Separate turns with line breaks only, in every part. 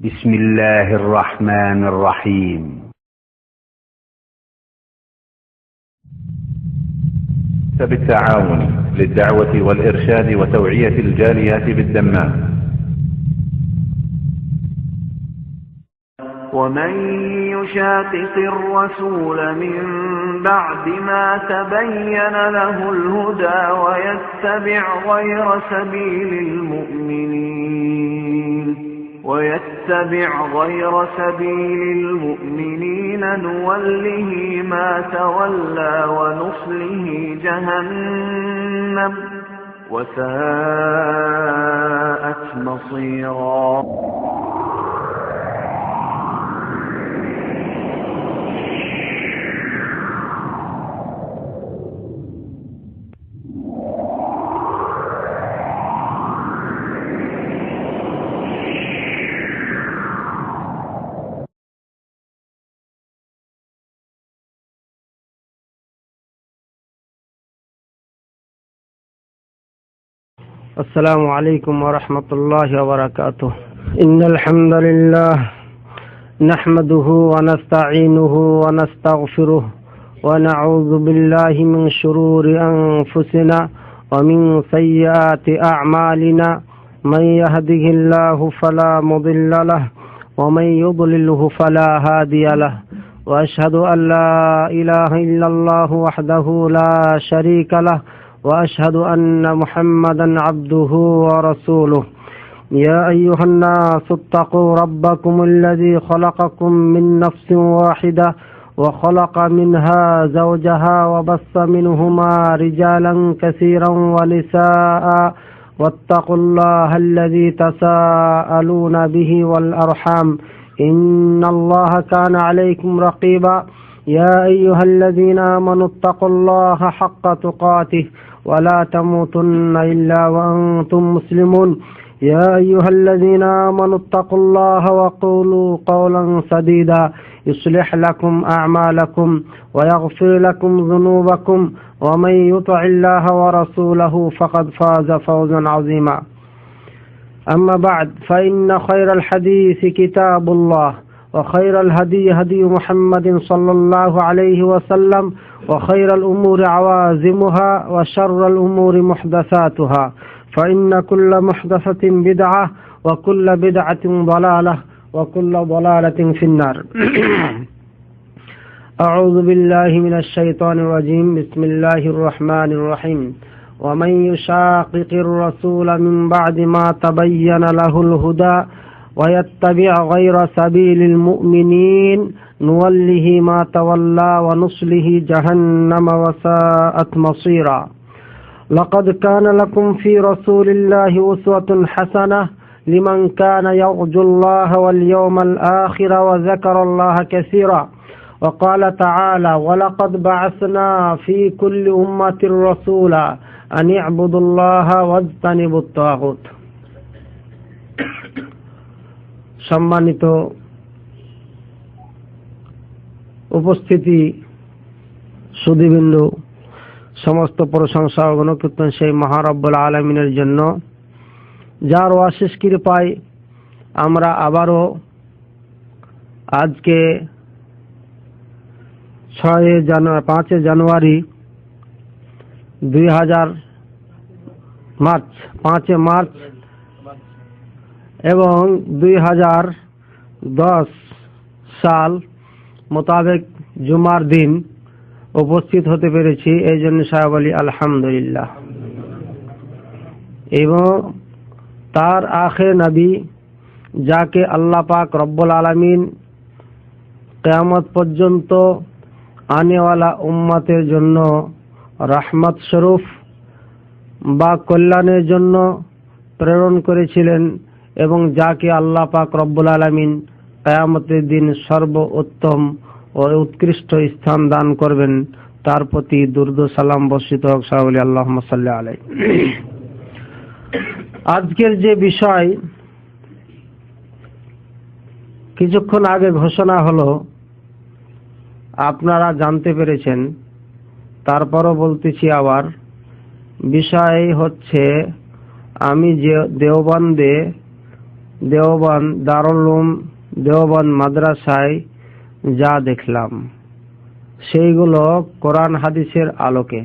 بسم الله الرحمن الرحيم.
بالتعاون للدعوة والإرشاد وتوعية الجاليات بالدمام.
ومن يشاقق الرسول من بعد ما تبين له الهدى ويتبع غير سبيل المؤمنين نوله ما تولى ونصله جهنم وساءت مصيرا.
السلام عليكم ورحمة الله وبركاته. إن الحمد لله نحمده ونستعينه ونستغفره ونعوذ بالله من شرور أنفسنا ومن سيئات أعمالنا. من يهده الله فلا مضل له ومن يضلله فلا هادي له. وأشهد أن لا إله إلا الله وحده لا شريك له وأشهد أن محمدا عبده ورسوله. يا أيها الناس اتقوا ربكم الذي خلقكم من نفس واحدة وخلق منها زوجها وبث منهما رجالا كثيرا ونساء واتقوا الله الذي تساءلون به والأرحام إن الله كان عليكم رقيبا. يا أيها الذين آمنوا اتقوا الله حق تقاته ولا تموتن إلا وأنتم مسلمون. يا أيها الذين آمنوا اتقوا الله وقولوا قولا سديدا يصلح لكم أعمالكم ويغفر لكم ذنوبكم ومن يطع الله ورسوله فقد فاز فوزا عظيما. أما بعد فإن خير الحديث كتاب الله وخير الهدي هدي محمد صلى الله عليه وسلم وخير الأمور عوازمها وشر الأمور محدثاتها فإن كل محدثة بدعة وكل بدعة ضلالة وكل ضلالة في النار. أعوذ بالله من الشيطان الرجيم. بسم الله الرحمن الرحيم. ومن يشاقق الرسول من بعد ما تبين له الهدى ويتبع غير سبيل المؤمنين نوله ما تولى ونصله جهنم وساءت مصيرا. لقد كان لكم في رسول الله أسوة حسنة لمن كان يرجو الله واليوم الآخر وذكر الله كثيرا. وقال تعالى ولقد بعثنا في كل أمة رسولا أن اعبدوا الله واجتنبوا الطاغوت. সম্মানিত উপস্থিতি সুধীবৃন্দ, সমস্ত প্রশংসা ও গণকীর্তন সেই মহারব্বুল আলামিনের জন্য, যার অশেষ কৃপায় আমরা আবারও আজকে 5 জানুয়ারি 5 মার্চ এবং 2010 সাল মোতাবেক জুমার দিন উপস্থিত হতে পেরেছি। এই জন্য সাহেব বলি আলহামদুলিল্লাহ। এবং তার আখের নবী, যাকে আল্লাহ পাক রব্বুল আলামিন কিয়ামত পর্যন্ত আনেওয়ালা উম্মতের জন্য রহমত স্বরূপ বা কল্যাণের জন্য প্রেরণ করেছিলেন এবং যাকে আল্লাহ পাক রব্বুল আলামিন কিয়ামতের দিন সর্বোত্তম ও উৎকৃষ্ট স্থান দান করবেন, তার প্রতি দুরূদ ও সালাম বর্ষিত হোক। সাল্লি আল্লাহুম্মা সাল্লি আলাইহি। আজকের যে বিষয় কিছুক্ষণ আগে ঘোষণা হলো, আপনারা জানতে পেরেছেন, তারপরও বলতেছি আবার। বিষয় হচ্ছে, আমি যে দেওবন্দে দেওবন্দ দারুল উলুম দেওবন্দ মাদ্রাসায় যা দেখলাম সেইগুলো কোরআন হাদিসের আলোকে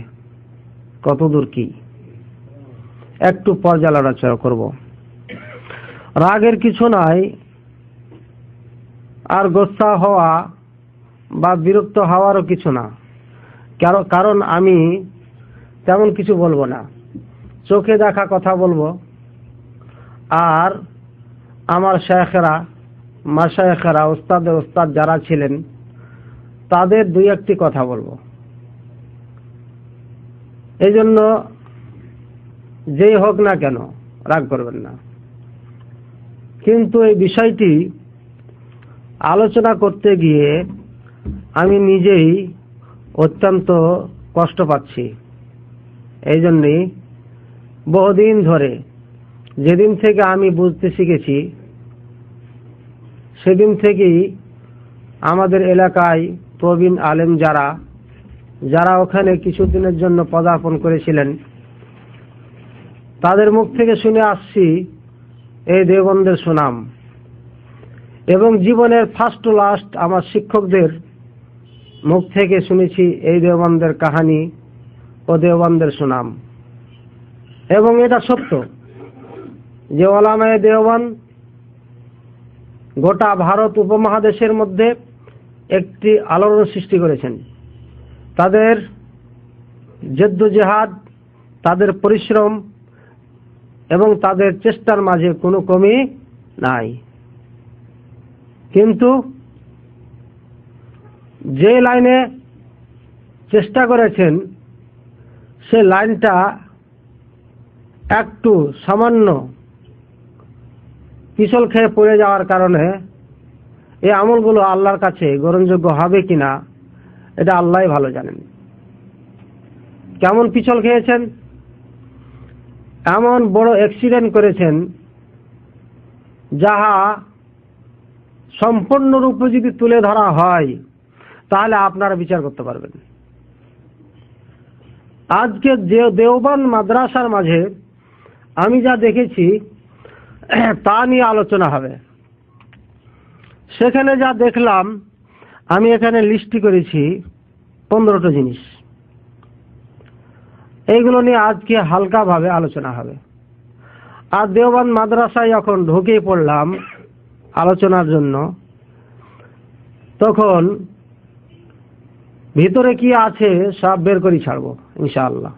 কতদূর কি একটু পর্যালোচনা করব। রাগের কিছু নাই, আর গোসা হওয়া বা বিরক্ত হওয়ারও কিছু না, কারণ আমি তেমন কিছু বলবো না, চোখে দেখা কথা বলবো। আর আমার শেখেরা মাশায়েখেরা ওস্তাদের ওস্তাদ যারা ছিলেন তাদের দুই একটি কথা বলবো। এই জন্য যেই হোক না কেন রাগ করবেন না, কিন্তু এই বিষয়টি আলোচনা করতে গিয়ে আমি নিজেই অত্যন্ত কষ্ট পাচ্ছি। এই জন্যই বহুদিন ধরে যেদিন থেকে আমি বুঝতে শিখেছি সেদিন থেকেই আমাদের এলাকায় প্রবীণ আলেম যারা ওখানে কিছুদিনের জন্য পদার্পণ করেছিলেন তাদের মুখ থেকে শুনে আসছি এই দেওবন্দের সুনাম, এবং জীবনের ফার্স্ট টু লাস্ট আমার শিক্ষকদের মুখ থেকে শুনেছি এই দেওবন্দের কাহিনী ও দেওবন্দের সুনাম। এবং এটা সত্য যে ওলামায়ে দেওবন্দ গোটা ভারত উপমহাদেশের মধ্যে একটি আলোড়ন সৃষ্টি করেছেন। তাদের জেদ্দুজেহাদ, তাদের পরিশ্রম এবং তাদের চেষ্টার মাঝে কোনো কমি নাই। কিন্তু যে লাইনে চেষ্টা করেছেন সে লাইনটা একটু সামান্য পিছল খেয়ে পড়ে যাওয়ার কারণে এই আমলগুলো আল্লাহর কাছে গ্রহণযোগ্য হবে কিনা এটা আল্লাহই ভালো জানেন। কেমন পিছল খেয়েছেন, এমন বড় অ্যাক্সিডেন্ট করেছেন যাহা সম্পূর্ণরূপে যদি তুলে ধরা হয় তাহলে আপনারা বিচার করতে পারবেন। আজকে যে দেওবন্দ মাদ্রাসার মাঝে আমি যা দেখেছি তা নিয়ে আলোচনা হবে। সেখানে যা দেখলাম আমি এখানে লিস্টি করেছি 15টা জিনিস। এইগুলো নিয়ে আজকে হালকাভাবে আলোচনা হবে। আর দেওবন্দ মাদ্রাসায় যখন ঢুকে পড়লাম আলোচনার জন্য, তখন ভিতরে কি আছে সব বের করে ছাড়বো ইনশাআল্লাহ।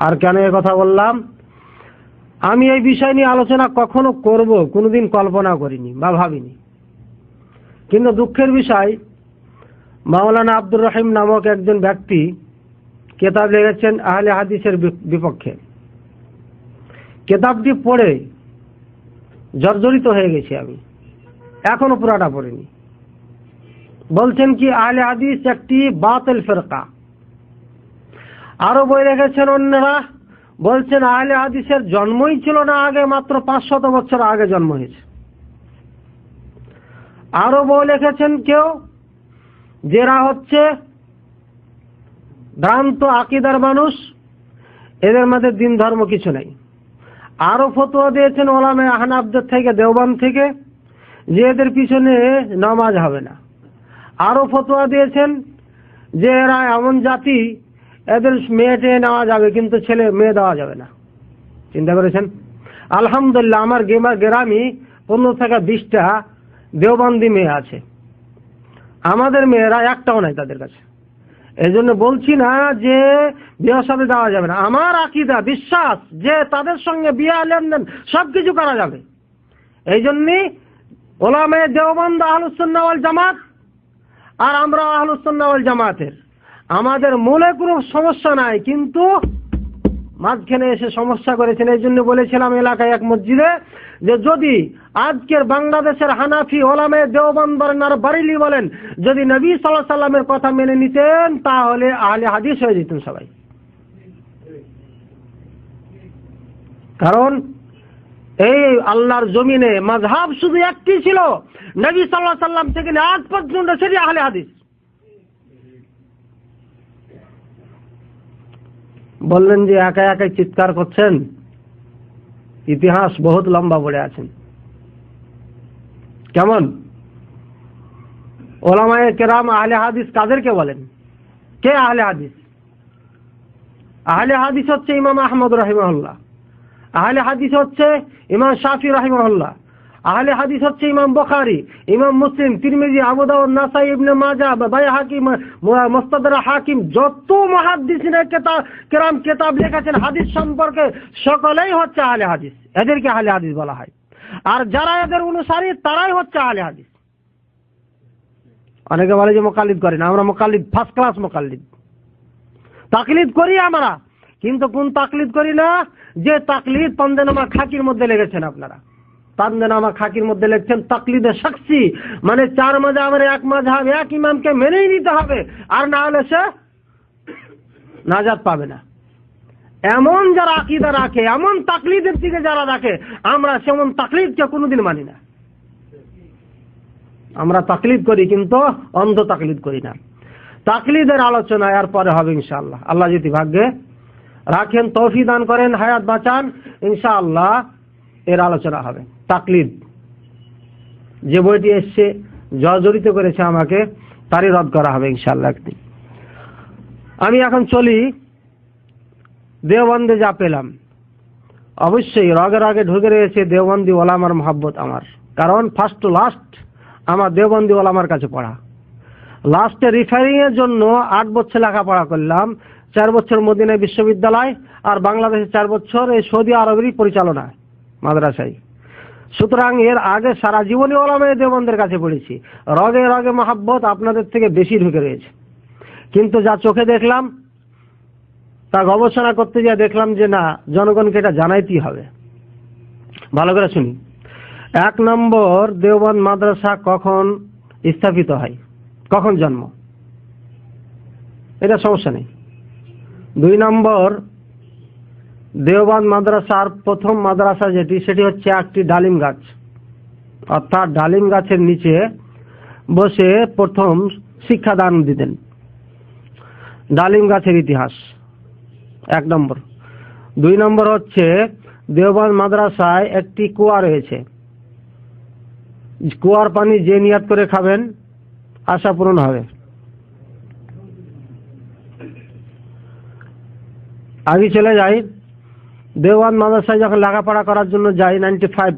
আর কেন এ কথা বললাম, আমি এই বিষয় নিয়ে আলোচনা কখনো করব কোনোদিন কল্পনা করিনি বা ভাবিনি। কিন্তু দুঃখের বিষয়, মাওলানা আব্দুর রহিম নামক একজন ব্যক্তি কিতাব লিখেছেন আহলে হাদিসের বিপক্ষে। কিতাবটি পড়ে জর্জরিত হয়ে গেছি আমি, এখনো পুরাটা পড়িনি। বলছেন কি আহলে হাদিস একটি বাতিল ফিরকা। আরো বই রেখেছেন অন্যরা, বলছেন আহলে হাদিসের জন্মই ছিল না আগে, মাত্র 500 বছর আগে জন্ম হয়েছে। আরো বই লিখেছেন কেউ যারা হচ্ছে ভ্রান্ত আকীদার মানুষ, এদের মধ্যে দিন ধর্ম কিছু নাই। আরো ফতোয়া দিয়েছেন ওলামায়ে আহনাফদের থেকে, দেওবন্দ থেকে, যে এদের পিছনে নামাজ হবে না। আরো ফতোয়া দিয়েছেন যে এরা এমন জাতি, এদের মেয়েটে নেওয়া যাবে কিন্তু ছেলে মেয়ে দেওয়া যাবে না। চিন্তা করেছেন? আলহামদুলিল্লাহ আমার গ্রামে 15 থেকে 20টা দেওবন্দি মেয়ে আছে। আমাদের মেয়েরা একটাও নাই তাদের কাছে। এই জন্য বলছি না যে বিয়ে সাথে দেওয়া যাবে না। আমার আকীদা বিশ্বাস যে তাদের সঙ্গে বিয়ে লেনদেন সবকিছু করা যাবে। এই জন্যই ওলামায়ে দেওবন্দ আহলুস সুন্নাহ ওয়াল জামাত, আর আমরা আহলুস সুন্নাহ ওয়াল জামাতের আমাদের মূলে কোনো সমস্যা নাই, কিন্তু মাঝখানে এসে সমস্যা করেছেন। এই জন্য বলেছিলাম এলাকায় এক মসজিদে যে যদি আজকের বাংলাদেশের হানাফি ওলামায়ে দেওবন্দ বলেন আর বারেলী বলেন যদি নবী সাল্লাল্লাহু আলাইহি সাল্লামের কথা মেনে নিতেন তাহলে আহলে হাদিস হয়ে যেতেন সবাই। কারণ এই আল্লাহর জমিনে মাযহাব শুধু একটি ছিল, নবী সাল্লাল্লাহু আলাইহি সাল্লাম থেকে আজ পর্যন্ত সেটি আহলে হাদিস। বললেন যে একা একাই চিৎকার করছেন, ইতিহাস বহুত লম্বা পড়ে আছেন। কেমন? ওলামায়ে কেরাম আহলে হাদিস কাদেরকে বলেন? কে আহলে হাদিস? আহলে হাদিস হচ্ছে ইমাম আহমদ রাহিমাহুল্লাহ, আহলে হাদিস হচ্ছে ইমাম শাফি রাহিমাহুল্লাহ, আহলে হাদিস হচ্ছে ইমাম বুখারী, ইমাম মুসলিম, তিরমিজি, আবু দাউদ, নাসাই, ইবনে মাজাহ, বাইহাকি, মুস্তাদরাক হাকিম, যত মুহাদ্দিসিনে কেরাম কিতাব লিখেছেন হাদিস সম্পর্কে সকলেই হচ্ছে আহলে হাদিস। এদেরকে আহলে হাদিস বলা হয়। আর যারা এদের অনুসারী তারাই হচ্ছে আহলে হাদিস। অনেকে বলে যে মুকাল্লিদ করেন, আমরা মুকাল্লিদ, ফার্স্ট ক্লাস মুকাল্লিদ। তাকলিদ করি আমরা, কিন্তু কোন তাকলিদ করি না? যে তাকলিদ পান্দেনামা খাকির মধ্যে লেগেছেন আপনারা। পান্দেনামা খাকির মধ্যে লিখছেন তাকলিদে শাখসি, মানে 4 মাযহাবের এক মাযহাব এক ইমামকে মেনেই নিতে হবে, আর না হলে সে নাজাত পাবে না। এমন যারা আকীদা রাখে, এমন তাকলিদের দিকে যারা রাখে, আমরা সেমন তাকলিদকে কোনোদিন মানি না। আমরা তাকলিদ করি কিন্তু অন্ধ তাকলিদ করি না। তাকলিদের আলোচনা এর পরে হবে ইনশাআল্লাহ। আল্লাহ যদি ভাগ্যে রাখেন, তৌফিক দান করেন, হায়াত বাঁচান, ইনশাআল্লাহ এর আলোচনা হবে। তাকলিদ যে বইটি এসছে, জর্জরিত করেছে আমাকে, তারই রদ করা হবে ইনশাআল্লাহ একদিন। আমি এখন চলি দেওবন্দে যা পেলাম। অবশ্যই রগে রগে ঢুকে রয়েছে দেওবন্দি ওলামার মহব্বত আমার, কারণ ফার্স্ট টু লাস্ট আমার দেওবন্দি ওলামার কাছে পড়া। লাস্টে রিফারিং এর জন্য 8 বছর লেখাপড়া করলাম, 4 বছর মদিনা বিশ্ববিদ্যালয়, আর বাংলাদেশে 4 বছর এই সৌদি আরবেরই পরিচালনা মাদ্রাসায়। সুতরাং এর আগে সারা জীবনী ওলামায়ে দেওবন্দের কাছে পড়েছি। রগে রগে মহব্বত আপনাদের থেকে বেশি ঢুকে রয়েছে, কিন্তু যা চোখে দেখলাম তা গবেষণা করতে গিয়ে দেখলাম যে না, জনগণকে এটা জানাইতেই হবে। ভালো করে শুনি। 1 নম্বর, দেওবন্দ মাদ্রাসা কখন স্থাপিত হয়, কখন জন্ম, এটা সমস্যা নেই। 2 নম্বর, দেওবন্দ মাদ্রাসার প্রথম মাদ্রাসা যেটি, সেটি হচ্ছে একটি ডালিম গাছ, অর্থাৎ ডালিম গাছের নিচে বসে প্রথম শিক্ষাদান দিতেন। ডালিম গাছের ইতিহাস 1 নম্বর। 2 নম্বর হচ্ছে দেওবন্দ মাদ্রাসায় একটি কুয়া রয়েছে, কুয়ার পানি যে নিয়াত করে খাবেন আশা পূরণ হবে। আগে চলে যাই, দেওবন্দ মাদ্রাসায় যখন লেখাপড়া করার জন্য যাই 95,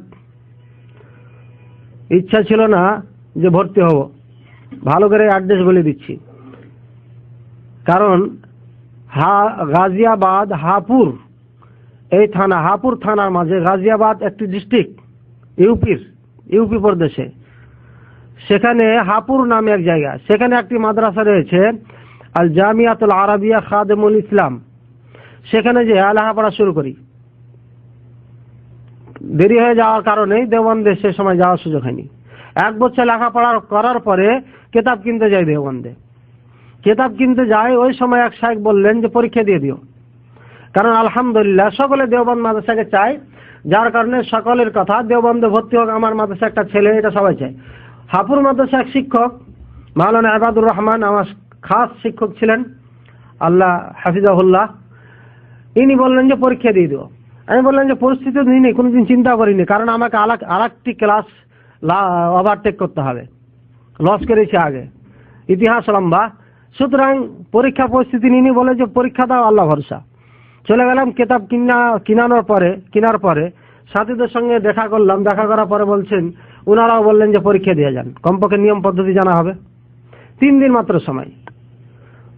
ইচ্ছা ছিল না যে ভর্তি হব। ভালো করে অ্যাড্রেস বলে দিচ্ছি, কারণ গাজিয়াবাদ হাপুর এই থানা, হাপুর থানার মাঝে গাজিয়াবাদ একটি ডিস্ট্রিক্ট ইউপি প্রদেশে, সেখানে হাপুর নামে এক জায়গা, সেখানে একটি মাদ্রাসা রয়েছে আল জামিয়াতুল আরাবিয়া খাদেমুল ইসলাম। সেখানে যে লেখাপড়া শুরু করি, দেরি হয়ে যাওয়ার কারণে দেওবন্দে সে সময় যাওয়ার সুযোগ হয়নি। 1 বছর লেখাপড়া করার পরে কেতাব কিনতে যাই দেওবন্দে। কেতাব কিনতে যাই, ওই সময় এক শাইখ বললেন যে পরীক্ষা দিয়ে দিও, কারণ আলহামদুলিল্লাহ সকলে দেওবন্দ মাদ্রাসাকে চায়, যার কারণে সকলের কথা দেওবন্দে ভর্তি হোক আমার মাদ্রাসা একটা ছেলে, এটা সবাই চায়। হাপুর মাদ্রাসা এক শিক্ষক মাওলানা ইবাদুর রহমান আমার খাস শিক্ষক ছিলেন, আল্লাহ হাফিজাহুল্লাহ। ইনি বললেন যে পরীক্ষা দিয়ে দিও। আমি বললাম যে পরিস্থিতি নেই, কোনোদিন চিন্তা করিনি, কারণ আমাকে আরেকটি ক্লাস ওভারটেক করতে হবে, লস করেছি আগে, ইতিহাস লম্বা। সুতরাং পরীক্ষা পরিস্থিতি নিয়ে বলে যে পরীক্ষা দাও, আল্লাহ ভরসা। চলে গেলাম কেতাব কেনার পরে সাথীদের সঙ্গে দেখা করলাম। দেখা করার পরে বলছেন, ওনারাও বললেন যে পরীক্ষা দিয়ে যান, কমপক্ষে নিয়ম পদ্ধতি জানা হবে, 3 দিন মাত্র সময়।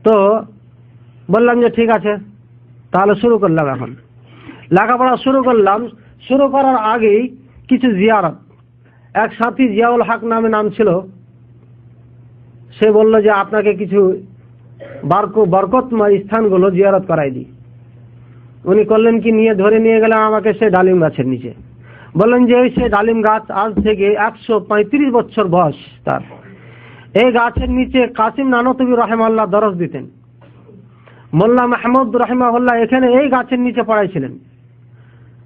তো বললাম যে ঠিক আছে, তাহলে শুরু করলাম। এখন লেখাপড়া শুরু করলাম। শুরু করার আগেই কিছু জিয়ারত, এক সাথী জিয়াউল হক নামে নাম ছিল, সে বলল যে আপনাকে কিছু বরকতময় স্থানগুলো জিয়ারত করাই দিই। উনি করলেন কি, ধরে নিয়ে গেলেন আমাকে সে ডালিম গাছের নিচে। বললেন যে সে ডালিম গাছ আজ থেকে 135 বছর বয়স তার। এই গাছের নিচে কাসিম নানতুবি রাহিমাহুল্লাহ দরস দিতেন, মোল্লা মাহমুদ রাহিমাহুল্লাহ এখানে এই গাছের নিচে পড়াইছিলেন।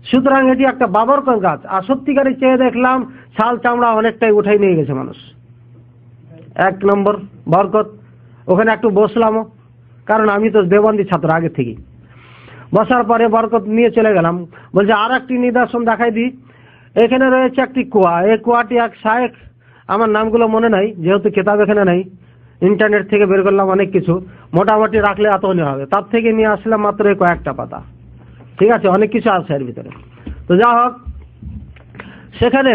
সুতরাং এটি একটা বাবরকত গাছ। আর সত্যিকারে চেয়ে দেখলাম ছাল চামড়া অনেকটাই উঠাই নিয়ে গেছে মানুষ। 1 নম্বর বরকত। ওখানে একটু বসলামও, কারণ আমি তো দেওবন্দি ছাত্র আগে থেকে। বসার পরে বরকত নিয়ে চলে গেলাম। বলছে আর একটি নিদর্শন দেখাই দিই, এখানে রয়েছে একটি কুয়া। এই কুয়াটি এক শায়েখ আমার নামগুলো মনে নাই, যেহেতু কিতাব এখানে নাই, ইন্টারনেট থেকে বের করলাম অনেক কিছু, মোটামুটি রাখলে এত হবে, তার থেকে নিয়ে আসলাম মাত্র এই কয়েকটা পাতা। ঠিক আছে, অনেক কিছু আছে এর ভিতরে। তো যা হোক, সেখানে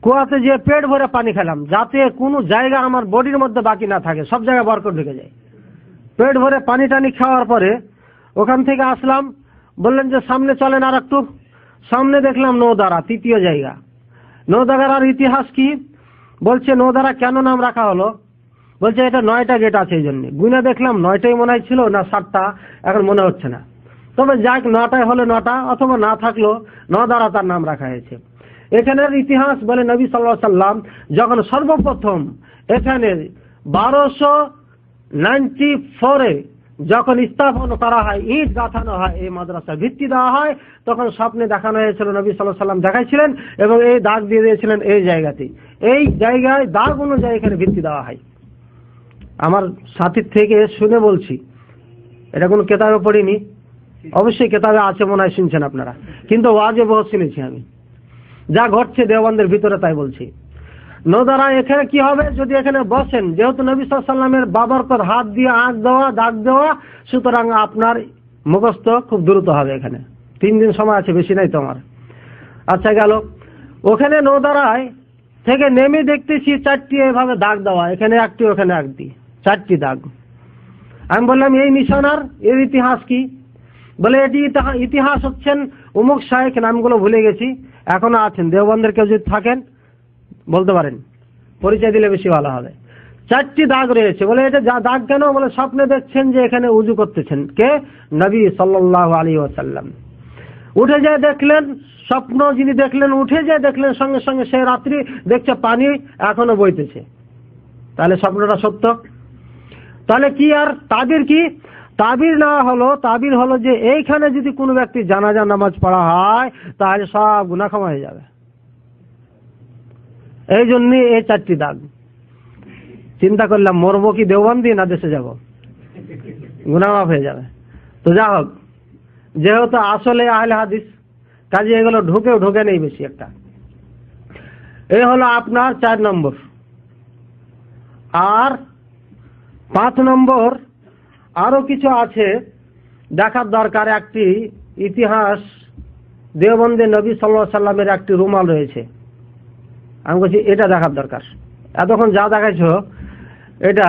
কুয়াতে যে পেট ভরে পানি খেলাম, যাতে কোনো জায়গা আমার বডির মধ্যে বাকি না থাকে, সব জায়গায় বরকত ঢুকে যায়। পেট ভরে পানি টানি খাওয়ার পরে ওখান থেকে আসলাম, বললেন যে সামনে চলেন আর একটু। সামনে দেখলাম নৌদারা, তৃতীয় জায়গা। নৌদারার ইতিহাস কি বলছে, নৌদারা কেন নাম রাখা হলো, বলছে এটা 9টা গেট আছে, এই জন্য। গুনে দেখলাম 9টাই মনে হয় ছিল, না 7টা এখন মনে হচ্ছে না, তবে যাক 9টাই হলে 9টা, অথবা না থাকলো নৌদারা তার নাম রাখা হয়েছে। এখানের ইতিহাস বলে নবী সাল্লাল্লাহু আলাইহি সাল্লাম যখন সর্বপ্রথম এখানে 1294-এ যখন স্থাপন করা হয়, ইট গাঁথানো হয়, এই মাদ্রাসা ভিত্তি দেওয়া হয়, তখন স্বপ্নে দেখানো হয়েছিল, নবী সাল্লাল্লাহু আলাইহি সাল্লাম দেখাইছিলেন এবং এই দাগ দিয়ে দিয়েছিলেন এই জায়গাতেই। এই জায়গায় দাগ অনুযায়ী এখানে ভিত্তি দেওয়া হয়। আমার সাথীর থেকে শুনে বলছি, এটা কোনো কেতাবে পড়িনি, অবশ্যই কেতাবে আছে মনে হয়, শুনছেন আপনারা, কিন্তু ওয়াজে বহুত শুনেছি আমি। যা ঘটছে দেওবন্দের ভিতরে তাই বলছি। নৌদারা এখানে কি হবে, যদি এখানে বসেন, যেহেতু নবী সাল্লাল্লাহু আলাইহি সাল্লামের বাবরকত হাত দিয়ে আঁক দেওয়া, দাগ দেওয়া, সুতরাং আপনার মুখস্থ খুব দ্রুত হবে। এখানে 3 দিন সময় আছে, বেশি নাই তোমার। আচ্ছা গেল, ওখানে নৌদারায় থেকে নেমে দেখতেছি 4টি এভাবে দাগ দেওয়া, এখানে একটি, ওখানে একটি, 4টি দাগ। আমি বললাম এই নিশানার এর ইতিহাস কি, বলে এটি ইতিহাস হচ্ছেন অমুক শায়েখ, নামগুলো ভুলে গেছি, এখনো আছেন, দেওবন্দের কেউ যদি থাকেন বলতে পারেন, পরিচয় দিলে বেশি ভালো হবে। 4টি দাগ রয়েছে। বলে এটা যা দাগ কেন, বলে স্বপ্নে দেখছেন যে এখানে উজু করতেছেন কে, নবী সাল্লাল্লাহু আলাইহি ওয়াসাল্লাম। উঠে যায় দেখলেন, স্বপ্ন যিনি দেখলেন, উঠে যায় দেখলেন সঙ্গে সঙ্গে সে রাত্রি দেখছে পানি এখনো বইতেছে, তাহলে স্বপ্নটা সত্য। তাহলে কি আর তাবির কি, তাবির না হলো, তাবির হলো যে এইখানে যদি কোনো ব্যক্তি জানাজা নামাজ পড়া হয় তাহলে সব গুনাহ ক্ষমা হয়ে যাবে। এই জন্য এই 4টি দাগ। চিন্তা করলাম মরবো কি দেওবন্দি না দেশে যাব, গুনাহ মাফ হয়ে যাবে। তো যা হোক, যেহেতু আসলে আহলে হাদিস, কাজে এগুলো ঢুকে নেই বেশি একটা। এই হলো আপনার 4 নম্বর। আর 5 নম্বর আরো কিছু আছে দেখার দরকার। একটি ইতিহাস, দেওবন্দে নবী সাল্লাল্লাহু আলাইহি সাল্লামের একটি রুমাল রয়েছে। আমি বলছি এটা দেখার দরকার। এতক্ষণ যা দেখাইছো এটা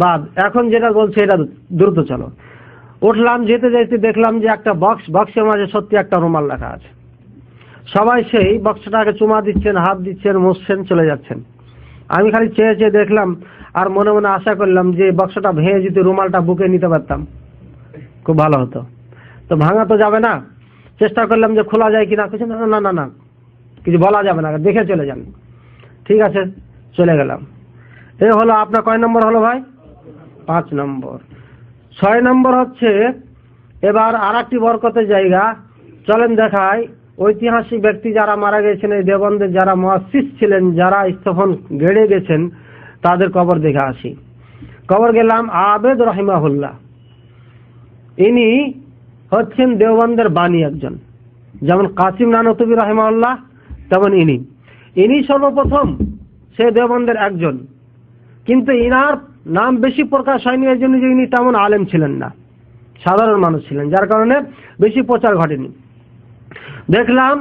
বাদ, এখন যেটা বলছে এটা দ্রুত চলো। উঠলাম, যেতে যেতে দেখলাম যে একটা বক্সের মাঝে সত্যি একটা রুমাল রাখা আছে। সবাই সেই বক্সটাকে চুমা দিচ্ছেন, হাত দিচ্ছেন, মুছছেন, চলে যাচ্ছেন। আমি খালি চেয়ে চেয়ে দেখলাম, আর মনে মনে আশা করলাম যে বক্সটা ভেঙে যদি রুমালটা বুকে নিতে পারতাম খুব ভালো হতো। তো ভাঙা তো যাবে না, চেষ্টা করলাম যে খোলা যায় কিনা, কিছু না না না না কিছু বলা যাবে না, দেখে চলে যান। ঠিক আছে, চলে গেলাম। এই হলো আপনার কয় নম্বর হলো ভাই, 5 নম্বর। 6 নম্বর হচ্ছে এবার আর একটি বরকতের জায়গা, চলেন দেখাই। ঐতিহাসিক ব্যক্তি যারা মারা গেছেন, এই দেওবন্দের যারা মুয়াসসিস ছিলেন, যারা স্থাপন গেড়ে গেছেন, তাদের কবর দেখে আসি। কবর গেলাম, আবেদ রাহিমাহুল্লাহ, ইনি হচ্ছেন দেওবন্দের বাণী একজন। যেমন কাসিম নানতুবি রাহিমাহুল্লাহ, তেমন ইনি সর্বপ্রথম সে দেওবন্দের একজন। কিন্তু ইনার নাম বেশি প্রকাশ হয়নি এই জন্য যে ইনি তেমন আলেম ছিলেন না, সাধারণ মানুষ ছিলেন, যার কারণে বেশি প্রচার ঘটেনি। দেখলাম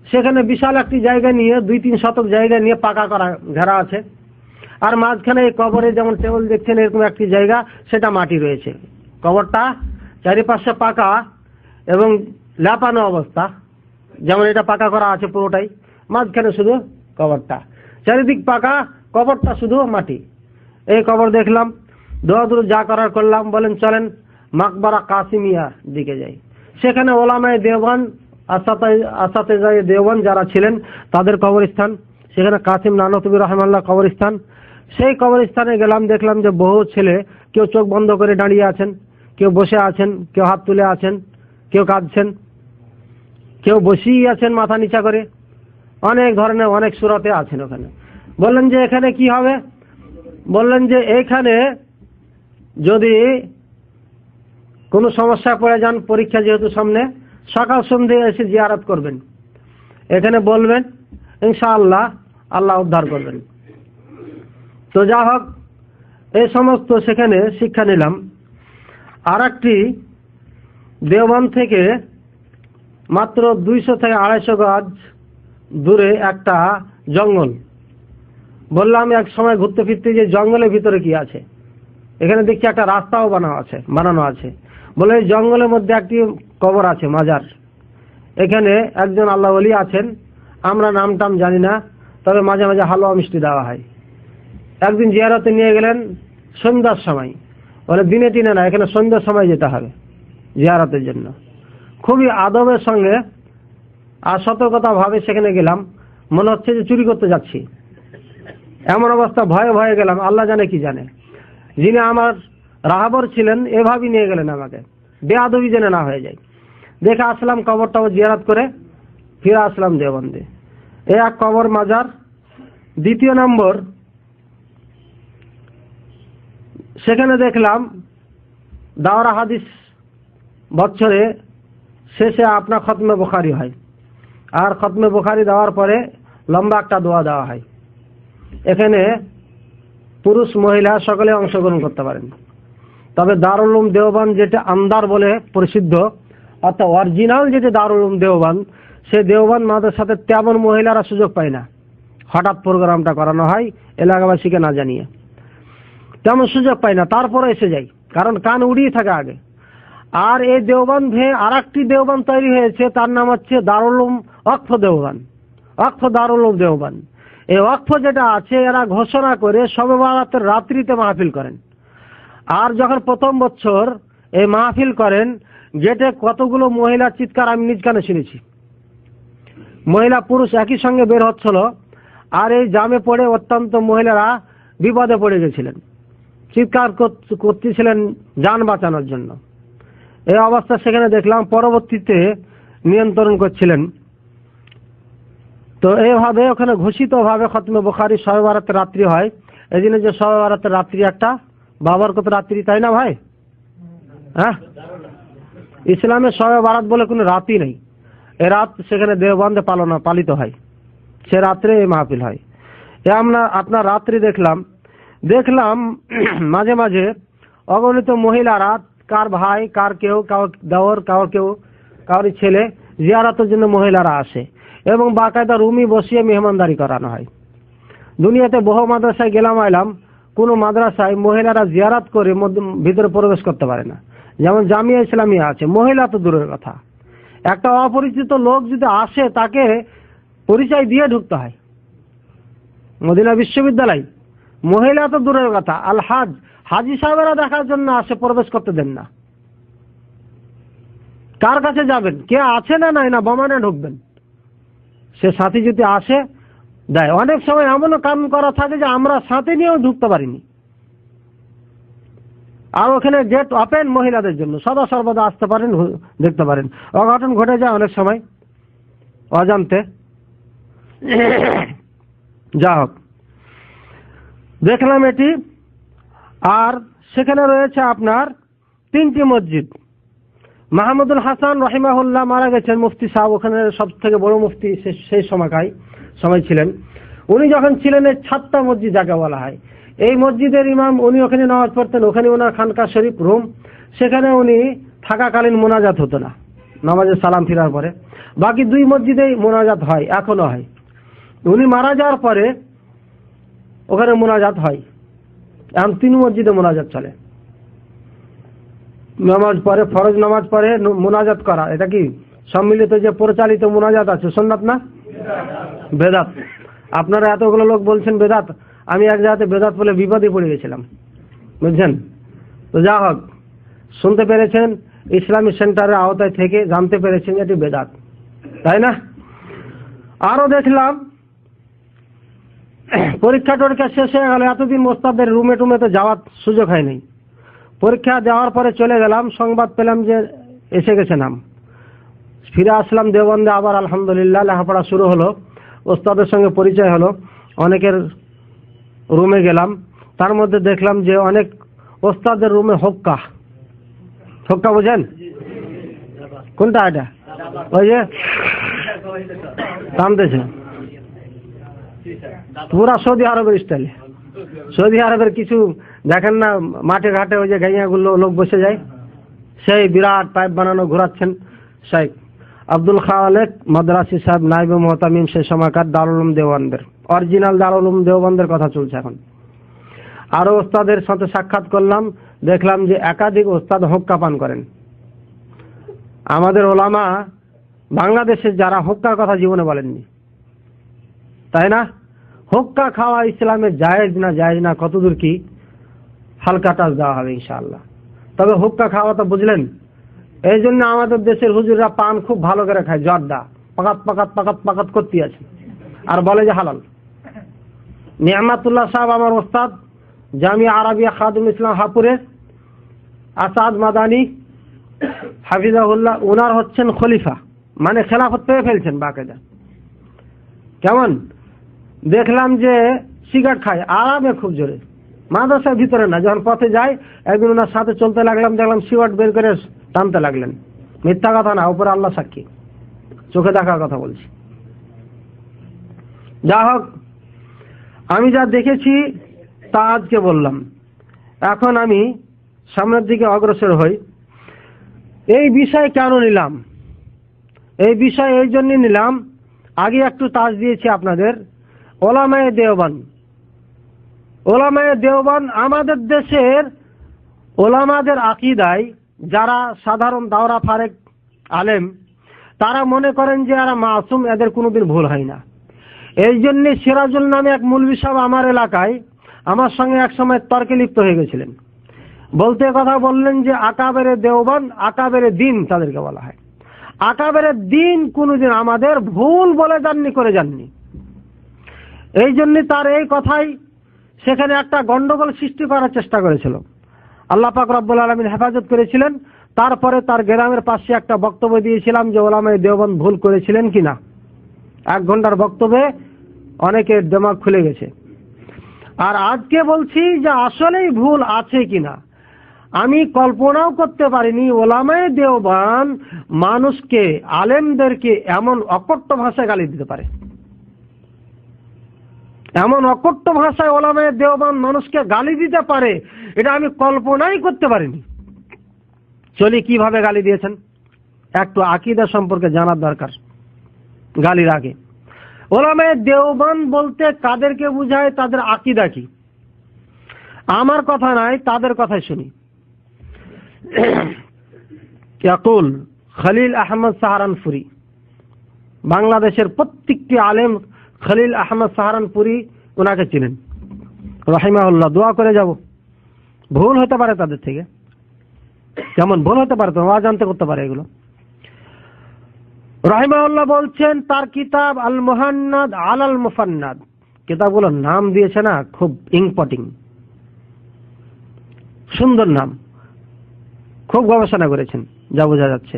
সেখানে বিশাল একটি জায়গা নিয়ে, 2-3 শতক জায়গা নিয়ে পাকা করা ঘেরা আছে। আর মাঝখানে এই কবরে যেমন টেবিল দেখছেন এরকম একটি জায়গা, সেটা মাটি রয়েছে। কবরটা চারিপাশে পাকা এবং লেপানো অবস্থা, যেমন এটা পাকা করা আছে পুরোটাই, মাঝখানে শুধু কবরটা, চারিদিক পাকা, কবরটা শুধু মাটি। এই কবর দেখলাম, দোয়া দূর যা করার করলাম। বলেন চলেন মাকবারা কাসিমিয়া দিকে যাই। সেখানে ওলামায়ে দেওবন্দ, আসাতেজায়ে দেওবন্দ যারা ছিলেন তাদের কবরস্থান, সেখানে কাসিম নানতুবি রাহিমাহুল্লাহ কবরস্থান। সেই কবরস্থানে গেলাম, দেখলাম যে বহু ছেলে, কেউ চোখ বন্ধ করে দাঁড়িয়ে আছেন, কেউ বসে আছেন, কেউ হাত তুলে আছেন, কেউ কাঁদছেন, কেউ বসেই আছেন মাথা নিচা করে, অনেক ধরনের অনেক সুরতে আছেন ওখানে। বললেন যে এখানে কি হবে, বললেন যে এখানে যদি কোনো সমস্যা পড়ে যান, পরীক্ষা যেহেতু সামনে, সকাল সন্ধ্যে এসে জিয়ারত করবেন, এখানে বলবেন ইনশাআল্লাহ আল্লাহ উদ্ধার করবেন। তো যা হোক, এই সমস্ত সেখানে শিক্ষা নিলাম। আর একটি দেওবন্দ থেকে মাত্র 200 থেকে 250 গজ দূরে একটা জঙ্গল। বললাম এক সময় ঘুরতে ফিরতে যে জঙ্গলের ভিতরে কি আছে, এখানে দেখছি একটা রাস্তাও বানানো আছে। বলে এই জঙ্গলের মধ্যে একটি কবর আছে, মাজার। এখানে একজন আল্লাহ ওলি আছেন, আমরা নাম টাম জানি না, তবে মাঝে মাঝে হালুয়া মিষ্টি দেওয়া হয়। একদিন জিয়ারতে নিয়ে গেলেন সন্ধ্যার সময়, বলে দিনে টিনে না, এখানে সন্ধ্যার সময় যেতে হবে জিয়ারতের জন্য। খুবই আদবের সঙ্গে আর সতর্কতা ভাবে সেখানে গেলাম। মনে হচ্ছে যে চুরি করতে যাচ্ছি, এমন অবস্থা, ভয়ে ভয়ে গেলাম। আল্লাহ জানে কি জানে, যিনি আমার রাহাবর ছিলেন এভাবেই নিয়ে গেলেন আমাকে, বেয়াদবি যেন না হয়ে যায়। দেখে আসলাম কবরটাও জিয়ারত করে ফিরে আসলাম দেওবন্দে। এই এক কবর মাজার। দ্বিতীয় নম্বর, সেখানে দেখলাম দাওরা হাদিস বছরে শেষে আপনার খতমে বুখারি হয়, আর খতমে বুখারি দেওয়ার পরে লম্বা একটা দোয়া দেওয়া হয়। এখানে পুরুষ মহিলা সকলে অংশগ্রহণ করতে পারেন। তবে দারুল উলুম দেওবন্দ যেটা আন্দার বলে প্রসিদ্ধ, অর্থাৎ অরিজিনাল যেটা দারুল উলুম দেওবন্দ, সে দেওবন্দ মাদ্রাসাতে তেমন মহিলারা সুযোগ পায় না। হঠাৎ প্রোগ্রামটা করানো হয় এলাকাবাসীকে না জানিয়ে, তেমন সুযোগ পায় না, তারপরে এসে যাই, কারণ কান উড়িয়ে থাকে আগে। আর এই দেওবন্দে আর একটি দেওবন্দ তৈরি হয়েছে, তার নাম হচ্ছে দারুল উলুম ওয়াকফ দেওবন্দ, ওয়াকফ দারুল উলুম দেওবন্দ। এই ওয়াকফ যেটা আছে, এরা ঘোষণা করে শবে বরাতের রাত্রিতে মাহফিল করেন। আর যখন প্রথম বছর এই মাহফিল করেন, গেটে কতগুলো মহিলার চিৎকার আমি নিজ কানে শুনেছি। মহিলা পুরুষ একই সঙ্গে বের হচ্ছিল, আর এই জামে পড়ে অত্যন্ত মহিলারা বিপদে পড়ে গেছিলেন, চিৎকার করতেছিলেন যান বাঁচানোর জন্য। এই অবস্থা সেখানে দেখলাম। পরবর্তীতে নিয়ন্ত্রণ করছিলেন। তো এইভাবে ওখানে ঘোষিতভাবে খতমে বুখারী শবে বরাতের রাত্রি হয়। এই জন্য যে শবে বরাতের রাত্রি একটা বাবরকত রাত্রি, তাই না ভাই? হ্যাঁ, ইসলামে শবে বরাত বলে কোনো রাতই নেই। এ রাত সেখানে দেওবন্দে পালিত হয়, সে রাত্রে এই মাহফিল হয়। আমরা আপনার রাত্রি দেখলাম মাঝে মাঝে অগণিত মহিলারা, কার ভাই, কার কেউ, কারো দেওর, কারোর ছেলে, জিয়ারতের জন্য মহিলারা আসে এবং বাকায়দা রুমি বসিয়ে মেহমানদারি করানো হয়। দুনিয়াতে বহু মাদ্রাসায় গেলাম আইলাম, কোনো মাদ্রাসায় মহিলারা জিয়ারত করে ভিতরে প্রবেশ করতে পারে না। যেমন জামিয়া ইসলামিয়া আছে, মহিলা তো দূরের কথা, একটা অপরিচিত লোক যদি আসে তাকে পরিচয় দিয়ে ঢুকতে হয়। মদিনা বিশ্ববিদ্যালয়, মহিলা তো দূরের কথা, আল হাজি সাহেবেরা দেখার জন্য আসে, প্রবেশ করতে দেন না। কার কাছে যাবেন, কে আছে না নাই, না বোমানে ঢুকবেন? সে সাথী যদি আসে দেয়। অনেক সময় এমনও কাম করা থাকে যে আমরা সাথে নিয়েও ঢুকতে পারিনি। আর ওখানে গেট ওপেন মহিলাদের জন্য, সদা সর্বদা আসতে পারেন, দেখতে পারেন। অঘটন ঘটে যায় অনেক সময় অজান্তে। যা হোক, দেখলাম এটি। আর সেখানে রয়েছে আপনার 3টি মসজিদ। মাহমুদুল হাসান রহিমাহুল্লাহ মারা গেছেন, মুফতি সাহেব, ওখানে সব থেকে বড় মুফতি সেই সময় ছিলেন। উনি যখন ছিলেন, এই 7টা মসজিদ যাকে বলা হয়, এই মসজিদের ইমাম, উনি ওখানে নামাজ পড়তেন। ওখানে ওনার খানকা শরীফ রুম, সেখানে উনি থাকাকালীন মোনাজাত হতো না, নামাজের সালাম ফিরার পরে। বাকি 2 মসজিদেই মোনাজাত হয়, এখনো হয়। উনি মারা যাওয়ার পরে ওখানে মোনাজাত হয়। এখন 3 মসজিদে মোনাজাত চলে। নামাজ পড়ে, ফরজ নামাজ পড়ে মোনাজাত করা, এটা কি সম্মিলিত যে পরিচালিত মোনাজাত আছে, সুন্নাত না বেদাত? আপনারা এতগুলো লোক বলছেন বেদাত, আমি এক জায়গাতে বেদাত বলে বিপদে পড়ে গেছিলাম, বুঝছেন? তো যা হোক, শুনতে পেরেছেন, ইসলামী সেন্টারের আওতায় থেকে জানতে পেরেছেন এটি বেদাত, তাই না? আরো দেখলাম পরীক্ষা টরীক্ষা শেষ হয়ে গেল, এতদিন মোস্তাদের রুমে টুমে তো যাওয়ার সুযোগ হয়নি। পরীক্ষা দেওয়ার পরে চলে গেলাম, সংবাদ পেলাম যে এসে গেছে নাম। ফিরে আসলাম দেওবন্দে, আবার আলহামদুলিল্লাহ লেখাপড়া শুরু হলো, ওস্তাদের সঙ্গে পরিচয় হলো, অনেকের রুমে গেলাম। তার মধ্যে দেখলাম যে অনেক ওস্তাদের রুমে হুক্কা বোঝেন কোনটা? এটা ওই যে টানতেছে পুরা সৌদি আরবের স্টাইলে। সৌদি আরবের কিছু দেখেন না, মাঠে ঘাটে ওই যে গাইয়াগুলো লোক বসে যায়, সেই বিরাট পাইপ বানানো ঘোরাচ্ছেন শেখ আব্দুল খালেক মাদ্রাসি সাহেব নাইবে মোহতামিম সেই সময়কার দারুল উলুম দেওবন্দের, অরিজিনাল দারুল উলুম দেওবন্দের কথা চলছে এখন। আরো ওস্তাদের সাথে সাক্ষাৎ করলাম, দেখলাম যে একাধিক ওস্তাদ হুক্কা পান করেন। আমাদের ওলামা বাংলাদেশের যারা হুক্কার কথা জীবনে বলেননি, তাই না? হুক্কা খাওয়া ইসলামে জায়েজ না জায়েজ না কতদূর কি হালকা টাচ দেওয়া হবে ইনশাআল্লাহ। তবে হুক্কা খাওয়া তো বুঝলেন, এই জন্য আমাদের দেশের হুজুররা পান খুব ভালো করে খায়, জর্দা পাকাত পাকাত পাকাত পাকাত করতে আছে আর বলে যে হালাল। নিয়ামাতুল্লাহ সাহেব আমার ওস্তাদ, জামিয়া আরাবিয়া খাদুম ইসলাম হাপুরের, আসাদ মাদানী হাফিজাহুল্লাহ, উনার হচ্ছেন খলিফা, মানে খেলাফত পেয়ে ফেলছেন বাকেদা। কেমন দেখলাম যে সিগারেট খায় আরামে খুব জোরে, মাদ্রাসার ভিতরে না, যখন পথে যায় একদিন ওনার সাথে চলতে লাগলাম, দেখলাম সিগারেট বের করে টানতে লাগলেন। মিথ্যা কথা না, উপরে আল্লাহ সাক্ষী, চোখে দেখার কথা বলছি। যা হোক, আমি যা দেখেছি তা আজকে বললাম। এখন আমি সামনের দিকে অগ্রসর হই। এই বিষয় কেন নিলাম? এই বিষয় এই জন্য নিলাম, আগে একটু তাজ দিয়েছি আপনাদের। ওলামায়ে দেওবন্দ, ওলামায়ে দেওবন্দ আমাদের দেশের ওলামাদের আকীদায় যারা সাধারণ দাওরা ফারেক আলেম, তারা মনে করেন যে এরা মাসুম, এদের কোনোদিন ভুল হয় না। এই জন্য সিরাজুল নামে এক মৌলভী সাহেব আমার এলাকায় আমার সঙ্গে এক সময় তর্কে লিপ্ত হয়ে গেছিলেন। বলতে কথা বললেন যে আকাবেরে দেওবন্দ, আকাবেরে দিন তাদেরকে বলা হয়। আকাবেরে দিন কোনোদিন আমাদের ভুল বলে যাননি, করে যাননি। এই জন্য তার এই কথাই সেখানে একটা গন্ডগোল সৃষ্টি করার চেষ্টা করেছিল। আল্লাহ পাক রব্বুল আলামিন হেফাজত করেছিলেন। তারপরে তার গ্রামের পাশে একটা বক্তব্য দিয়েছিলাম যে ওলামায়ে দেওবন্দ ভুল করেছিলেন কিনা। 1 ঘন্টার বক্তব্যে অনেকের দিমাগ খুলে গেছে। আর আজকে বলছি যে আসলেই ভুল আছে কিনা। আমি কল্পনাও করতে পারিনি ওলামায়ে দেওবন্দ মানুষকে, আলেমদেরকে এমন অকট্য ভাষায় গালি দিতে পারে। এমন অকট্য ভাষায় ওলামায়ে দেওবন্দ মানুষকে গালি দিতে পারে, এটা আমি কল্পনাই করতে পারিনি। চলি কিভাবে গালি দিয়েছেন, একটু আকীদা সম্পর্কে জানার দরকার গালির আগে। ওলামায়ে দেওবন্দ বলতে কাদেরকে বুঝায়, তাদের আকীদা কি? আমার কথা নাই, তাদের কথাই শুনি। ইয়াকুল খলিল আহমদ সাহারানপুরি, বাংলাদেশের প্রত্যেকটি আলেম খলিল আহমদ সাহারানপুরি ওনাকে চিনেন রাহিমাহুল্লাহ। দোয়া করে যাব, ভুল হতে পারে তাদের থেকে, কেমন ভুল হতে পারে, তো অজান্তে করতে পারে এগুলো। রাহিমাহুল্লাহ বলছেন তার কিতাব আল মুহান্নাদ আলাল মুফান্নাদ, কিতাবগুলোর নাম দিয়েছে না খুব ইম্পর্টিং, সুন্দর নাম, খুব গবেষণা করেছেন যা বোঝা যাচ্ছে।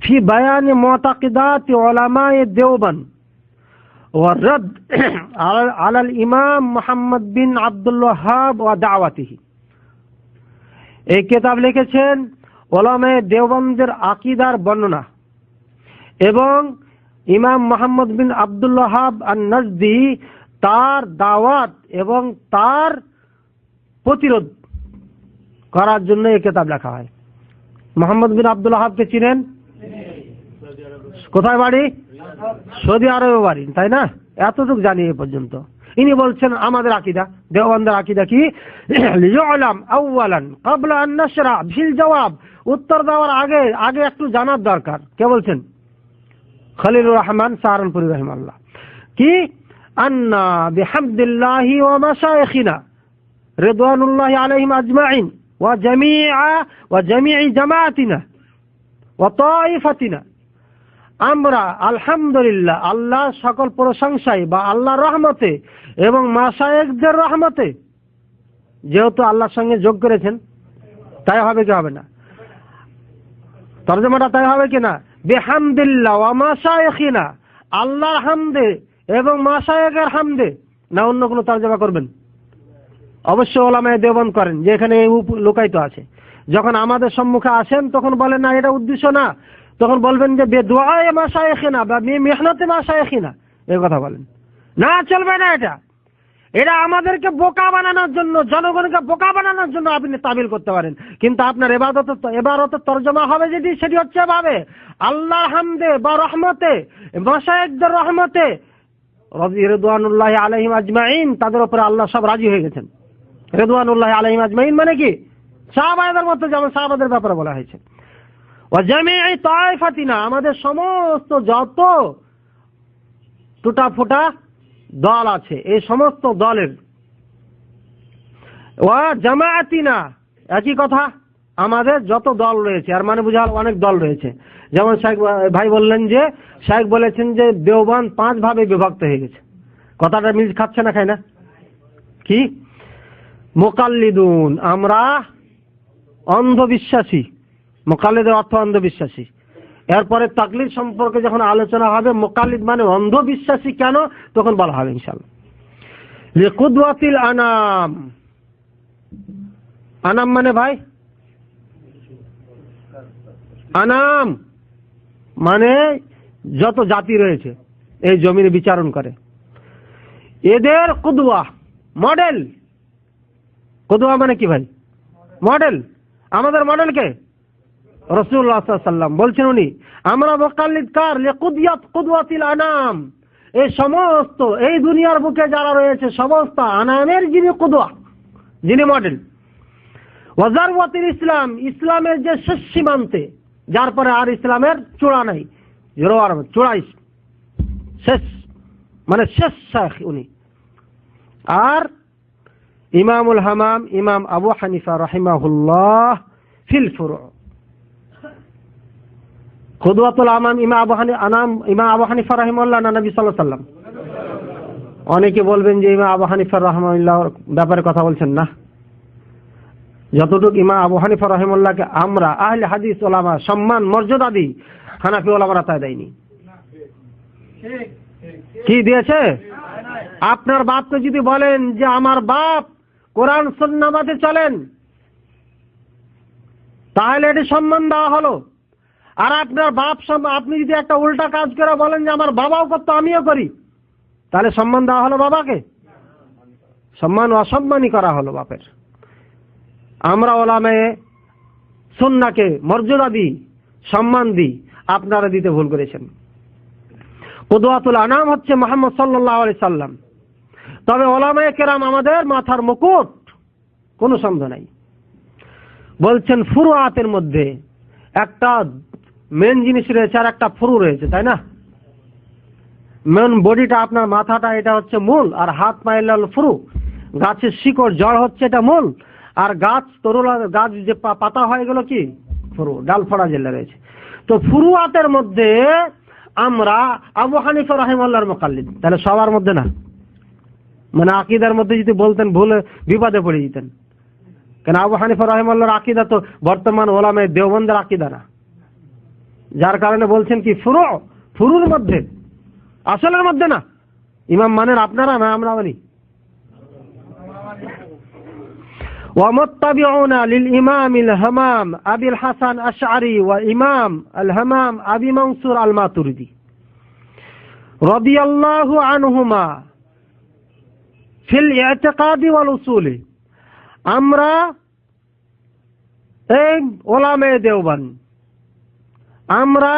ফি বায়ানি মুতাকিদাত উলামায়ে দেওবন্দ ওয়া রাদ আলাল ইমাম মুহাম্মদ বিন আব্দুল ওয়াহাব ওয়া দাওয়াতিহি। এই কিতাব লিখেছেন উলামায়ে দেওবন্দের আকীদার বর্ণনা এবং ইমাম মুহাম্মদ বিন আব্দুল ওয়াহাব আন-নাজদি তার দাওয়াত এবং তার প্রতিরোধ করার জন্য এই কিতাব লেখা হয়। মোহাম্মদ বিন আব্দুল ওয়াহাবকে চিনেন? কোথায় বাড়ি? সৌদি আরবে বাড়ি, তাই না? এতটুকু জানি এ পর্যন্ত। ইনি বলছেন আমাদের আকীদা, দেওবন্দের আকীদা কি? লিউলাম আউয়ালান ক্বাবলা আন নাশরা বিল জবাব, উত্তর দেওয়ার আগে একটু জানার দরকার। কে বলছেন? খলিলুর রহমান সাহারানপুরি রাহিমাহুল্লাহ। কি? আন্না বিহামদিল্লাহি ওয়া মাশায়েখিনা রিদওয়ানুল্লাহি আলাইহিম আজমাইন ওয়া জামিই জামাআতিনা ওয়া তাইফাতিনা, আমরা আলহামদুলিল্লাহ, আল্লাহ সকল প্রশংসায় বা আল্লাহর রহমতে এবং মাশায়েখদের রহমতে, যেহেতু আল্লাহর সঙ্গে যোগ করেছেন তাই হবে কি হবে না? তরজমাটা তাই হবে কিনা? বিহামদিল্লাহ ওয়া মাশায়েখিনা, আল্লাহর হামদে এবং মাশায়েখের হামদে, না অন্য কোনো তরজমা করবেন? অবশ্য ওলামায়ে দেওবন্দ করেন, যে এখানে লুকায়িত আছে। যখন আমাদের সম্মুখে আসেন তখন বলেন না এটা উদ্দেশ্য না, তখন বলবেন যে বেদুআয়ে মাশায়েখিনা বা মেহনতে মাশায়েখিনা, এই কথা বলেন না, চলবে না এটা। এটা আমাদেরকে বোকা বানানোর জন্য, জনগণকে বোকা বানানোর জন্য আপনি তাবিল করতে পারেন, কিন্তু আপনার এবাদতের তর্জমা হবে সেটি হচ্ছে এভাবে, আল্লাহ হামদে বা রহমতে, মাশায়েখদের রহমতে, রিদওয়ানুল্লাহি আলাইহিম আজমাইন, তাদের উপরে আল্লাহ সব রাজি হয়ে গেছেন। রিদওয়ানুল্লাহি আলাইহিম আজমাইন মানে কি? সাহাবাদের মতো, যেমন সাহাবাদের ব্যাপারে বলা হয়েছে। ওয়া জামিই তায়েফাতিনা, আমাদের সমস্ত যত টুটা ফুটা দল আছে, এই সমস্ত দলের, ওয়া জামাআতিনা, একই কথা, আমাদের যত দল রয়েছে, আর মানে বুঝা অনেক দল রয়েছে। যেমন শাইখ ভাই বললেন যে, শাইখ বলেছেন যে দেওবন্দ 5 ভাবে বিভক্ত হয়ে গেছে। কথাটা মিল খাচ্ছে না, খায় না? কি? মুকাল্লিদুন, আমরা অন্ধবিশ্বাসী। মুকাল্লিদের অর্থ অন্ধবিশ্বাসী। এরপরে তাকলিদ সম্পর্কে যখন আলোচনা হবে, মুকাল্লিদ মানে অন্ধবিশ্বাসী কেন, তখন বলা হবে ইনশাআল্লাহ। লিকুদওয়াতিল আনাম, আনাম মানে ভাই, আনাম মানে যত জাতি রয়েছে এই জমিনে বিচারণ করে, এদের কুদওয়া, মডেল। কুদওয়া মানে কি ভাই? মডেল। আমাদের মডেল কে? রাসূলুল্লাহ সাল্লাল্লাহু আলাইহি ওয়াসাল্লাম। বলছেন উনি, আমরা মুকাল্লিদ কার? লিকুদওয়াতিল আনাম, এই সমস্ত এই দুনিয়ার বুকে যারা রয়েছে সমস্ত আনামের যিনি কুদওয়া, যিনি মডেল। ওয়াজারওয়াতিল ইসলাম, ইসলামের যে শেষ সীমান্তে, যার পরে আর ইসলামের চূড়া নাই, চূড়াই শেষ, মানে শেষ শাইখ উনি। আর ইমামুল হামাম, ইমাম আবু হানিফা রাহিমাহুল্লাহ ফিল ফুরু। কুদওয়াতুল আনাম ইমাম আবু হানিফা রাহিমাহুল্লাহ না নবী সাল্লাল্লাহু আলাইহি ওয়াসাল্লাম? অনেকে বলবেন যে ইমাম আবু হানিফা রাহিমাহুল্লাহর ব্যাপারে কথা বলছেন না। যতটুকু ইমাম আবু হানিফা রাহিমাহুল্লাহকে আমরা আহলে হাদিস ওলামা সম্মান মর্যাদা দিই, হানাফি ওলামারা তাই দেয়নি। কি দিয়েছে? আপনার বাপকে যদি বলেন যে আমার বাপ কোরআন সুন্নাহ মতে চলেন, তাহলে এটি সম্মান দেওয়া হলো। আর আপনার বাপ, আপনি যদি একটা উল্টা কাজ করে বলেন যে আমার বাবাও করতো আমিও করি, তাহলে সম্মান দেওয়া হলো বাবাকে? সম্মান অসম্মানই করা হলো বাপের। আমরা ওলামায়ে সুন্নাহকে মর্যাদা দিই, সম্মান দিই, আপনারা দিতে ভুল করেছেন। কুদওয়াতুল আনাম হচ্ছে মুহাম্মদ সাল্লাল্লাহু আলাইহি সাল্লাম। তবে ওলামায়ে কেরাম আমাদের মাথার মুকুট, কোনো সন্দেহ নাই। বলছেন ফুরুয়াতের মধ্যে একটা মেন জিনিস রয়েছে আর একটা ফুরু রয়েছে, তাই না? মেন বডিটা, আপনার মাথাটা, এটা হচ্ছে মূল, আর হাত পায়ের হলো ফুরু। গাছের শিকড় জড় হচ্ছে এটা মূল, আর গাছ তরুলা, গাছ যে পাতা হয় এগুলো কি? ফুরু, ডাল ফড়া যেগুলো রয়েছে। তো ফুরুয়াতের মধ্যে আমরা আবু হানিফা রাহিমাহুল্লাহর মুকাল্লিদ, তাহলে সবার মধ্যে না। মানে আকীদার মধ্যে যদি বলতেন ভুলে বিপদে পড়ে যেতেন। কেন আবু হানিফা রাহিমাহুল্লাহর আকীদা তো বর্তমান ওলামায়ে দেওবন্দের আকীদা না, যার কারণে বলছেন কি ফুরুর মধ্যে, আসলের মধ্যে না। ইমাম মানেন আপনারা না আমরা মানি? ومتبعون للإمام الهمام أبي الحسن الأشعري وإمام الهمام أبي منصور الماتريدي رضي الله عنهما في الاعتقاد والأصول। আমরা এই ওলামায়ে দেওবন্দ, আমরা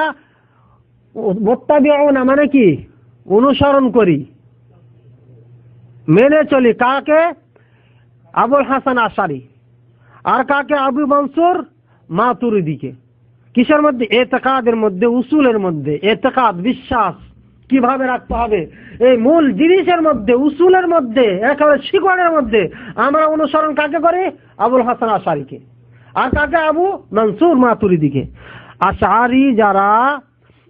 মুত্তাবিউনা মানে কি? অনুসরণ করি, মেনে চলি কাকে? আবুল হাসান আশারি। আর কাকে? আবু মনসুর মাতুরিদিকে। কিসের মধ্যে? এতেকাদের মধ্যে, উসুলের মধ্যে। এতেকাদ, বিশ্বাস কিভাবে রাখতে হবে, এই মূল জিনিসের মধ্যে, উসুলের মধ্যে, একেবারে শিকড়ের মধ্যে আমরা অনুসরণ কাকে করি? আবুল হাসান আশারিকে। আর কাকে? আবু মনসুর মাতুরিদিকে। আশারি যারা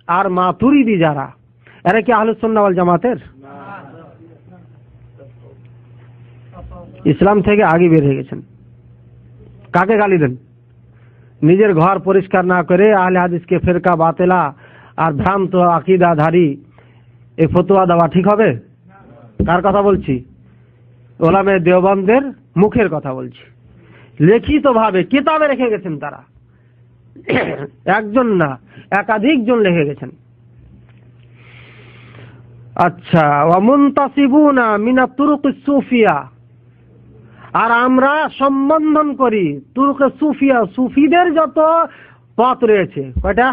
আর মাতুরিদি যারা, এরা কি আহলুস সুন্নাহ ওয়াল জামাতের? ইসলাম থেকে আগে বের হয়ে গেছেন। কাকে গালি দেন? নিজের ঘর পরিষ্কার না করে আহলে হাদিসকে ফিরকা বাতিলা আর ভ্রান্ত আকীদাধারী এই ফতোয়া দেওয়া ঠিক হবে? কার কথা বলছি? ওলামায়ে দেওবন্দের মুখের কথা বলছি। লিখিত ভাবে কিতাবে রেখে গেছেন তারা, একজন না একাধিক জন লিখে গেছেন। আচ্ছা, ওয়া মুনতাসিবুনা মিনাত তুরুকিস সুফিয়া, আর আমরা সম্বন্ধন করি তুরুকে সুফিয়া, সুফিদের যত পথ রয়েছে, কয়টা?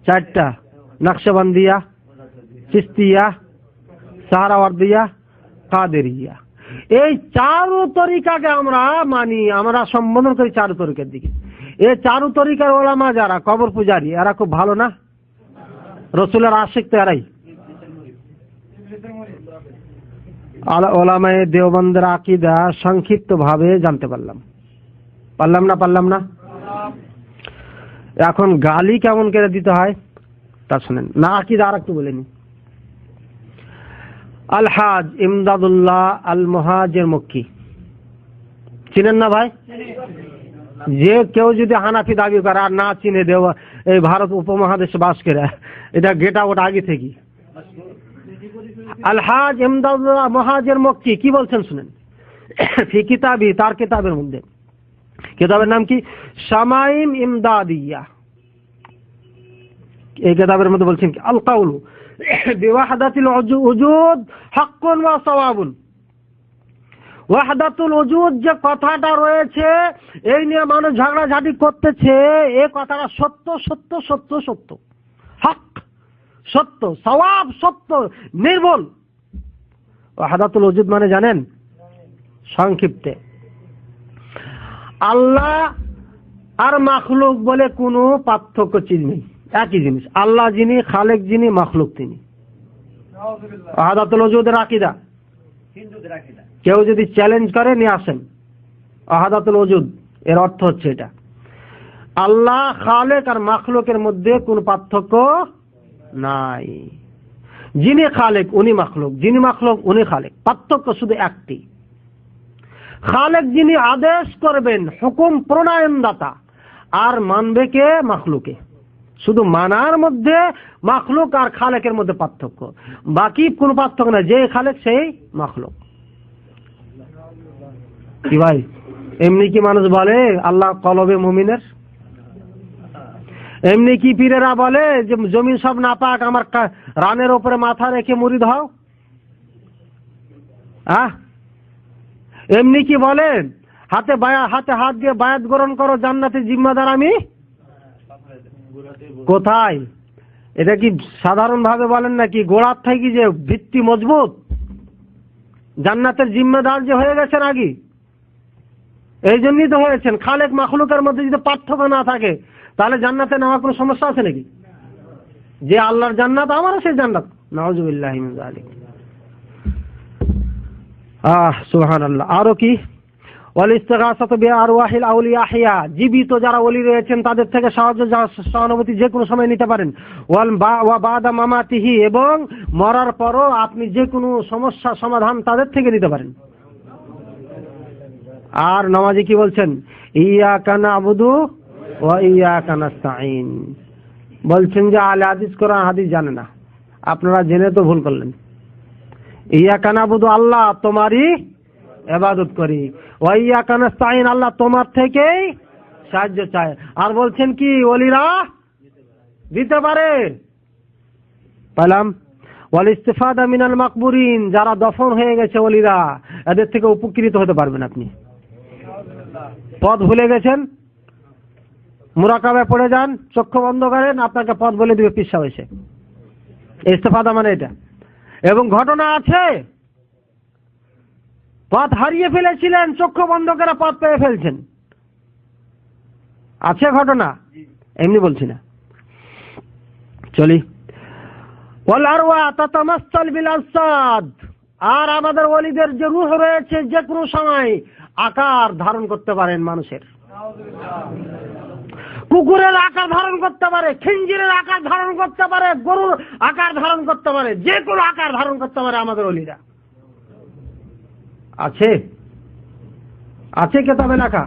4টা, নকশবন্দিয়া, চিস্তিয়া, সাহারাওয়ার্দিয়া, কাদেরিয়া। এই 4 তরিকাকে আমরা মানি, আমরা সম্বোধন করি 4 তরিকার দিকে। এই 4 তরিকার ওলামা যারা কবর পূজারী, এরা খুব ভালো না? রসুলের আশিক তো এরাই। ওলামায়ে দেওবন্দের আকীদা সংক্ষিপ্ত ভাবে জানতে পারলাম না? এখন গালি কেমন করে দিতে হয় তা শুনেন না। আকীদা আর একটু বলে নি। আলহাজ ইমদাদুল্লাহ আল মুহাজির মক্কি চিনেন না ভাই? যে কেউ যদি হানাফি দাবি করে আর না চিনে দেওয়া, এই ভারত উপমহাদেশে বাস করে, এটা গেট আউট আগে থেকে। আলহাজ ইমদাদুল্লাহ মুহাজির মক্কি কি বলছেন শুনেন। ফি কিতাবি, তার কিতাবের মধ্যে, কিতাবের নাম কি? শামাইম ইমদাদিয়া। এই কিতাবের মধ্যে বলছেন কি? আল কাউলু বিওয়াহদাতিল উজুদ হাক্কুন ওয়া সাওয়াবুন। ওয়াহদাতুল উজুদ যে কথাটা রয়েছে, এই নিয়ে মানুষ ঝগড়াঝাটি করতেছে, এই কথাটা সত্য সত্য সত্য সত্য, হক সত্য, সওয়াব সত্য, নির্ভুল। ওয়াহদাতুল উজুদ মানে জানেন? সংক্ষিপ্তে আল্লাহ আর মাখলুক বলে কোনো পার্থক্য চিহ্ন নেই, একই জিনিস। আল্লাহ যিনি, খালেক যিনি, মাখলুক তিনি। ওয়াহদাতুল উজুদের আকীদা কেউ যদি চ্যালেঞ্জ করে নিয়ে আসেন। ওয়াহদাতুল উজুদ এর অর্থ হচ্ছে এটা, আল্লাহ খালেক আর মাখলুকের মধ্যে কোনো পার্থক্য নাই। যিনি খালেক উনি মাখলুক, যিনি মাখলুক উনি খালেক, পার্থক্য শুধু একটি। খালেক যিনি আদেশ করবেন, হুকুম প্রণয়নদাতা, আর মানবে কে? মাখলুকে। শুধু মানার মধ্যে মাখলুক আর খালেকের মধ্যে পার্থক্য, বাকি কোনো পার্থক্য না। যে খালেক সেই মাখলুক। কি ভাই, এমনি কি মানুষ বলে আল্লাহ কলবে মুমিনের? এমনি কি পীরেরা বলে যে জমিন সব নাপাক, আমার রানের উপরে মাথা রেখে মুরিদ হও? এমনি কি বলেন হাতে হাত দিয়ে বায়াত গ্রহণ করো, জান্নাতের জিম্মাদার আমি? কোথায়? এটা কি সাধারণ ভাবে বলেন নাকি? গোড়ার থেকে যে ভিত্তি মজবুত, জান্নাতের জিম্মাদার যে হয়ে গেছেন আগে, এই জন্যই তো হয়েছেন। খালেক মাখলুকের মধ্যে যদি পার্থক্য না থাকে, তাহলে জান্নাতে নেওয়ার কোনো সমস্যা আছে নাকি? যে আল্লাহর জান্নাত, আমারও সেই জান্নাত। নাউযুবিল্লাহি মিন যালিক। সুবহানাল্লাহ। আরো কি? ওয়াল ইস্তিগাসাতু বিআরওয়াহিল আউলিয়া, জীবিত যারা ওলি রয়েছেন তাদের থেকে সাহায্য, সহানুভূতি যে কোনো সময় নিতে পারেন। ওয়া বাদা মামাতিহি, এবং মরার পরও আপনি যে কোনো সমস্যা সমাধান তাদের থেকে নিতে পারেন। আর নামাজি কি বলছেন? ইয়াকা না'বুদু ওয়া ইয়াকা নাস্তাঈন। বলছেন যে আহলে হাদিস কোরআন হাদিস জানে না, আপনারা জেনে তো ভুল করলেন। ইয়াকা না'বুদু, আল্লাহ তোমারই ইবাদত করি, ওয়া ইয়াকা নাস্তাঈন, আল্লাহ তোমার থেকেই সাহায্য চায়। আর বলছেন কি ওলিরা দিতে পারে। পেলাম। ওয়াল ইস্তিফাদা মিনাল মাকবুরিন, যারা দফন হয়ে গেছে ওলিরা, এদের থেকে উপকৃত হতে পারবেন আপনি। পথ ভুলে গেছেন, মুরাকাবায় পড়ে যান, চক্ষু বন্ধ করেন, আপনাকে পথ বলে দিবে পীর সাহেব এসে। ইস্তিফাদা মানে এটা। এবং ঘটনা আছে, পথ হারিয়ে ফেলেছিলেন, চক্ষু বন্ধ করে পথ পেয়ে ফেলছেন, আছে ঘটনা, এমনি বলছি না। চলি। ওয়াল আরওয়া তাতামাসসাল বিল আজসাদ, আর আমাদের ওলিদের যে রূহ রয়েছে যে কোনো সময় আকার ধারণ করতে পারেন মানুষের। কুকুরের আকার ধারণ করতে পারে, খিঞ্জিরের আকার ধারণ করতে পারে, গরুর আকার ধারণ করতে পারে, যে কোনো আকার ধারণ করতে পারে আমাদের ওলিরা। আছে আছে কিতাবে লেখা।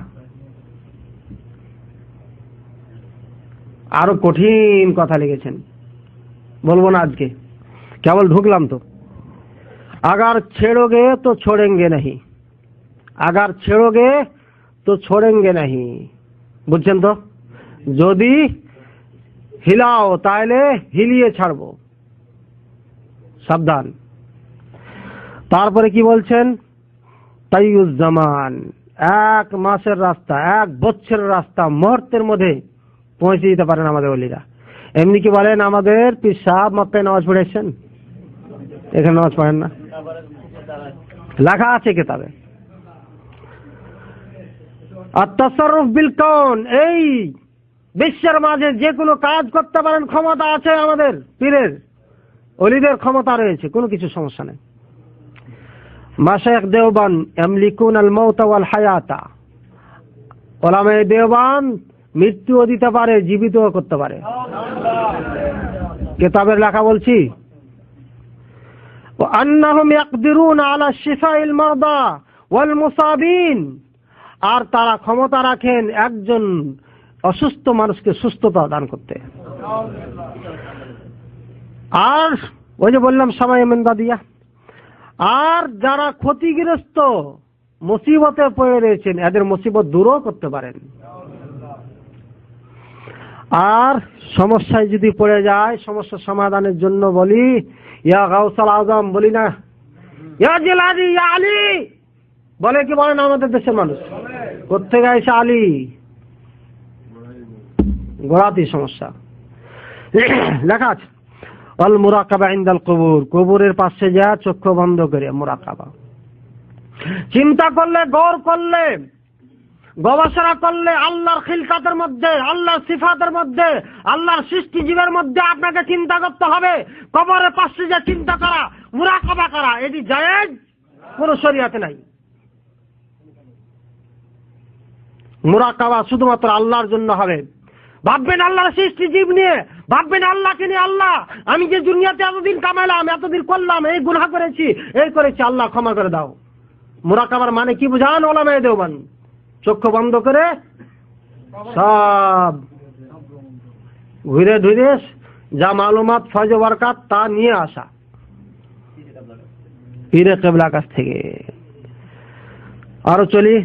আরো কঠিন কথা লিখেছেন, বলবো না আজকে, কেবল ঢুকলাম তো। अगर छेड़ोगे तो छोड़ेंगे नहीं, अगर छेड़ोगे तो छोड़ेंगे नहीं। বুঝছেন তো? যদি হিলাও তাহলে হিলিয়ে ছাড়বো, সাবধান। তারপরে কি বলছেন? তাইয়ুজ্জামান, 1 মাসের রাস্তা, 1 বছরের রাস্তা মুহূর্তের মধ্যে পৌঁছে দিতে পারেন আমাদের ওলিরা। এমনি কি বলেন আমাদের পীর সাহেব মক্কায় নামাজ পড়েছেন? এখানে নামাজ পড়েন না, লেখা আছে কিতাবে। আত-তাসাররুফ বিল কাউন, এই বিশ্বের মাঝে যে কোনো কাজ করতে পারেন, ক্ষমতা আছে আমাদের পীরের ওলিদের, ক্ষমতা রয়েছে, কোনো কিছু সমস্যা নেই। মাশায়েখ দেওবান ইয়ামলিকুন আল মাউতা ওয়াল হায়াতা, ওলামায়ে দেওবান মৃত্যুও দিতে পারে, জীবিতও করতে পারে, কিতাবের লেখা বলছি। ওয়া আন্নাহুম ইয়াকদিরুনা আলা শিফাইল মারদা ওয়াল মুসাবিন, আর তারা ক্ষমতা রাখেন একজন অসুস্থ মানুষকে সুস্থতা দান করতে। আর ওই যে বললাম সামায়ে মিনদাদিয়া, আর যারা ক্ষতিগ্রস্ত মুসিবতে পড়ে রয়েছেন এদের মুসিবত দূরও করতে পারেন। আর সমস্যায় যদি পড়ে যায় সমস্যা সমাধানের জন্য বলি ইয়া গাউসাল আজম, বলি না ইয়া জিলানি ইয়া আলী, বলে কি বলেন আমাদের দেশের মানুষ? কোত্থেকে এসে আলী? গোড়াতি সমস্যা লেখা আছে। আল মুরাকাবা ইনদাল কুবুর, কবরের পাশে যা চক্ষু বন্ধ করে মুরাকাবা, চিন্তা করলে, গৌর করলে, গবেষণা করলে আল্লাহর খিলকাতের মধ্যে, আল্লাহর সিফাতের মধ্যে, আল্লাহর সৃষ্টি জীবের মধ্যে আপনাকে চিন্তা করতে হবে। কবরের পাশে যা চিন্তা করা, মুরাকাবা করা, এটি জায়েজ কোন শরীয়তে নাই। মুরাকাবা শুধুমাত্র আল্লাহর জন্য হবে। ভাববেন আল্লাহর সৃষ্টি জীব নিয়ে, ভাববেন আল্লাহকে নিয়ে, আল্লাহ আমি যে দুনিয়াতে এতদিন কামাইলাম, এতদিন করলাম, এই গুনাহ করেছি, এই করেছি, আল্লাহ ক্ষমা করে দাও। মুরাকাবার মানে কি বুঝান ওলামায়ে দেওবান? চক্ষু বন্ধ করে সব ঘুরে ঘুরে যা মালুমাত ফয়জ বরকাত তা নিয়ে আসা পীরে কিবলা কাছ থেকে। আরো চলি,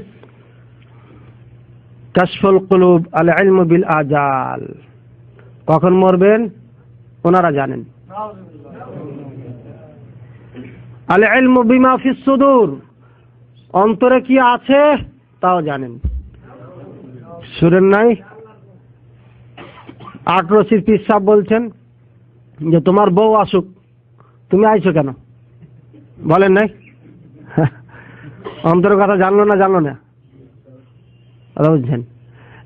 কাশফুল কুলুব আল ইলমু বিল আজাল, কখন মরবেন ওনারা জানেন। আল ইলমু বিমা ফিস সুদূর, অন্তরে কি আছে তাও জানেন। শুনেন নাই 18 পীর সাহেব বলছেন যে তোমার বউ আসুক, তুমি আইছো কেন? বলেন নাই? অন্তরের কথা জানলো না, জানলো না, বুঝছেন?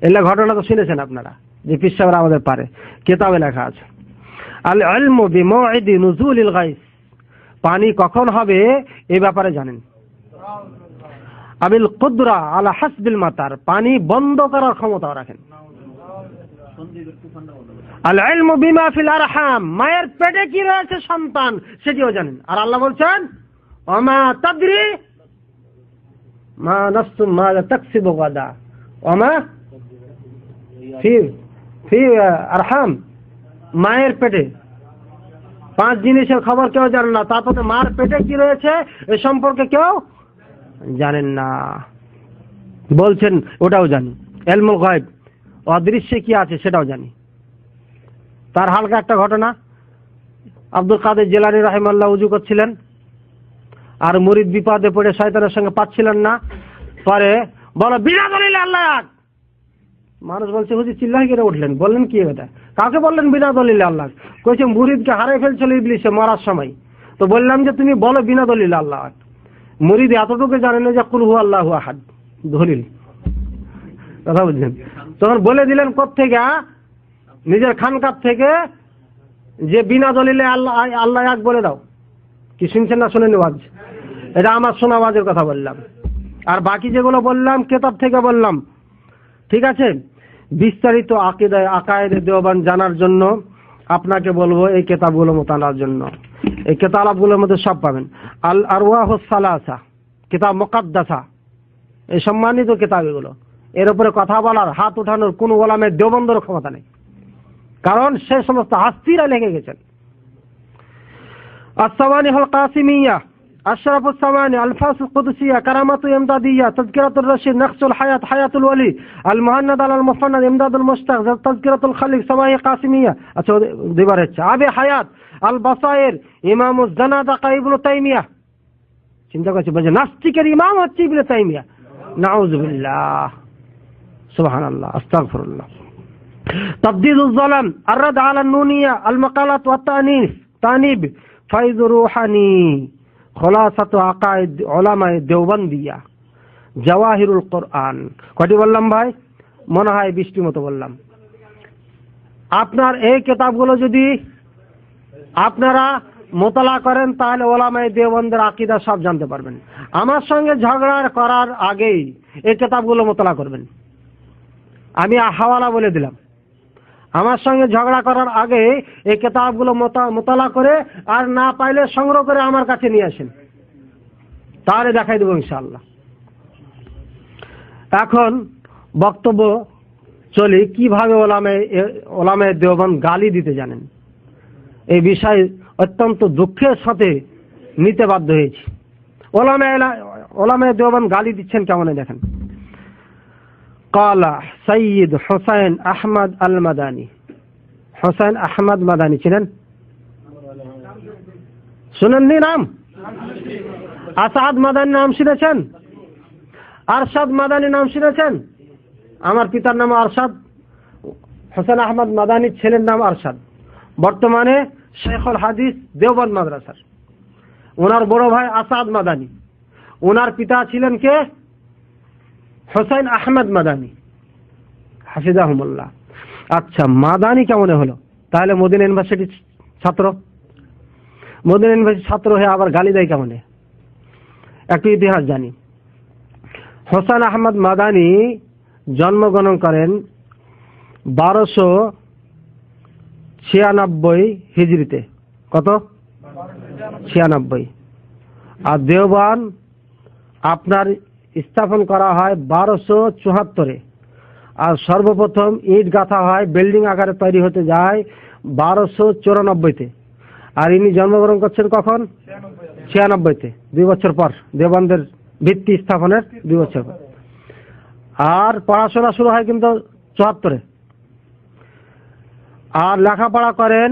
এলে ঘটনা তো শুনেছেন আপনারা যে পীর সাহেবরা আমাদের পারে, কিতাবে লেখা আছে। আল ইলমু বিমাউইদি নুজুলিল গায়স, পানি কখন হবে এই ব্যাপারে জানেন। আবিল কুদরা আলা হাসবিল মাতার, পানি বন্ধ করার ক্ষমতা রাখেন। আল ইলমু বিমা ফিল আরহাম, মায়ের পেটে কি রয়েছে সন্তান সেটিও জানেন। আর আল্লাহ বলছেন ওমা তাদরি মা নাফসুম মাযা তাকসিবু গাদা ওমা ফি আরহাম, মায়ের পেটে 5 জিনিসের খবর কেউ জানে না, তারপরে মার পেটে কি রয়েছে এ সম্পর্কে কেউ জানেন না। বলছেন ওটাও জানি। ইলমুল গায়ব, অদৃশ্যে কি আছে সেটাও জানি। তার হালকা একটা ঘটনা, আব্দুল কাদের জিলানী রাহিমাহুল্লাহ উজু করছিলেন, আর মুরিদ বিপদে পড়ে শয়তানের সঙ্গে পাচ্ছিলেন না, পরে বলো বিনা দলিলে আল্লাহ এক। মানুষ বলছে হুজুর চিল্লায় কেটে উঠলেন, বললেন কি এটা? কাকে বললেন বিনা দলিলে আল্লাহ? কইছে মুরিদকে হারাই ফেলছিল ইবলিসে মরার সময়। তো বললাম যে তুমি বলো বিনা দলিলে আল্লাহ এক। মুরিদ এতটুকু জানে না যে কুল হু আল্লাহু আহাদ দলিল, কথা বুঝছেন? তখন বলে দিলেন কোত্থেকে? নিজের খানকার থেকে, যে বিনা দলিলে আল্লাহ আল্লাহ এক বলে দাও। কি শুনছেন না শুনেন? ওয়াজ, এটা আমার শোনা ওয়াজের কথা বললাম। আর বাকি যেগুলো বললাম কেতাব থেকে বললাম, ঠিক আছে? বিস্তারিত আকায়েদে দেওবান জানার জন্য আপনাকে বলবো এই কেতাবগুলো মোতালার জন্য। এই কেতাবগুলোর মধ্যে সব পাবেন। আল আরওয়াহুস সালাসা, কিতাব মুকাদ্দাসা, এই সম্মানিত কিতাব এগুলো। এর উপরে কথা বলার, হাত উঠানোর কোন ওলামের দেওবন্দের ক্ষমতা নেই, কারণ সে সমস্ত হাস্তিরা লেগে গেছেন। আস-সাওয়ানিহুল কাসিমিয়া, আশরাফুস সামানি, আলফাসুল কুদসিয়া, কারামাতু ইমদাদিয়া, তাযকিরাতুর রশিদ, নকশুল হায়াত, হায়াতুল ওয়ালি, আল মুহান্নাদ আল মুফান্নাদ, ইমদাদুল মুশতাক, তাযকিরাতুল খালিক, সামাহি কাসিমিয়া, আচ্ছা দুইবার হচ্ছে, আবে হায়াত, আল বাসায়ের, ইমামুজ জানাদাকা ইবনে তাইমিয়া। চিন্তা করছি বলছে নাস্তিকের ইমাম হচ্ছে ইবনে তাইমিয়া। নাউযুবিল্লাহ, সুবহানাল্লাহ, আস্তাগফিরুল্লাহ। তাবদীলুজ যালাম, আর-রাদ আলা নুনিয়া, আল মাকালাত ওয়াত তানিফ, তানিব, ফায়জুর রুহানি, খোলাসাতু আকায়েদ উলামায়ে দেওবন্দিয়া, জাওয়াহিরুল কোরআন। কয়টি বললাম ভাই? মনে হয় 20টি মতো বললাম। আপনার এই কিতাবগুলো যদি আপনারা মোতালা করেন তাহলে উলামায়ে দেওবন্দের আকীদা সব জানতে পারবেন। আমার সঙ্গে ঝগড়া করার আগেই এই কিতাবগুলো মোতালা করবেন। আমি হাওয়ালা বলে দিলাম, আমার সঙ্গে ঝগড়া করার আগে এই কিতাবগুলো মোতালা করে আর না পাইলে সংগ্রহ করে আমার কাছে নিয়ে আসেন, তাহলে দেখাই দেবো ইনশাআল্লাহ। এখন বক্তব্য চলি কিভাবে ওলামায়ে দেওবন্দ গালি দিতে জানেন। এই বিষয়ে অত্যন্ত দুঃখের সাথে নিতে বাধ্য হয়েছি। ওলামায়ে দেওবন্দ গালি দিচ্ছেন কেমন দেখেন। কালা সৈয়দ হোসেন আহমদ আল মাদানী। হোসেন আহমদ মাদানী ছিলেন? শুনেননি নাম? আসাদ মাদানী নাম শুনেছেন? আরশাদ মাদানী নাম শুনেছেন? আমার পিতার নাম আরশাদ, হোসেন আহমদ মাদানীর ছেলের নাম আরশাদ, বর্তমানে শেখুল হাদিস দেওবন্দ মাদ্রাসার। ওনার বড় ভাই আসাদ মাদানী, ওনার পিতা ছিলেন কে? হোসেন আহমদ মাদানী হাফিজাহুমুল্লাহ। আচ্ছা, মাদানী কেমন হলো? তাহলে মদিনা ইউনিভার্সিটির ছাত্র, মদিনা ইউনিভার্সিটির ছাত্র হয়ে আবার গালি দেয় কেমন? একটু ইতিহাস জানি। হোসেন আহমদ মাদানী জন্মগ্রহণ করেন 1296 হিজরিতে। কত? 96। আর দেওবন্দ আপনার স্থাপন করা হয় 1274-এ। আর সর্বপ্রথম ইট গাঁথা হয়, বিল্ডিং আকারে তৈরি হতে যায় 1294-তে। আর ইনি জন্মগ্রহণ করছেন কখন? 96-তে, 2 বছর পর, দেওবন্দের ভিত্তি স্থাপনের 2 বছর পর। আর পড়াশোনা শুরু হয় কিন্তু 74-এ। আর লেখাপড়া করেন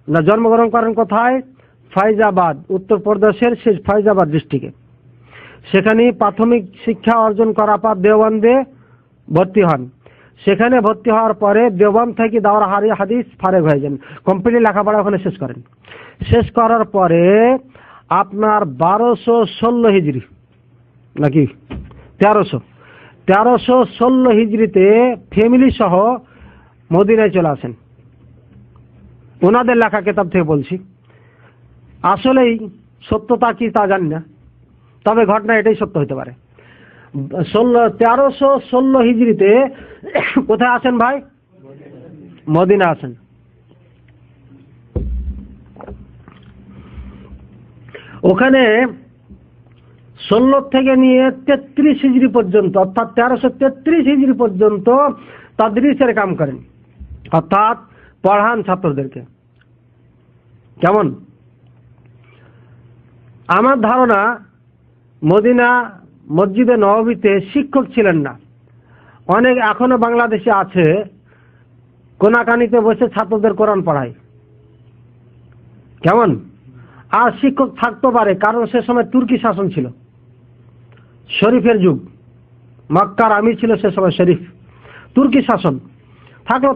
না, জন্মগ্রহণ করেন কোথায়? ফাইজাবাদ, উত্তরপ্রদেশের শেষ ফাইজাবাদ ডিস্ট্রিক্টে। সেখানে প্রাথমিক শিক্ষা অর্জন করার পর দেওবন্দে ভর্তি হন। সেখানে ভর্তি হওয়ার পরে দেওবন্দ থেকে দাওরা হাদিস ফারেগ হয়ে যান, কমপ্লিট লেখাপড়া ওখানে শেষ করেন। শেষ করার পরে আপনার 1216 হিজরি নাকি 1316 হিজরিতে ফ্যামিলি সহ মদিনায় চলে আসেন। ওনাদের লেখা কিতাব থেকে বলছি, আসলেই সত্যতা কি তা জানি না, তবে ঘটনা এটাই সত্য হতে পারে। 1316 হিজরিতে কোথায় আসেন ভাই? মদিনা আসেন। ওখানে 16 থেকে নিয়ে 33 হিজরি পর্যন্ত, অর্থাৎ 1333 হিজরি পর্যন্ত তাদরিসের কাম করেন, অর্থাৎ পড়ান ছাত্রদেরকে। কেমন? আমার ধারণা মদিনা মসজিদে নববীতে শিক্ষক ছিলেন না। অনেক এখনো বাংলাদেশে আছে কোনাকানিতে বসে ছাত্রদের কোরআন পড়ায়। কেমন? আর শিক্ষক থাকতে পারে, কারণ সে সময় তুর্কি শাসন ছিল, শরীফের যুগ, মক্কার আমির ছিল সে সময় শরীফ, তুর্কি শাসন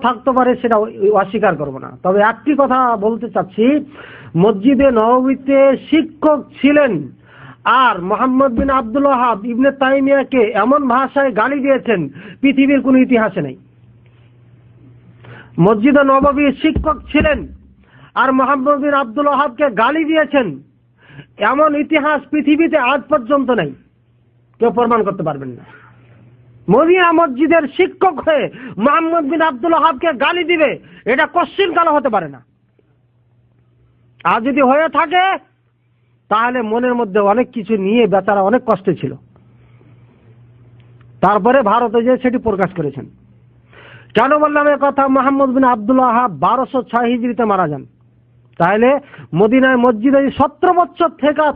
থাকতে পারে, সেটা অস্বীকার করব না। তবে একটি কথা বলতে চাচ্ছি, মসজিদে নববীতে শিক্ষক ছিলেন। আর মোহাম্মদ বিন আব্দুল ওয়াহাব ইবনে তাইমিয়াকে এমন ভাষায় গালি দিয়েছেন পৃথিবীর কোনো ইতিহাসে নেই। মসজিদে নববীর শিক্ষক ছিলেন আর মোহাম্মদ বিন আব্দুল ওয়াহাবকে গালি দিয়েছেন এমন ইতিহাস পৃথিবীতে আজ পর্যন্ত নেই, কেউ প্রমাণ করতে পারবেন না। মদিনা মসজিদের শিক্ষক হয়ে মোহাম্মদ বিন আব্দুল ওয়াহাবকে গালি দিবে, এটা কোশ্চিন কালো হতে পারে না। আর যদি হয়ে থাকে তাহলে মনের মধ্যে অনেক কিছু নিয়ে বেচারা অনেক কষ্টে ছিল, তারপরে ভারতে যে সেটি প্রকাশ করেছেন। কেন বললাম এ কথা? মোহাম্মদ বিন আব্দুল ওয়াহাব 1206 হিজরিতে মারা যান। তাহলে মদিনায় মসজিদে 17 বছর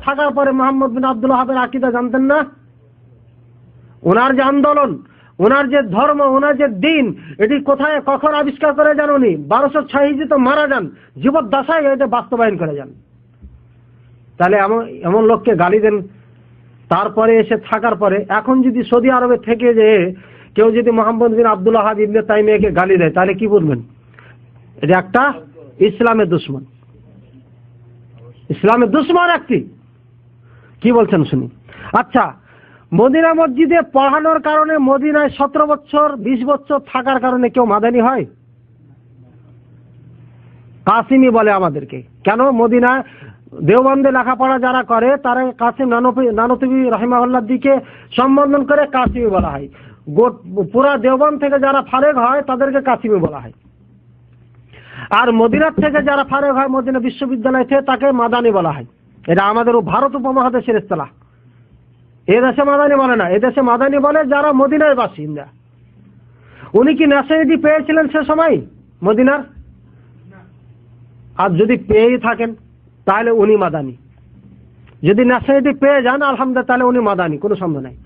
থাকার পরে মোহাম্মদ বিন আব্দুল ওয়াহাবের আকীদা জানতেন না? ওনার যে আন্দোলন, ওনার যে ধর্ম, ওনার যে দিন, এটি কোথায় কখন আবিষ্কার করে যান উনি? 1206 হিজরিতে মারা যান, জীবদ্দশায় এটা বাস্তবায়ন করে যান। তাহলে এমন লোককে গালি দেন, তারপরে এসে থাকার পরে এখন যদি সৌদি আরবে থেকে যে কেউ যদি মোহাম্মদ বিন আব্দুল ওয়াহাব ইবনে তাইমিয়াকে গালি দেয়, তাহলে কি বলবেন? এটা একটা ইসলামের দুশমন, ইসলামের দুশমন একটি। কি বলছেন শুনি। আচ্ছা, মদিনা মসজিদে পড়ানোর কারণে মদিনায় 17 বছর 20 বছর থাকার কারণে কেউ মাদানী হয়? কাসিমি বলে আমাদেরকে। কেন? মদিনায় দেওবন্দে লেখাপড়া যারা করে তারা কাসিম নানতুবি রাহিমাহুল্লাহর দিকে সম্বোধন করে কাসিমি বলা হয়। পুরা দেওবন্দ থেকে যারা ফারেগ হয় তাদেরকে কাসিমি বলা হয়। আর মদিনার থেকে যারা ফারেগ হয় মদিনা বিশ্ববিদ্যালয় থেকে তাকে মাদানী বলা হয়। এটা আমাদের ভারত উপমহাদেশের ইসতিলাহ। এদেশে মাদানী বলে না, এদেশে মাদানী বলে যারা মদিনার বাসিন্দা। উনি কি ন্যাশনালিটি পেয়েছিলেন সে সময় মদিনার? আর যদি পেয়েই থাকেন তাহলে উনি মাদানী। যদি ন্যাশনালিটি পেয়ে যান আলহামদুলিল্লাহ, তাহলে উনি মাদানী, কোনো সন্দেহ নাই।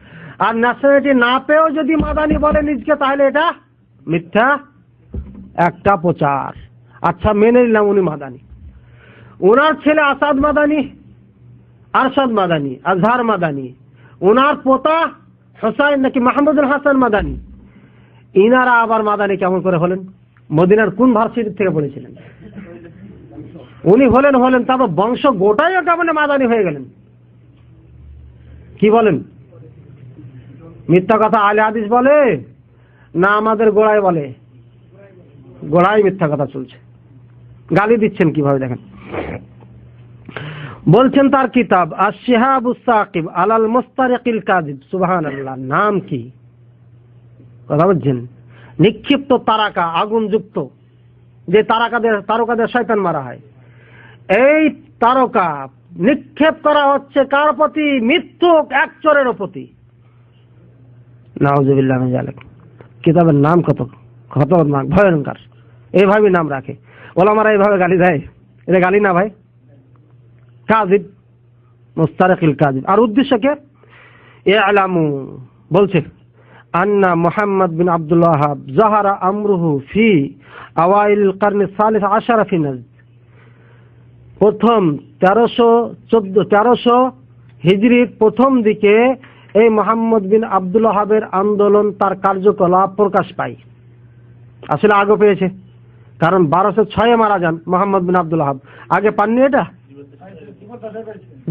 আর ন্যাশনালিটি না পেয়েও যদি মাদানী বলে নিজকে, তাহলে এটা মিথ্যা একটা প্রচার। আচ্ছা, মেনে নিলাম উনি মাদানী। ওনার ছেলে আসাদ মাদানী, আরশাদ মাদানী, আজহার মাদানী, ওনার পোতা হোসাইন নাকি মাহমুদুল হাসান মাদানী। ইনারা আবার মাদানী কেমন করে হলেন? মদিনার কোন ভার্সিটি থেকে পড়েছিলেন? উনি হলেন, তারপর বংশ গোটাই কেমন মাদানী হয়ে গেলেন? কি বলেন? মিথ্যা কথা আহলে হাদিস বলে না আমাদের গোড়ায় বলে? গোড়ায় মিথ্যা কথা চলছে। গালি দিচ্ছেন কিভাবে দেখেন। বলছেন তার কিতাব আশ-শিহাবুস সাকিব আলাল মুস্তারিকিল কাযিব। সুবহানাল্লাহ, নাম কি? কথা বলছেন। নিক্ষিপ্ত তারকা, আগুন যুক্ত যে তারকাদের শয়তান মারা হয়, এই তারকা নিক্ষেপ করা হচ্ছে কার প্রতি? মৃত্যুক এক চোরের প্রতি। নাউযুবিল্লাহ মিন যালিক। কিতাবের নাম কত খতরনাক, ভয়ঙ্কর। এইভাবে নাম রাখে ওলামারা, এইভাবে গালি দেয়। এটা গালি না ভাই, কাযিব, মুস্তারিকিল কাযিব। আর উদ্দেশ্য কে? ইআলামু বলছে আন্না মুহাম্মদ বিন আব্দুল ওয়াহাব যাহারা আমরুহু ফি আওয়াইল কারনি সালিস আশারা ফি নাজদ। প্রথম 1314 হিজরির প্রথম দিকে এই মোহাম্মদ বিন আব্দুল ওয়াহাবের আন্দোলন তার কার্যকলাপ প্রকাশ পায়। আসলে আগে পেয়েছে, কারণ 1206 মারা যান মোহাম্মদ বিন আব্দুল ওয়াহাব। আগে পাননি, এটা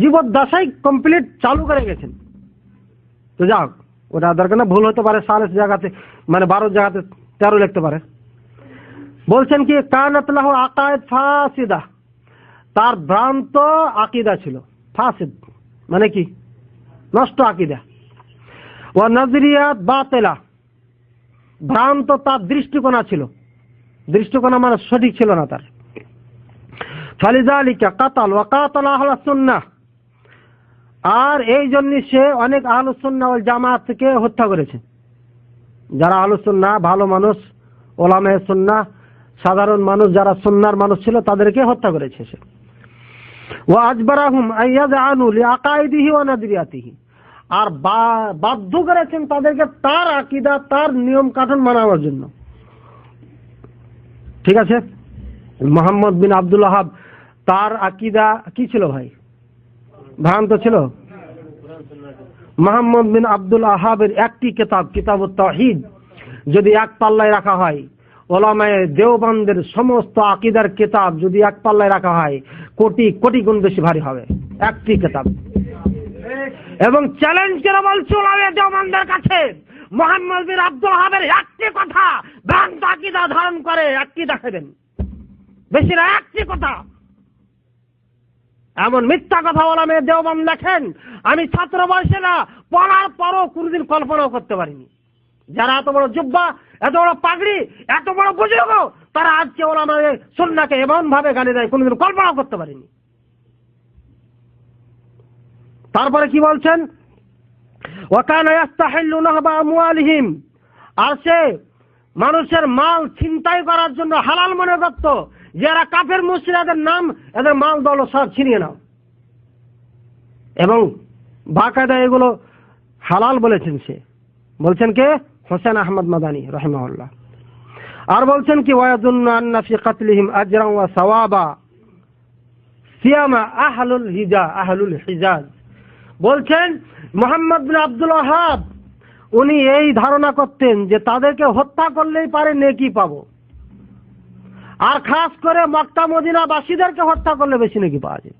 জীবদ্দশায় কমপ্লিট চালু করে গেছেন। তো যাক, ওটা দরকার না, ভুল হতে পারে, 40 জায়গাতে মানে 12 জায়গাতে 13 লিখতে পারে। বলছেন কি কানাত লাহু আকায়েদ ফাসিদা, তার ভ্রান্ত আকীদা ছিল। ফাসিদ মানে কি? নষ্ট আকীদা। ওয়া নজরিয়াত বাতিলা, ভ্রান্ত তার দৃষ্টিকোণ ছিল। দৃষ্টিকোণ মানে সঠিক ছিল না তার। ফালিযালিকা কাতাল ওয়া কাতাল আহলাস সুন্নাহ, আর এই জন্য সে অনেক আহলুস সুন্নাহ ওয়াল জামাতকে হত্যা করেছে। যারা আহলুস সুন্নাহ, ভালো মানুষ, ওলামায়ে সুন্নাহ, সাধারণ মানুষ যারা সুন্নাহর মানুষ ছিল তাদেরকে হত্যা করেছে সে। ওয়া আজবারাহুম আইয়াযআনু লিআকাইদিহি ওয়া নাযরিয়াতিহি, আর বাধ্য করেছেন তাদেরকে তার আকীদা, তার নিয়ম কানুন মানার জন্য। ঠিক আছে, মোহাম্মদ বিন আব্দুল ওয়াহাব তার আকীদা কি ছিল ভাই? ভ্রান্ত ছিল। মোহাম্মদ বিন আব্দুল ওয়াহাবের একটি কিতাব, কিতাবুত তাওহীদ, যদি এক পাল্লায় রাখা হয়, ওলামায়ে দেওবন্দের সমস্ত আকীদার কিতাব যদি এক পাল্লায় রাখা হয়, কোটি কোটি গুণ বেশি ভারী হবে একটি কিতাব। এবং চ্যালেঞ্জ করে বলছি ওলামায়ে দেওবন্দের কাছে, মোহাম্মদ বিন আব্দুল ওয়াহাবের একটি কথা ভ্রান্ত আকীদা ধারণ করে একটি দেখাবেন, বেশি না, একটি কথা। এমন মিথ্যা কথা ওলামায়ে দেওবন্দ লেখেন, আমি ছাত্র বয়সে না পড়ার পরও কোনদিন কল্পনাও করতে পারিনি। যারা এত বড় জুব্বা, এত বড় পাগড়ি, এত বড় বুজুর্গ, তারা আজকে ওলামায়ে সুন্নাহকে এমন ভাবে গালি দেয়, কোনদিন কল্পনা করতে পারিনি। তারপরে কি বলছেন? ওয়া কানা ইস্তাহিল্লু নাহবা আমওয়ালিহিম, আর সে মানুষের মাল ছিনতাই করার জন্য হালাল মনে করত। যারা কাফের মুশরিক এদের নাম এদের মাল দল সব ছিনিয়ে নাও। এবং বাকায়দা এগুলো হালাল বলেছেন, সে বলছেন কে? হোসেন আহমদ মাদানী রাহিমাহুল্লাহ। আর বলছেন কি ওয়ায়াযুন্নু আন্না ফি কাতলিহিম আজরান ওয়া সাওয়াবা সিয়ামা আহলুল হিজাজ। বলছেন মুহাম্মদ বিন আব্দুল ওয়াহাব উনি এই ধারণা করতেন যে তাদেরকে হত্যা করলেই পারে নেকি পাবো, আর খাস করে মক্কা মদিনাবাসীদেরকে হত্যা করলে বেশি নেকি পাওয়া যায়।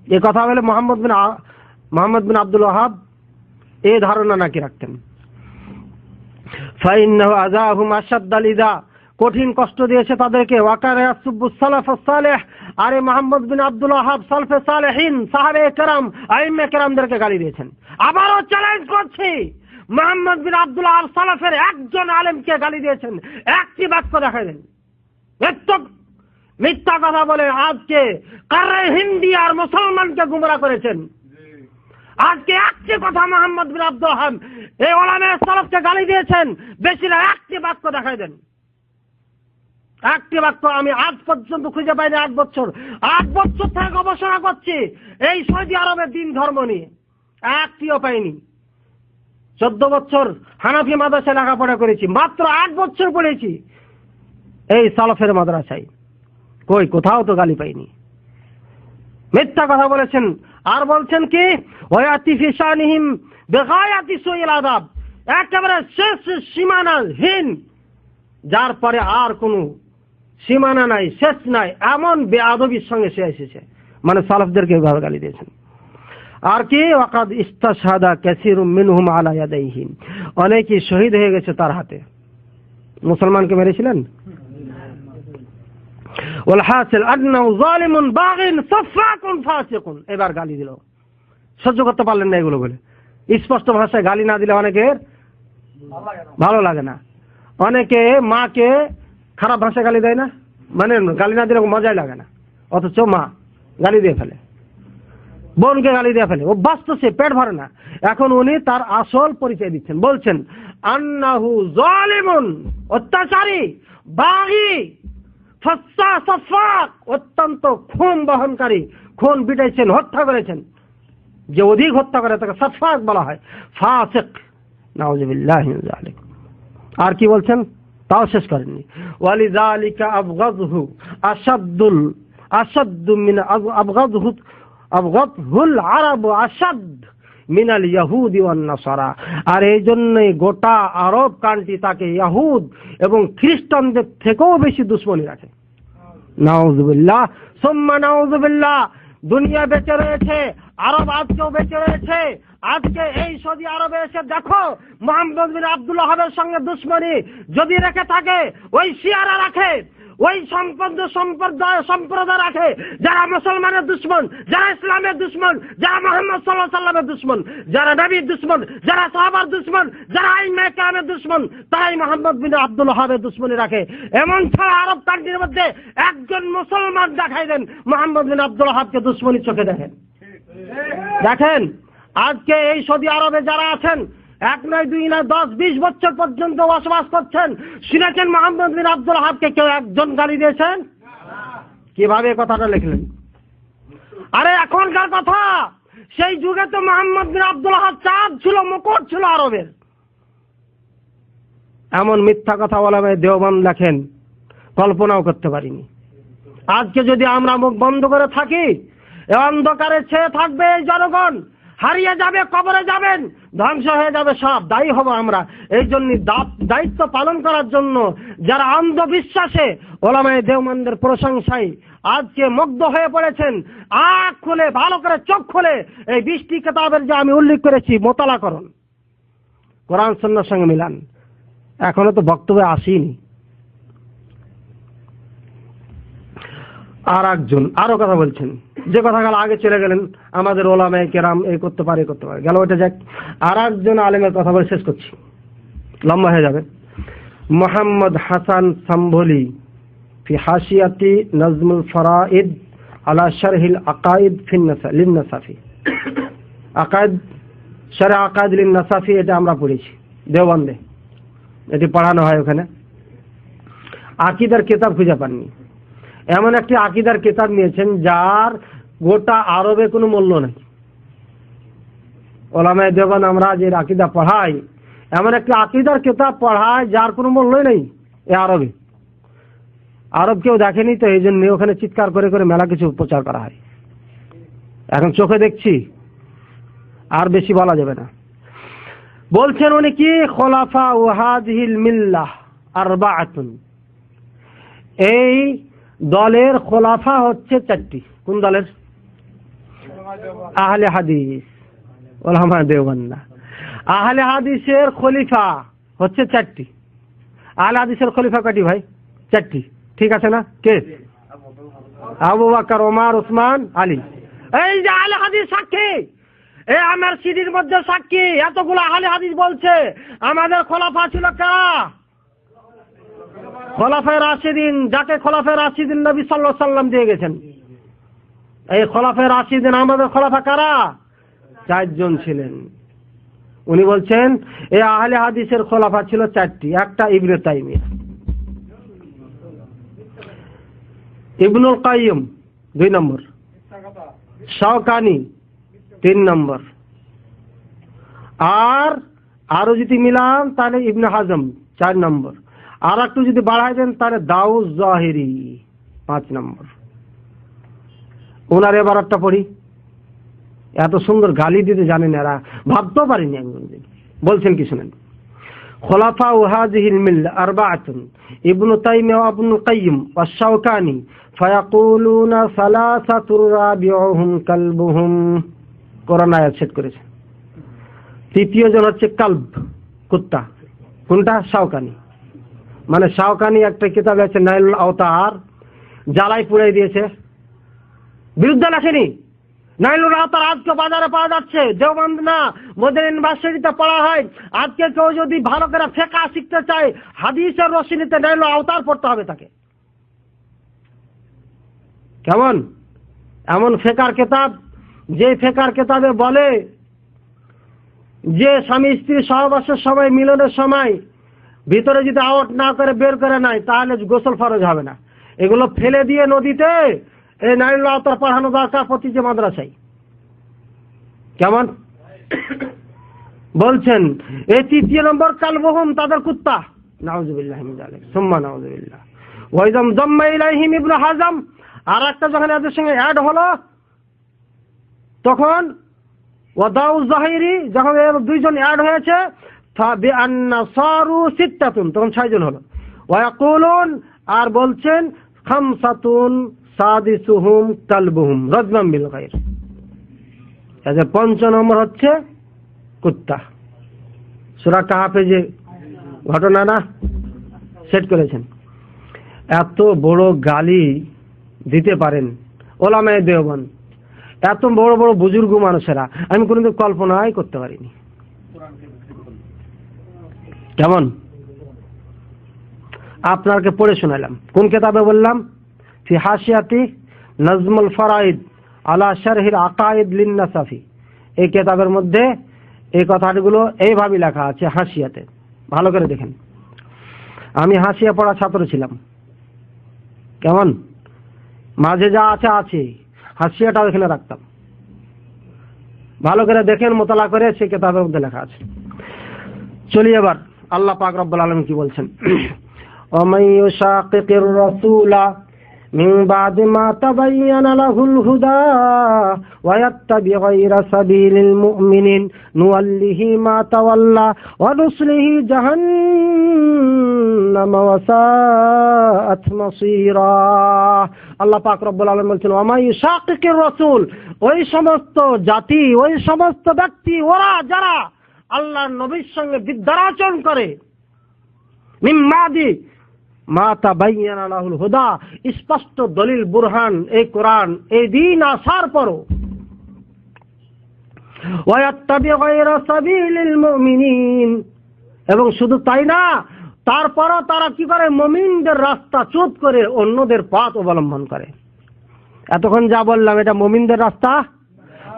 এই কথা বলে মোহাম্মদ বিন আব্দুল ওয়াহাব এই ধারণা নাকি রাখতেন। ফাইন্নাহু আযাহুম আশাদ্দাল ইযা, কঠিন কষ্ট দিয়েছে তাদেরকে। ওয়াকারা ইয়াসুব্বু সালাফ সালেহ, আরে মোহাম্মদ বিন আব্দুল ওয়াহাব সালফে সালেহিন সাহাবে কেরাম আইম্মে কেরামদেরকে গালি দিয়েছেন। আবারও চ্যালেঞ্জ করছি, মোহাম্মদ বিন আব্দুল ওয়াহাব সালাফের একজন আলেমকে গালি দিয়েছেন, একটি বাক্য দেখাই দেন। মিথ্যা কথা বলে আজকে কারে হিন্দি আর মুসলমানকে গুমরা করেছেন। আজকে একটি কথা মোহাম্মদ বিন আব্দুল ওয়াহাব এই ওলামায়ে সালাফকে গালি দিয়েছেন, বেশি না একটি বাক্য দেখাই দেন। একটি বাক্য আমি আজ পর্যন্ত খুঁজে পাইনি। 8 বছর থেকে গবেষণা করছি এই সৌদি আরবের দিন ধর্ম নিয়ে, একটিও পাইনি। 14 বছর হানাফি মাদ্রাসায় লেখাপড়া করেছি, মাত্র 8 বছর পড়েছি এই সালাফের মাদ্রাসায়, কোথাও তো গালি পাইনি। মিথ্যা কথা বলেছেন। আর বলছেন কি ওয়ায়াতি ফি শানিহিম বিগায়াতি সুইল আদাব, একেবারে শেষ সীমানাহীন, যার পরে আর কোনো সীমানা নাই, শেষ নাই, এমন বেআদবির সঙ্গে সে এসেছে, মানে সালাফদেরকে এভাবে গালি দিয়েছেন। আর কি ওয়াকাদ ইস্তাশহাদা কাসীরুম মিনহুম আলা ইয়াদাইহি, অনেকেই শহীদ হয়ে গেছে তার হাতে। মুসলমানকে মেরেছিলেন। ওয়াল হাসিল আন্নাহু যালিমুন বাগিন সাফাকুন ফাসিকুন, এবার গালি দিল, সহ্য করতে পারলেন না এগুলো বলে। স্পষ্ট ভাষায় গালি না দিলে অনেকের ভালো লাগে না। অনেকে মাকে খারাপ ভাষায় গালি দেয় না, মানে গালি না দিলে মজাই লাগে না, অথচ মা গালি দিয়ে ফেলে, বোনকে গালি দিয়ে ফেলে, অভ্যাস তো সে, পেট ভরে না। এখন উনি তার আসল পরিচয় দিচ্ছেন, বলছেন আন্নাহু যালিমুন, অত্যাচারী, বাগী, ফাসাক, সাফাক, অত্যন্ত খুন বহনকারী, খুন পিটাইছেন, হত্যা করেছেন। যে অধিক হত্যা করে তাকে সাফাক বলা হয়, ফাসিক, নাউযুবিল্লাহি মিন যালিক। আর কি বলছেন তাও শেষ করেননি। ওয়ালিযালিকা আবগাযহু আশাদ্দু মিন আবগাযহুল আরব আশাদ মিনাল ইয়াহুদি ওয়ান নাসারা। আর এই জন্যই গোটা আরব কান্ট্রি তাকে ইহুদ এবং খ্রিস্টানদের থেকেও বেশি দুশ্মনী রাখে। নাউযুবিল্লাহ সুম্মা নাউযুবিল্লাহ। দুনিয়া বেঁচে রয়েছে, আরব আজকেও বেঁচে রয়েছে। আজকে এই সৌদি আরবে এসে দেখো মুহাম্মদ বিন আব্দুল ওয়াহাবের সঙ্গে দুশ্মনী যদি রেখে থাকে, ওই শিয়ারা রাখে, ওই সম্প্রদায় রাখে যারা মুসলমানের দুশ্মন, যারা ইসলামের দুশ্মন, যারা মুহাম্মদ সাল্লাল্লাহু আলাইহি ওয়াসাল্লামের দুশ্মন, যারা নবীর দুশ্মন, যারা সাহাবার দুশ্মন, যারা আইম্মায়ে কেরামের দুশ্মন, তারাই মুহাম্মদ বিন আব্দুল ওয়াহাবের দুশ্মনী রাখে। এমন ছাড়া আরব কান্ট্রির মধ্যে একজন মুসলমান দেখাই দেন মুহাম্মদ বিন আব্দুল ওয়াহাবকে দুশ্মনী চোখে দেখেন। দেখেন আজকে এই সৌদি আরবে যারা আছেন, 1 নয় 2 নয় 10-20 বছর পর্যন্ত বসবাস করছেন, শুনেছেন মুহাম্মদ বিন আব্দুল ওয়াহাবকে কেউ একজন গালি দিয়েছেন? কিভাবে কথাটা লিখলেন? আরে এখনকার কথা, সেই যুগে তো মুহাম্মদ বিন আব্দুল ওয়াহাব চাঁদ ছিল, মুকুট ছিল আরবের। এমন মিথ্যা কথা ওলামা দেওবন্দ লেখেন, কল্পনাও করতে পারিনি। আজকে যদি আমরা মুখ বন্ধ করে থাকি, এ অন্ধকারে ছেয়ে থাকবে এই জনগণ, হারিয়ে যাবে, কবরে যাবেন, ধ্বংস হয়ে যাবে সব, দায়ী হব আমরা। এই জন্য দায়িত্ব পালন করার জন্য যারা অন্ধবিশ্বাসে ওলামায়ে দেওবন্দের প্রশংসায় আজকে মুগ্ধ হয়ে পড়েছেন, আখ খুলে, ভালো করে চোখ খুলে এই 20টি কিতাবের যে আমি উল্লেখ করেছি মোতালা করুন, কোরআন সুন্নাহর সঙ্গে মিলান। এখনো তো বক্তব্যে আসেনি। আর একজন আরো কথা বলছেন, যে কথাগুলো আগে চলে গেলেন, আমাদের ওলামায়ে কেরাম এই করতে পারে গেল, ওইটা যাক। আর একজন আলেমের কথা বলে শেষ করছি, লম্বা হয়ে যাবে। মোহাম্মদ হাসান সাম্ভলি ফি হাশিয়াতি নাজমুল ফরাইদ আলা শারহিল আকাইদ লিন নাসাফি, আকাইদ শারহ আকাইদ লিন নাসাফি, এটা আমরা পড়েছি দেওবন্দে, এটি পড়ানো হয় ওখানে। আকীদার কিতাব খুঁজে পাননি। এমন একটি আকীদার কিতাব নিয়েছেন যার গোটা আরবে কোনো মূল্য নেই। ওলামায়ে দেওবন্দ আমরা যে আকীদা পড়াই, এমন একটি আকীদার কিতাব পড়ায় যার কোনো মূল্যই নেই এই আরবে। আরব কেউ দেখেনি, তো এই জন্য ওখানে চিৎকার করে করে মেলা কিছু প্রচার করা হয়। এখন চোখে দেখছি, আর বেশি বলা যাবে না। বলছেন উনি কি, খোলাফা ও হাযিহিল মিল্লাহ আরবাআতুন, এই দলের খোলাফা হচ্ছে চারটি। কোন দলের? আহলে হাদিস, ওলামায়ে দেওবন্দ না। আহলে হাদিসের খলিফা হচ্ছে চারটি। আহলে হাদিসের খলিফা কয়টি ভাই? চারটি, ঠিক আছে না? কে? আবু বকর, ওমর, উসমান, আলী। এই যে আহলে হাদিস সাক্ষী, এই আমার সিডির মধ্যে সাক্ষী, এতগুলো আহলে হাদিস বলছে আমাদের খলিফা ছিল কারা? খলিফায়ে রাশিদিন, যাকে খলিফায়ে রাশিদিন নবী সাল্লাল্লাহু আলাইহি ওয়াসাল্লাম দিয়ে গেছেন। এই খলিফায়ে রাশিদিন আমাদের খলিফা কারা? চারজন ছিলেন। উনি বলছেন এই আহলে হাদিসের খলিফা ছিল চারটি। একটা ইবনে তাইমিয়া, ইবনুল কাইয়িম 2 নম্বর, শাওকানি 3 নম্বর, আর আরো যদি মিলান তাহলে ইবনে হাজম 4 নম্বর, আর একটু যদি বাড়াই দেন তাহলে দাউদ জাহিরি 5 নম্বর। ওনার এবার একটা পড়ি, এত সুন্দর গালি দিতে জানেন এরা, ভাবতেও পারিনি আমি। বলছেন কি শুনেন, খোলাফা ও হাযিহিল মিল্লাহ আরবাআতুন ইবনু তাইমিয়া ওয়া ইবনুল কাইয়িম ওয়া শাওকানি ফায়াকুলুনা সালাসাতুর রাবিউহুম কালবুহুম। কোরআন আয়াত সেট করেছে। তৃতীয় জন হচ্ছে কালব, কুত্তা। কোনটা? শাওকানি। মানে শাওকানি একটা কিতাব আছে নাইলুল আওতার, জ্বালাই পুড়াই দিয়েছে, বিরুদ্ধে লেখেনি। নাইলুল আওতার আজকে বাজারে পাওয়া যাচ্ছে, দেওবন্দ না মদিনা ইউনিভার্সিটিতে পড়া হয়। আজকে কেউ যদি ভালো করে ফিকহ শিখতে চায়, হাদিসের রশনিতে নাইলুল আওতার পড়তে হবে তাকে। কেমন? এমন ফিকহের কিতাব, যে ফিকহের কিতাবে বলে যে স্বামী স্ত্রী সহবাসের সময়, মিলনের সময় ভিতরে যদি আউট না করে বের করে নাই তাহলে গোসল ফরজ হবে না। এগুলো ফেলে দিয়ে নদীতে এই নাইলুল আওতার পড়ানো দরকার প্রতি যে মাদ্রাসায়। কেমন? বলছেন এই 3 নম্বর কালবুহুম, তাদের কুত্তা। নাউযুবিল্লাহি মিন যালিক, সুম্মা নাউযুবিল্লাহ। ওয়া ইযাম যাম্মা ইলাইহিম ইবনে হাজম, আর একটা যখন এদের সঙ্গে অ্যাড হলো তখন ওয়া দাউদ জাহিরি, যখন এর 2 জন অ্যাড হয়েছে ফাবিআন্না সারু সিত্তাতুন, তখন 6 জন হলো। ওয়া ইয়াকুলুন, আর বলছেন খামসাতুন সাদিসুহুম কালবুহুম রাজমান বিল গায়র। এদের 5 নম্বর হচ্ছে কুত্তা। সূরা কাহাফে যে ঘটনা না সেট করেছেন, এত বড় গালি দিতে পারেন ওলামায়ে দেওবন্দ, এত বড় বড় বুজুর্গ মানুষেরা, আমি কোনোদিন কল্পনাই করতে পারিনি। কেমন? আপনাকে পড়ে শোনালাম। কোন কিতাবে বললাম? ফি হাশিয়াতি নাজমুল ফরাইদ আলা শারহিল আকায়েদ লিন নাসাফি। এই কিতাবের মধ্যে এই কথাগুলো এইভাবে লেখা আছে হাশিয়াতে, ভালো করে দেখেন। আমি হাশিয়া পড়া ছাত্র ছিলাম। কেমন? মাঝে যা আছে আছে, হাশিয়াটাও এখানে রাখতাম। ভালো করে দেখেন, মোতালা করে, সেই কিতাবের মধ্যে লেখা আছে। চলি এবার আল্লাহ পাক রব্বুল আলামিন কি বলছেন। ومن يشاقق الرسول من بعد ما تبين له الهدى ويتبع غير سبيل المؤمنين نوله ما تولى ونصله جهنم وساءت مصيرا। আল্লাহ পাক রব্বুল আলামিন বলছেন ومن يشاقق الرسول, ওই সমস্ত জাতি, ওই সমস্ত ব্যক্তি, ওরা যারা আল্লাহর নবীর সঙ্গে বিদ্বেষাচরণ করে, মিন বাদি মা তাবায়্যানা লাহুল হুদা, স্পষ্ট দলিল বুরহান এই কোরআন এই দিন আসার পরও, ওয়া ইয়াত্তাবি গায়রা সাবিলিল মুমিনিন, এবং শুধু তাই না, তারপরও তারা কি করে? মুমিনদের রাস্তা চুপ করে অন্যদের পথ অবলম্বন করে। এতক্ষণ যা বললাম এটা মুমিনদের রাস্তা?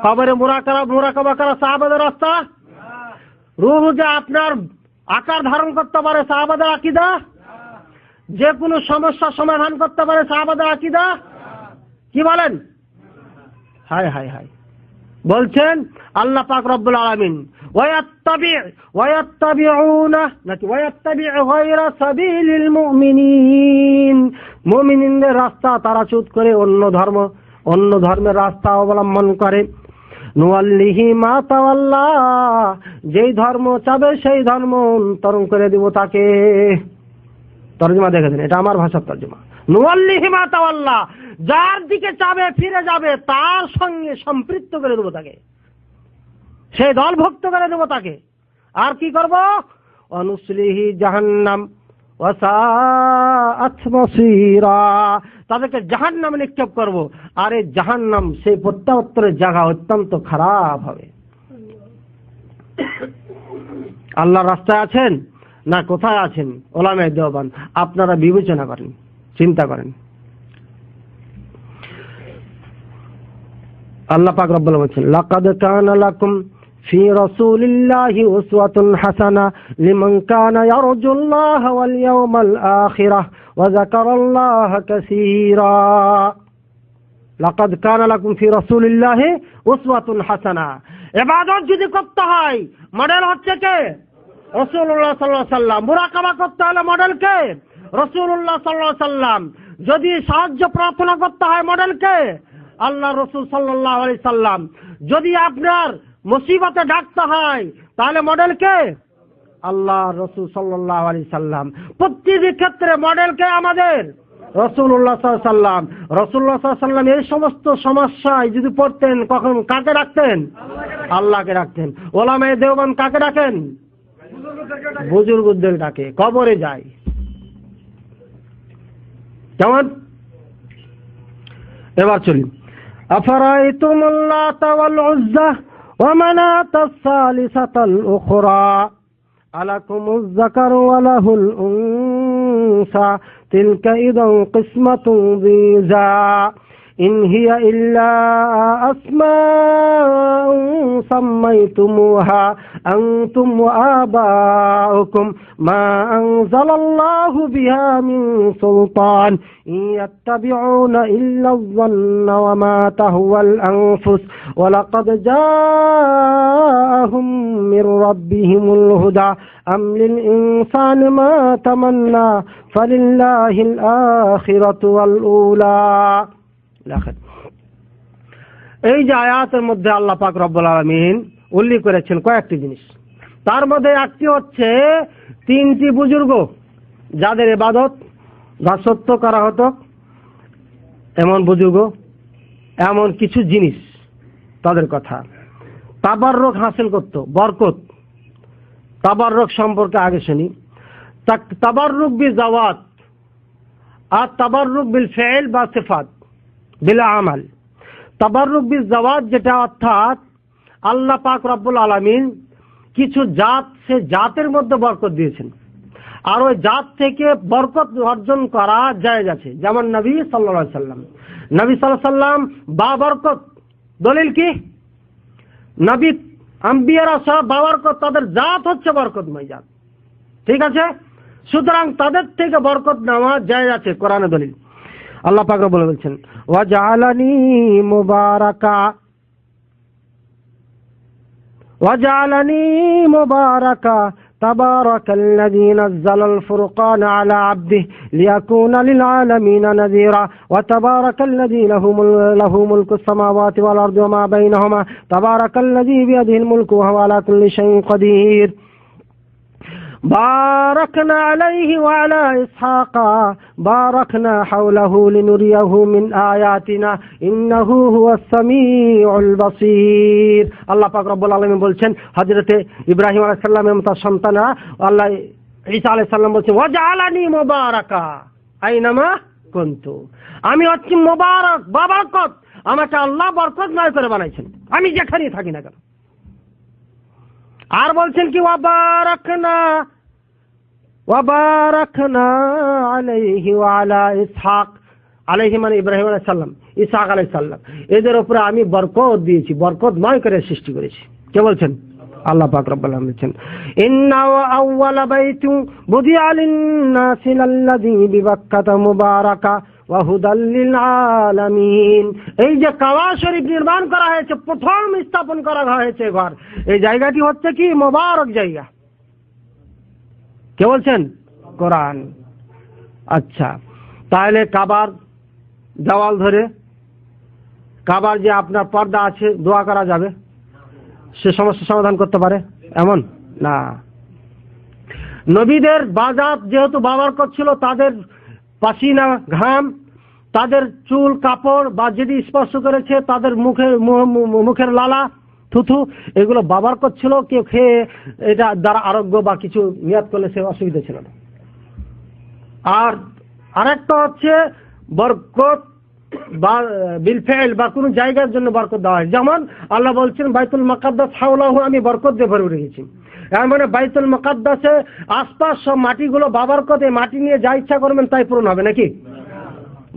কবরে মুরাকাবা করা সাহাবাদের রাস্তা? রূহ যে আপনার আকার ধারণ করতে পারে সাহাবাদের আকীদা? যে কোনো সমস্যা সমাধান করতে পারে সাহাবাদের আকীদা? কি বলেন? হায় হায় হায়। বলছেন আল্লাহ পাক রব্বুল আলামিন ওয়ায়াত্তাবিউনা নাকি ওয়ায়াত্তাবিউ গায়রা সাবিলিল মুমিনিন, মুমিনদের রাস্তা তারা চ্যুত করে অন্য ধর্মের রাস্তা অবলম্বন করে। নুওয়াল্লিহি মা তাওয়াল্লা, যেই ধর্ম চাবে সেই ধর্ম অন্তরণ করে দিব তাকে। তর্জমা দেখেছেন, এটা আমার ভাষার তর্জমা। নুওয়াল্লিহি মা তাওয়াল্লা, যার দিকে চাবে ফিরে যাবে তার সঙ্গে সম্পৃক্ত করে দেবো তাকে, সেই দলভুক্ত করে দেবো তাকে। আর কি করব? অনুসলিহি জাহান্নাম ওয়া সাআত মাসীরা, তাদেরকে জাহান্নামে নিক্ষেপ করব। আর এই জাহান্নাম সেই প্রত্যাবর্তনের জায়গা অত্যন্ত খারাপ হবে। আল্লাহর রাস্তায় আছেন না কোথায় আছেন? ওলামায়ে দেওবান আপনারা বিবেচনা করেন, চিন্তা করেন। আল্লাহ পাক রব্বুল আলামিন বলেন লাকাদ কানা লাকুম ফি রাসূলিল্লাহি উসওয়াতুন হাসানা লিমান কানা ইয়ারজুল্লাহা ওয়াল ইয়াওমাল আখিরাহ ওয়া যাকারাল্লাহা কাসীরা। লাকাদ কানা লাকুম ফি রাসূলিল্লাহি উসওয়াতুন হাসানা। ইবাদত যদি করতে হয় মডেল হচ্ছে কে? রাসূলুল্লাহ সাল্লাল্লাহু আলাইহি সাল্লাম। মুরাকাবা করতে হলে মডেল কে? রাসূলুল্লাহ সাল্লাল্লাহু আলাইহি সাল্লাম। যদি সাহায্য প্রার্থনা করতে হয় মডেল কে? আল্লাহ রাসূল সাল্লাল্লাহু আলাইহি সাল্লাম। যদি আপনার মুসিবতে ডাকতে হয় তাহলে মডেল কে? আল্লাহ রাসূল সাল্লাল্লাহু আলাইহি সাল্লাম। প্রত্যেক ক্ষেত্রে মডেল কে আমাদের? রাসূলুল্লাহ সাল্লাল্লাহু আলাইহি সাল্লাম। রাসূলুল্লাহ সাল্লাল্লাহু আলাইহি সাল্লাম এই সমস্ত সমস্যায় যদি পড়তেন কখন কাকে ডাকতেন? আল্লাহকে ডাকতেন। ওলামায়ে দেওবান কাকে ডাকেন? বুজুর্গদের ডাকে, কবরে যায়। কেমন? এবার চলি। আফারাইতুমুল লাতা ওয়াল উজ্জা ওয়া মানাতাস সালিসাতাল উখরা আলাকুমুজ যাকারু ওয়া লাহুল উনসা তিলকা ইদান কিসমাতুন যিজা ইন হিয়া ইল্লা আসমাউন সাম্মাইতুমুহা আনতুম ওয়া আবাউকুম মা আনজালাল্লাহু বিহা মিন সুলতান ইন ইয়াত্তাবিউনা ইল্লা আয-যন্না ওয়া মা তাহওয়াল আনফুস ওয়া লাকাদ জাআহুম মির রাব্বিহিমুল হুদা আম লিল ইনসানি মা তামান্না ফালিল্লাহিল আখিরাতু ওয়াল উলা। এই যে আয়াতের মধ্যে আল্লাহ পাক রব্বুল আলামিন উল্লেখ করেছেন কয়েকটি জিনিস, তার মধ্যে একটি হচ্ছে তিনটি বুজুর্গ যাদের ইবাদত দাসত্ব করা হতো, এমন বুজুর্গ, এমন কিছু জিনিস তাদের কথা। তাবাররুক হাসিল করত, বরকত। তাবাররুক সম্পর্কে আগে শুনি। তাবাররুক বি জাওয়াত আর তাবাররুক বিল ফি'ল বা সিফাত বিল আমাল। তাবাররুক বিল জাওয়াত যেটা অর্থাৎ আল্লাহ পাক রব্বুল আলামিন কিছু জাত, সে জাতের মধ্যে বরকত দিয়েছেন আর ওই জাত থেকে বরকত অর্জন করা জায়েজ আছে। যেমন নবী সাল্লাল্লাহু আলাইহি সাল্লাম, নবী সাল্লাল্লাহু আলাইহি সাল্লাম বা বরকত। দলিল কি? নবী আম্বিয়ারা সব বাবরকত, তাদের জাত হচ্ছে বরকতময় জাত। ঠিক আছে, সুতরাং তাদের থেকে বরকত নেওয়া জায়েজ আছে, কোরআনে দলিল। আল্লাহ পাক রব্বুল আলামিন বলেছেন ওয়াজআলানি মুবারাকা ওয়াজআলানি মুবারাকা তাবারাকাল্লাযী নাযালাল ফুরকানা আলা আবদিহি লিয়াকুনা লিল আলামিনা নাযীরা ওয়া তাবারাকাল্লাযী লাহু মুলকুস সামাওয়াতি ওয়াল আরদি ওয়া মা বাইনাহুমা তাবারাকাল্লাযী বিয়াদিহিল মুলকু ওয়া হুয়া আলা কুল্লি শাইইন কাদির باركنا عليه وعلى إسحاق باركنا حوله لنريه من آياتنا إنه هو السميع البصير। আল্লাহ পাক রব্বুল আলামিন বলছেন হযরতে ইব্রাহিম আলাইহিস সালামের মতো সন্তানরা, আল্লাহ ঈসা আলাইহিস সালাম বলছেন ওয়াজআলানি মুবারাকা আইনামা কুনতু, আমি হচ্ছি মুবারক, বাবরকত। আমাকে আল্লাহ বরকতময় করে বানাইছেন, আমি যেখানেই থাকি না কেন। আর বলছেন কি ওয়াবারাকনা আলাইহি ওয়া আলা ইসহাক, আলাইহি মানে ইব্রাহিম আলাইহিস সালাম, ইসহাক আলাইহিস সালাম, এদের উপরে আমি বরকত দিয়েছি, বরকতময় করে সৃষ্টি করেছি। কে বলছেন? আল্লাহ পাক রব্বুল আলামিন বলেছেন ইন্না আউওয়ালা বাইতিন বুদিআ লিন-নাসি লাল্লাযী বিবাক্কাতা মুবারাকা ওয়া হুদাল লিল আলামিন। এই যে কাবা শরীফ নির্মাণ করা হয়েছে, প্রথম স্থাপন করা হয়েছে ঘর, এই জায়গাটি হচ্ছে কি মোবারক জায়গা। কে বলছেন? কোরআন। আচ্ছা, তাহলে কাবার দেওয়াল ধরে কাবার যে আপনার পর্দা আছে দোয়া করা যাবে, সে সমস্যা সমাধান করতে পারে এমন না। নবীদের বাজাত যেহেতু বাবরকত ছিল, তাদের পাসিনা ঘাম, তাদের চুল কাপড় বা যদি স্পর্শ করেছে তাদের মুখের লালা থুথু, এগুলো বাবরকত ছিল। কেউ খেয়ে এটা দ্বারা আরোগ্য বা কিছু নিয়াত করলে সে অসুবিধা ছিল না। আর আরেকটা হচ্ছে বরকত বা বিলফেল বা কোনো জায়গার জন্য বরকত দেওয়া হয়। যেমন আল্লাহ বলছেন বাইতুল মুকাদ্দাস হাওলাহু আমি বরকত দিয়ে ভরে রেখেছি। এর মানে বাইতুল মুকাদ্দাসে আশপাশ সব মাটিগুলো বাবরকত, এই মাটি নিয়ে যা ইচ্ছা করবেন তাই পূরণ হবে নাকি?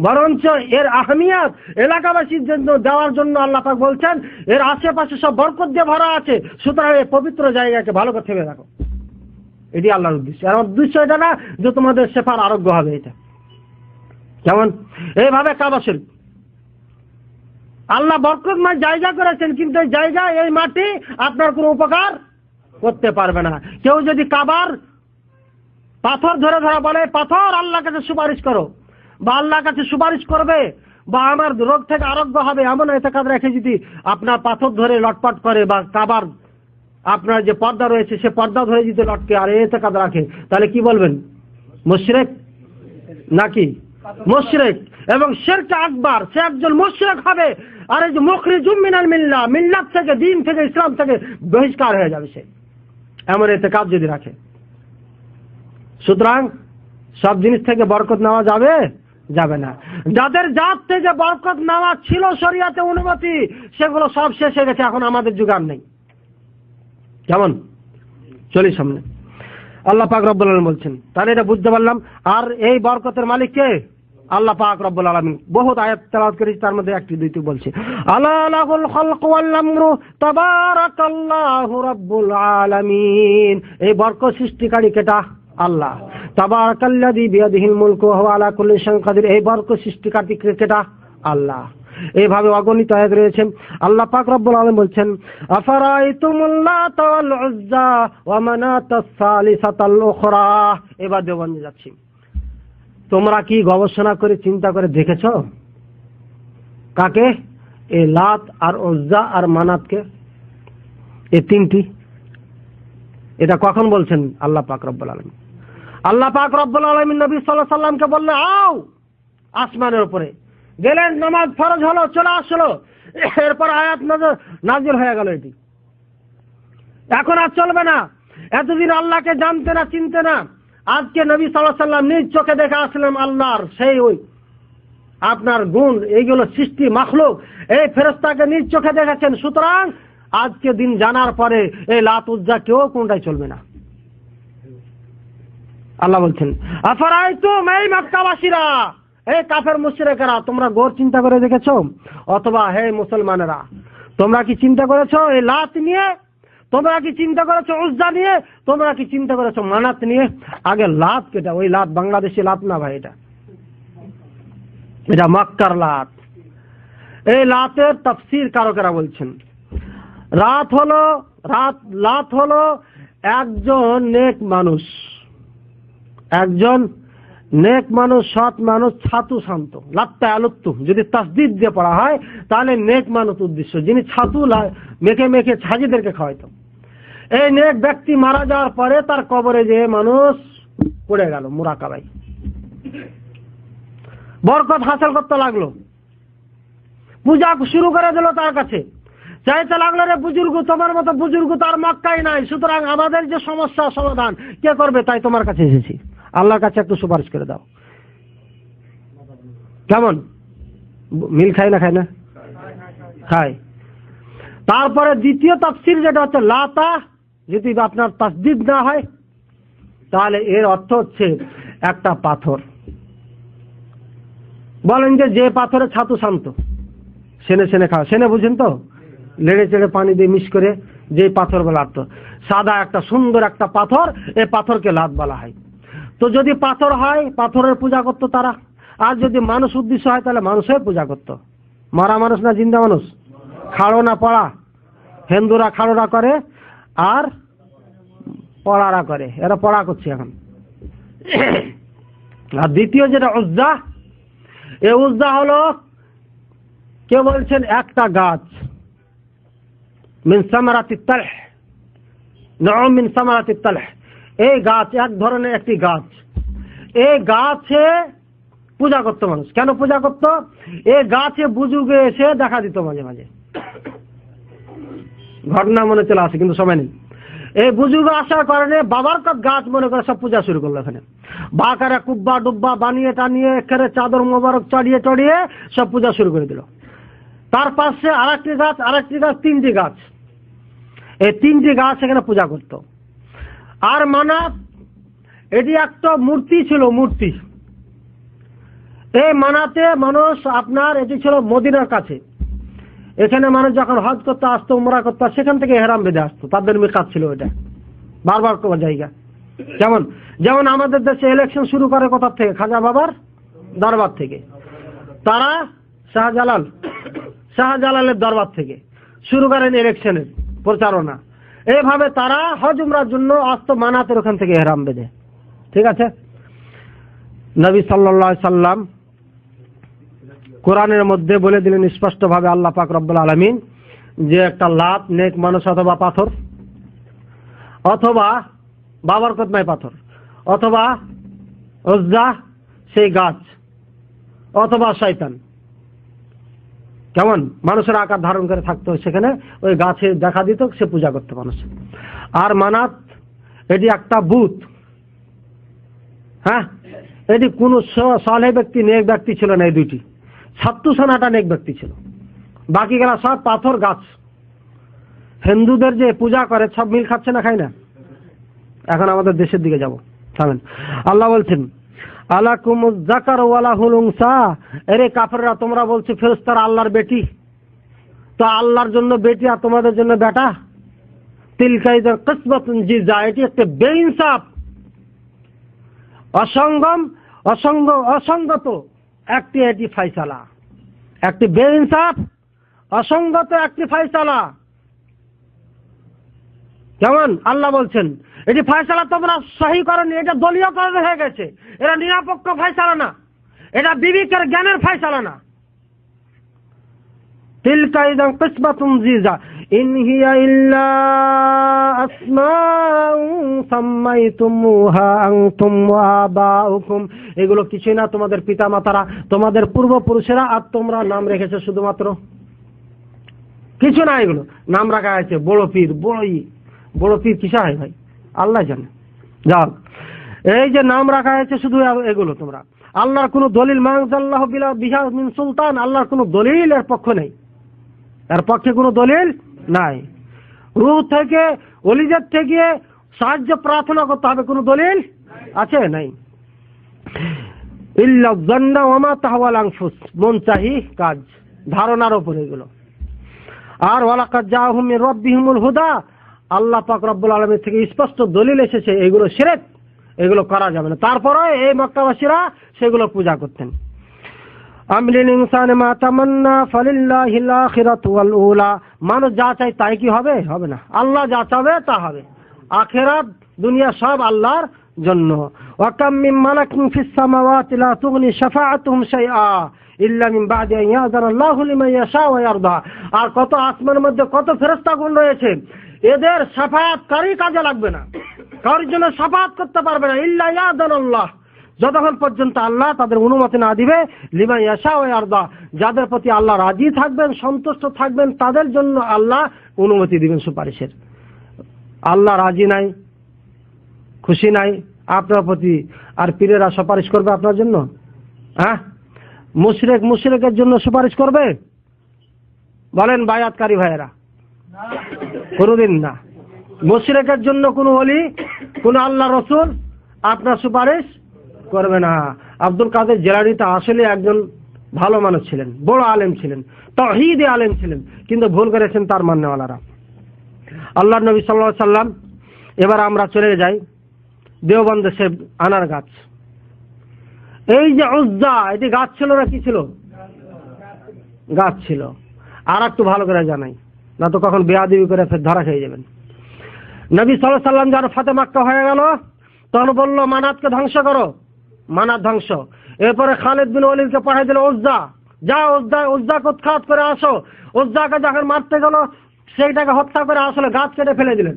বরঞ্চ এর আহমিয়াত এলাকাবাসীর জন্য দেওয়ার জন্য আল্লাহ পাক বলছেন এর আশেপাশে সব বরকত দিয়ে ভরা আছে, সুতরাং এই পবিত্র জায়গাকে ভালো করে থেমে রাখো। এটি আল্লাহর উদ্দেশ্য। আর উদ্দেশ্য এটা না যে তোমাদের সেফার আরোগ্য হবে। এটা যেমন এইভাবে কাবা শরীফ আল্লাহ বরকতময় জায়গা করেছেন, কিন্তু এই জায়গা এই মাটি আপনার কোনো উপকার করতে পারবে না। কেউ যদি কাবার পাথর ধরে বলে পাথর আল্লাহর কাছে সুপারিশ করো বা আল্লাহর কাছে সুপারিশ করবে বা আমার রোগ থেকে আরোগ্য হবে, এমন এতেকাদ রেখে যদি আপনার পাথর ধরে লটপট করে বা কাবার আপনার যে পর্দা রয়েছে সে পর্দা ধরে যদি লটকে আর এতেকাদ রাখে, তাহলে কি বলবেন? মুশরিক নাকি? মুশরিক, এবং শিরক আকবার। সে একজন মুশরিক হবে। আর এই যে মুখরিজুম মিনাল মিল্লাহ, মিল্লাত থেকে, দিন থেকে, ইসলাম থেকে বহিষ্কার হয়ে যাবে সে, এমন এতেকাদ যদি রাখে। সুতরাং সব জিনিস থেকে বরকত নেওয়া যাবে যাবে না। যাদের জাত থেকে বরকত নেওয়া ছিল শরিয়াতে অনুমতি, সেগুলো সব শেষ হয়ে গেছে, এখন আমাদের যুগ আর নেই। কেমন চলি সামনে আল্লাহ পাক রব্বুল আলামিন বলছেন। তাহলে এটা বুঝতে পারলাম। আর এই বরকতের মালিক কে? আল্লাহ পাক রব্বুল আলামিন। বহুত আয়াত তেলাওয়াত করেছি, তার মধ্যে একটি দুইটি বলছি আলা লাহুল খালকু ওয়াল আমরু তাবারাকাল্লাহু রাব্বুল আলামিন। এই বরকত সৃষ্টিকারী কেটা? আল্লাহ। তাবারাকাল্লাযী বিয়াদিহিল মুলকু ওয়া হুয়া আলা কুল্লি শাইইন কাদির। এই বরকত সৃষ্টিকারী কেটা? আল্লাহ। এইভাবে অগণিত আয়াত রয়েছে। আল্লাহ পাক রব্বুল আলামিন বলছেন আফারাইতুমুল লাতা ওয়াল উজ্জা ওয়া মানাতাস সালিসাতাল উখরা। এবার দেওবন্দে যাচ্ছি। তোমরা কি গবেষণা করে চিন্তা করে দেখেছো কাকে? এই লাত আর উজ্জা আর মানাতকে, এই তিনটি। এটা কখন বলছেন? আল্লাহ পাক রব্বুল আলামিন। আল্লাহ পাক রব্বুল আলামিন নবী সাল্লাল্লাহু আলাইহি সাল্লামকে বললেন আও আসমানের উপরে গেলেন, নামাজ ফরজ হলো, চলে আসলো, এরপর আয়াত নাজিল হয়ে গেল। এটি এখন আর চলবে না। এতদিন আল্লাহকে জানতে না, চিনতে না, আজকে নবী সাল্লাল্লাহু আলাইহি সাল্লাম নিজ চোখে দেখে আসলেন আল্লাহর সেই ওই আপনার গুণ, এইগুলো সৃষ্টি মাখলুক, এই ফেরেশতাকে নিজ চোখে দেখেছেন। সুতরাং আজকে দিন জানার পরে এই লাত উজ্জা কেউ কোনটাই চলবে না। আল্লাহ বলছেন আফারাইতুম, এই মক্কাবাসীরা, এই কাফের মুশরিকেরা, তোমরা গৌর চিন্তা করে দেখেছো? অথবা হে মুসলমানেরা, তোমরা কি চিন্তা করেছো এই লাত নিয়ে? তোমরা কি চিন্তা করেছো উজ্জা নিয়ে? তোমরা কি চিন্তা করেছো মানাত নিয়ে? আগে লাত কেটা? ওই লাত বাংলাদেশি লাত না ভাই, এটা মক্কার লাত। এই লাতের তাফসীর কারকেরা বলছেন লাত হলো একজন নেক মানুষ, একজন নেক মানুষ, সৎ মানুষ, ছাতু শান্ত। লাত্তা আলুত্তু যদি তাসদীদ দিয়ে পড়া হয় তাহলে নেক মানুষ উদ্দেশ্য, যিনি ছাতু মেখে মেখে ছাজিদেরকে খাওয়াইতো। এই নেক ব্যক্তি মারা যাওয়ার পরে তার কবরে যে মানুষ পড়ে গেল মুরাকাবাই, বরকত হাসিল করতে লাগলো, পূজা শুরু করে দিল তার কাছে, চাইতে লাগলো রে বুজুর্গ, তোমার মতো বুজুর্গ তার মক্কায় নাই, সুতরাং আমাদের যে সমস্যা সমাধান কে করবে, তাই তোমার কাছে এসেছি, আল্লাহর কাছে একটু সুপারিশ করে দাও। কেমন মিল খায় না? খায় না? খায়। তারপরে দ্বিতীয় তাফসীর যেটা হচ্ছে লাতা, যদি আপনার তাসদীদ না হয় তাহলে এর অর্থ হচ্ছে একটা পাথর। বলেন যে পাথরে ছাতু শান্ত, সেনে সেনে খাওয়া, সেনে বুঝেন তো, লেড়ে চেড়ে পানি দিয়ে মিক্স করে যে পাথরগুলো লাগতো, সাদা একটা সুন্দর একটা পাথর, এই পাথরকে লাত বলা হয়। তো যদি পাথর হয় পাথরের পূজা করতো তারা, আর যদি মানুষ উদ্দেশ্য হয় তাহলে মানুষের পূজা করতো। মরা মানুষ না জিন্দা মানুষ? খাড়ো না পড়া? হিন্দুরা খাড়োরা করে আর পড়ারা করে, এরা পড়া করছে এখন। আর দ্বিতীয় যেটা উজ্জা, এই উজ্জা হলো কে বলছেন একটা গাছ, মিন সামারাতিত তালহ, নাম মিন সামারাতিত তালহ, এই গাছ এক ধরনের একটি গাছ, এই গাছে পূজা করতো মানুষ। কেন পূজা করতো? এই গাছে বুজুর্গে এসে দেখা দিত মাঝে মাঝে, ঘটনা মনে চলে আসে কিন্তু সময় নেই। এই বুজুর্গ আসার কারণে বাবারকত গাছ মনে করে সব পূজা শুরু করলো। এখানে বাকারে কুব্বা ডুব্বা বানিয়ে টানিয়ে এখানে চাদর মোবারক চড়িয়ে চড়িয়ে সব পূজা শুরু করে দিল। তার পাশে আরেকটি গাছ, আরেকটি গাছ, তিনটি গাছ, এই তিনটি গাছ এখানে পূজা করত। আর মানাত, এটি একটা মূর্তি ছিল, মূর্তি। এই মানাতে মানুষ আপনার, এটি ছিল মদিনার কাছে, এখানে মানুষ যখন হজ করতে আসতো, উমরা করতে, সেখান থেকে এহরাম বেঁধে আসতো, তাদের মিকাত ছিল এটা, বারবার করার জায়গা। যেমন আমাদের দেশে ইলেকশন শুরু করে কোথা থেকে? খাজা বাবার দরবার থেকে। তারা শাহজালালের দরবার থেকে শুরু করেন ইলেকশনের প্রচারণা। এইভাবে তারা হজ উমরার জন্য আসতো মানাতের ওখান থেকে এহরাম বেঁধে। ঠিক আছে? নবী সাল্লাল্লাহু আলাইহি সাল্লাম কোরআনের মধ্যে বলে দিলেন স্পষ্টভাবে, আল্লাহ পাক রব্বুল আলামিন, যে একটা লাত নেক মানুষ অথবা পাথর, অথবা বাবরকতময় পাথর, অথবা উজ্জা সেই গাছ, অথবা শয়তান, কেমন মানুষের আকার ধারণ করে থাকতো, সেখানে ওই গাছে দেখা দিত, সে পূজা করতো মানুষ। আর মানাত, এটি একটা বুত। হ্যাঁ, এটি কোন সালেহ ব্যক্তি, নেক ব্যক্তি ছিল না। এই দুইটি ৭০-৮টা নেক ব্যক্তি ছিল, বাকি গেলা সব পাথর গাছ। হিন্দুদের যে পূজা করে সব মিল খাচ্ছে না, খায় না। এখন আমাদের দেশের দিকে যাব, থামেন। আল্লাহ বলছেন, আলাকুমুজ যাকার ওয়া লাহুল উনসা, এরে কাফেররা, তোমরা বলছো ফেরেশতারা আল্লাহর বেটি, তো আল্লাহর জন্য বেটি আর তোমাদের জন্য বেটা। তিলকা ইযান কিসমাতুন জিজা, এটি একটা বেইনসাফ, অসঙ্গত একটি এটি ফয়সালা, একটি বেইনসাফ অসঙ্গত একটি ফয়সালা। যেমন আল্লাহ বলছেন, এটি ফয়সালা তোমরা সহি করনি, এটা দলীয়করণ হয়ে গেছে, এটা নিরপেক্ষ ফয়সালা না, এটা বিবেকের জ্ঞানের ফয়সালা না। তিলকা ইযান কিসমাতুন জিজা ইন হিয়া ইল্লা আসমাউন সাম্মাইতুমুহা আনতুম ওয়া আবাউকুম, এগুলো কিছুই না, তোমাদের পিতা মাতারা, তোমাদের পূর্বপুরুষেরা আর তোমরা নাম রেখেছো শুধুমাত্র, কিছু না। এগুলো নাম রাখা হয়েছে বড় পীর, বড় পীর কিসা হয় ভাই আল্লাহ জানে। যাও, এই যে নাম রাখা হয়েছে শুধু এগুলো, তোমরা আল্লাহর কোনো দলিল মানজাল্লাহু বিহা মিন সুলতান, আল্লাহর কোনো দলিল এর পক্ষে নেই, এর পক্ষে কোনো দলিল নাই। রূহ থেকে, ওলিদের থেকে সাহায্য প্রার্থনা করতে হবে, কোনো দলিল আছে? নাই। ইল্লা যান্না ওয়া মা তাহওয়াল আনফুস, মন চাহি কাজ, ধারণার উপর এগুলো। আর ওয়ালাকাদ জাআহুম মির রাব্বিহিমুল হুদা, আল্লাহ পাক রব্বুল আলামিন থেকে স্পষ্ট দলিল এসেছে, এগুলো শিরক, এগুলো করা যাবে না। তারপরে এই মক্কাবাসীরা সেগুলো পূজা করতেন। আমলিল ইনসানে মা তামান্না ফালিল্লাহিল আখিরাতু ওয়াল উলা, মানুষ যা চায় তাই কি হবে? হবে না। আল্লাহ যা চাবে তা হবে। আখিরাত দুনিয়া সব আল্লাহর জন্য। ওয়া কাম মিন মালাকিন ফিস সামাওয়াতি লা তুগনি শাফাআতুহুম শাইআ ইল্লা মিন বাদি আন ইয়াযানা আল্লাহু লিমান ইয়াশা ওয়া ইয়ারদা, আর কত আসমানের মধ্যে কত ফেরেশতাগণ রয়েছে, এদের শাফাআত কারই কাজে লাগবে না, কারোর জন্য শাফাআত করতে পারবে না, ইল্লা ইয়াযানা আল্লাহ, যতক্ষণ পর্যন্ত আল্লাহ তাদের অনুমতি না দিবে, লিমান ইয়াশা ওয়া ইয়ারদা, যাদের প্রতি আল্লাহ রাজি থাকবেন, সন্তুষ্ট থাকবেন, তাদের জন্য আল্লাহ অনুমতি দিবেন সুপারিশের। আল্লাহ রাজি নাই, খুশি নাই আপনার প্রতি, আর পীরেরা সুপারিশ করবে আপনার জন্য? হ্যাঁ, মুশরিকের জন্য সুপারিশ করবে? বলেন বায়াতকারী ভাইয়েরা, কোনোদিন না। মুশরিকের জন্য কোনো ওলি, কোনো আল্লাহ রসুল আপনার সুপারিশ করবে না। আব্দুল কাদের জিলানী তা আসলে একজন ভালো মানুষ ছিলেন, বড় আলেম ছিলেন, তাওহীদে আলেম ছিলেন, কিন্তু ভুল করেছেন তার মাননেওয়ালারা। আল্লাহ নবী সাল্লাল্লাহু আলাইহি সাল্লাম। এবার আমরা চলে যাই দেওবন্দ সে আনার গাছ। এই যে উজ্জা, এটি গাছ ছিল না কি ছিল? গাছ ছিল। আর একটু ভালো করে জানাই, না তো কখন বেয়াদবি করে ফের ধরা খেয়ে যাবেন। নবী সাল্লাল্লাহু আলাইহি সাল্লাম যার ফাতে মক্কা হয়ে গেল, তখন বললো মানাতকে ধ্বংস করো, মানাত ধ্বংস। এরপরে খালিদ বিন ওয়ালিদকে পাঠিয়ে দিল উজ্জা, যা উজ্জাকে উৎখাত করে আসো। উজ্জাকে যখন মারতে গেল, সেইটাকে হত্যা করে আসলে গাছ কেটে ফেলে দিলেন।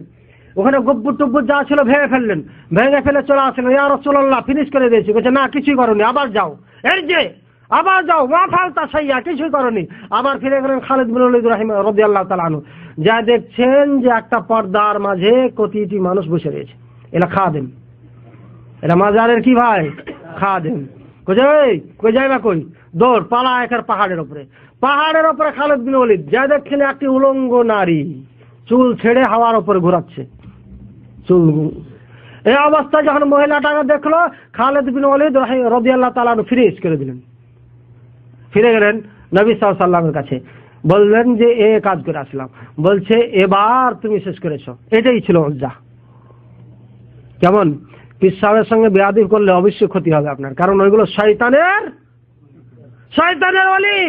ওখানে গব্বুর টুব্বুর যা ছিল ভেঙে ফেললেন, ভেঙে ফেলে চলে আসলেন, ইয়া রাসূলুল্লাহ ফিনিশ করে দিয়েছি। বলছে না, কিছুই করনি, আবার যাও। এই যে আবার যাও, মা ফালতা সাইয়া, কিছুই করনি। আবার ফিরে গেলেন খালিদ বিন ওয়ালিদ রাদিয়াল্লাহু তাআলা আনহু। যা দেখছেন যে একটা পর্দার মাঝে কতিটি মানুষ বসে রয়েছে, এরা খাদেম, এরা মাজারের কি ভাই? খাদেম। কই যাই বা কই, দৌড় পালা একের পাহাড়ের উপরে খালিদ বিন ওয়ালিদ যা দেখছেন একটি উলঙ্গ নারী চুল ছেড়ে হাওয়ার উপরে ঘোরাচ্ছে চুল। এই অবস্থায় যখন মহিলাটাকে দেখলো, খালিদ বিন ওয়ালিদ রাদিয়াল্লাহু তাআলা আনহু ফিরে করে দিলেন। ফিরে গেলেন নবী সাল্লাল্লাহু আলাইহি ওয়াসাল্লামের কাছে, বললেন যে এ কাজ করে আসলাম। বলছে এবার তুমি শেষ করেছো। এটাই ছিল উজ্জা। কেমন? পীর সাহেবের সঙ্গে বেয়াদবি করলে অবশ্যই ক্ষতি হবে আপনার, কারণ ওইগুলো শয়তানের ওলি।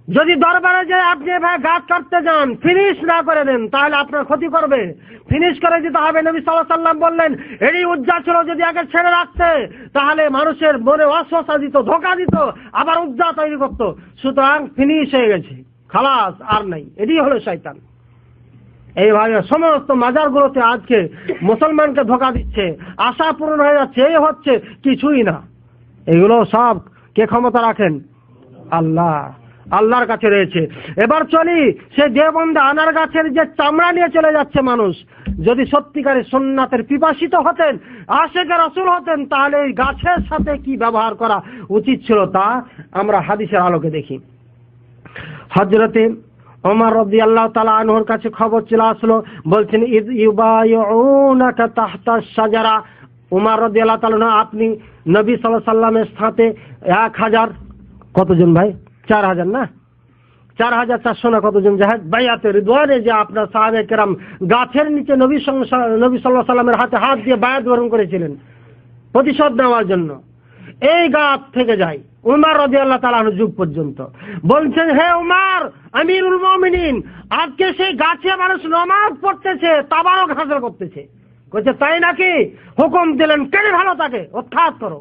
যদি দরবারে যে আপনি ভাই গাছ কাটতে যান, ফিনিশ না করে দেন, তাহলে আপনার ক্ষতি করবে। ফিনিশ করে দিতে হবে। নবী সাল্লাল্লাহু আলাইহি ওয়াসাল্লাম বললেন এরই উজ্জা ছিল, যদি আগে ছেড়ে রাখতে তাহলে মানুষের মনে ওয়াসওয়াসা দিত, ধোঁকা দিত, আবার উজ্জা তৈরি করত। সুতরাং ফিনিশ হয়ে গেছে, খালাস, আর নাই। এটাই হলো শয়তান। এইভাবে সমস্ত মাজারগুলোতে আজকে মুসলমানকে ধোঁকা দিচ্ছে, আশা পূরণ হয়ে যাচ্ছে, এই হচ্ছে, কিছুই না। এগুলো সব কে ক্ষমতা রাখেন? আল্লাহ, আল্লাহর কাছে রয়েছে। এবার চলি সে দেওবন্দে আনার গাছের যে চামড়া নিয়ে চলে যাচ্ছে মানুষ। যদি সত্যিকারের সুন্নাতের পিপাসিত হতেন, আশেকে রাসূল হতেন, তাহলে এই গাছের সাথে কি ব্যবহার করা উচিত ছিল তা আমরা হাদিসের আলোকে দেখি। হযরতে ওমর রাদিয়াল্লাহু তাআলা আনহুর কাছে খবর চলে আসলো, বলছেন ইদ ইউবাইউনাকা তাহতা শাজারা। ওমর রাদিয়াল্লাহু তাআলা, আপনি নবী সাল্লাল্লাহু আলাইহি সাল্লামের সাথে 1000 কতজন ভাই? 4000 না, 4400 না কতজন জাহাজ বাইয়াতে রিদওয়ানে, যে আপনার সাহাবে কেরাম গাছের নিচে নবী সাল্লাল্লাহু আলাইহি সাল্লামের হাতে হাত দিয়ে বায়াত গ্রহণ করেছিলেন প্রতিশোধ নেওয়ার জন্য। এই গাছ থেকে যায় উমর রাদিয়াল্লাহু তাআলা আনহু যুগ পর্যন্ত। বলছেন হে উমর আমিরুল মুমিনিন, আজকে সেই গাছে মানুষ নামাজ পড়তেছে, তাবারক হাসিল করতেছে। কইছে তাই নাকি? হুকুম দিলেন কেটে ভালো তাকে উৎখাত করো।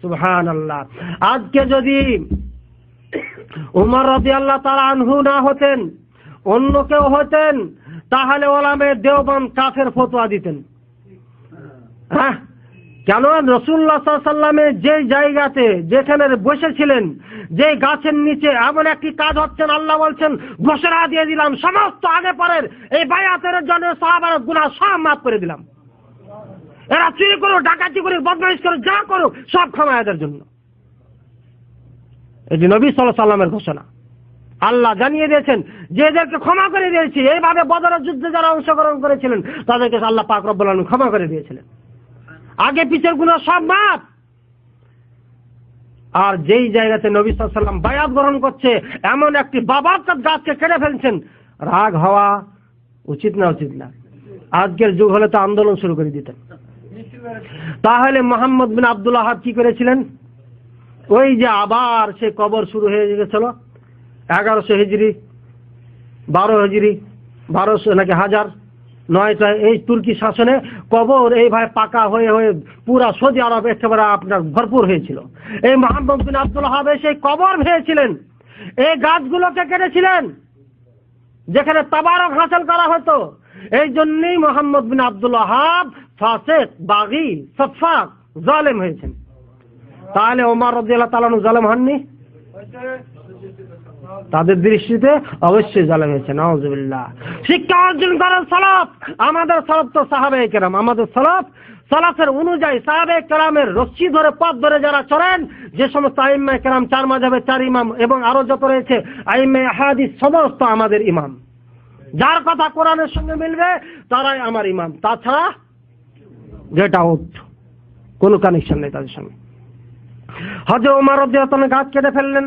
সুবহানাল্লাহ। আজকে যদি উমর রাদিয়াল্লাহু তাআলা আনহু না হতেন, অন্য কেউ হতেন, তাহলে ওলামে দেওবন্দ কাফের ফতোয়া দিতেন। হ্যাঁ, কেন? রাসূলুল্লাহ সাল্লাল্লাহু আলাইহি ওয়াসাল্লামের যে জায়গাতে যেখানে বসেছিলেন, যে গাছের নিচে, এমন একটি কাজ হচ্ছেন, আল্লাহ বলছেন ঘোষণা দিয়ে দিলাম সমস্ত আগে পরের এই বায়াতের জন্য সাহাবার গুনাহ সব মাফ করে দিলাম। এরা চুরি করো, ডাকাতি করে, বদমাইশ করো, যা করো, সব ক্ষমা এদের জন্য। এটি নবী সাল্লাল্লাহু আলাইহি ওয়াসাল্লামের ঘোষণা। আল্লাহ জানিয়ে দিয়েছেন যে এদেরকে ক্ষমা করে দিয়েছি। এইভাবে বদরের যুদ্ধে যারা অংশগ্রহণ করেছিলেন তাদেরকে আল্লাহ পাক রব্বুল আলামিন ক্ষমা করে দিয়েছিলেন। আগে পিছের গুনাহ সব মাফ। আর যেই জায়গাতে নবী সাল্লাল্লাহু আলাইহি ওয়াসাল্লাম বায়াত গ্রহণ করছে, এমন একটি বাবাকাত গাছকে কেটে ফেলছেন, রাগ হওয়া উচিত না? উচিত না। আজকের যুগ হলে তো আন্দোলন শুরু করে দিতেন। তাহলে মুহাম্মদ বিন আব্দুল ওয়াহাব কি করেছিলেন? ওই যে আবার সে কবর শুরু হয়ে গেছিল 1100 হিজরি, 12 হিজরি, 1200 নাকি 1009টা, এই তুর্কি শাসনে কবর এইভাবে পাকা হয়ে হয়ে পুরা সৌদি আরব একেবারে আপনার ভরপুর হয়েছিল। এই মুহাম্মদ বিন আব্দুল ওয়াহাব সেই কবর ভেঙেছিলেন, এই গাছগুলোকে কেটেছিলেন যেখানে তাবারক হাসিল করা হতো। এই জন্যই মুহাম্মদ বিন আব্দুল ওয়াহাব ফাসিক, বাগী, সাফাক, জালেম হয়েছেন। তাহলে ওমর রাদিয়াল্লাহু তাআলা জালেম হননি? তাদের দৃষ্টিতে অবশ্যই জালেম হয়েছে। নাউজুবিল্লাহ। শিক্ষা অর্জন করেন সালাফ। আমাদের সালাফ তো সাহাবায়ে কেরাম, আমাদের সালাফের অনুযায়ী সাহাবায়ে কেরামের রশ্মি ধরে পথ ধরে যারা চলেন, যে সমস্ত আইম্মায়ে কেরাম, 4 মাযহাবের 4 ইমাম এবং আরো যত রয়েছে আইম্মায়ে হাদিস, সমস্ত আমাদের ইমাম। যার কথা কোরআনের সঙ্গে মিলবে তারাই আমার ইমাম, তাছাড়া গেট আউট, কোনো কানেকশন নেই তাদের সঙ্গে। হযরত ওমর রাদিয়াল্লাহু তাআলা গাছ কেটে ফেললেন।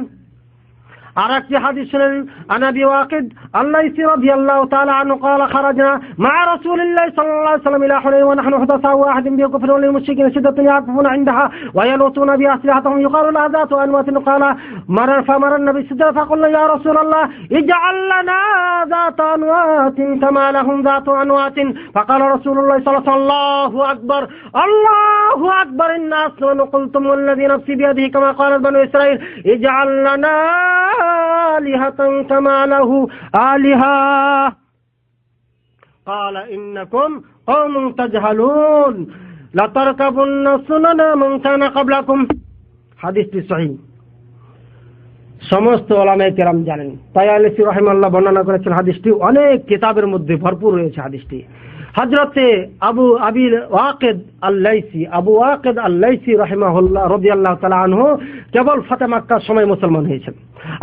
আর একটি হাদিস শুনেন, আন আবি ওয়াকিদ আল্লাইসি রাদিয়াল্লাহু তাআলা আনহু قال خرجنا مع رسول الله صلى الله عليه وسلم الى حنين ونحن حدثاء واحد بكفر للمشركين شدة يعكفون عندها ويلوطون بأسلحتهم يقال لها ذات أنواط. قال فمر النبي صلى فقلنا يا رسول الله اجعل لنا ذات أنواط كما لهم ذات أنواط. فقال رسول الله صلى الله عليه وسلم الله أكبر الله أكبر الناس قلتم والذي نفسي بيده كما قالت بنو إسرائيل اجعل لنا آلهة كما له آلهة. قال إنكم قوم تجهلون لتركبن سنن من كان قبلكم. হাদিসটি সহিহ, সমস্ত ওলামায়ে কেরাম জানেন। তায়ালিসি রাহিমাহুল্লাহ বর্ণনা করেছেন হাদিসটি, অনেক কিতাবের মধ্যে ভরপুর রয়েছে হাদিসটি। হযরতে আবু ওয়াকিদ আল-লাইসি রাহিমাহুল্লাহ রাদিয়াল্লাহু তাআলা আনহু কেবল ফাতহ মক্কার সময় মুসলমান হয়েছেন,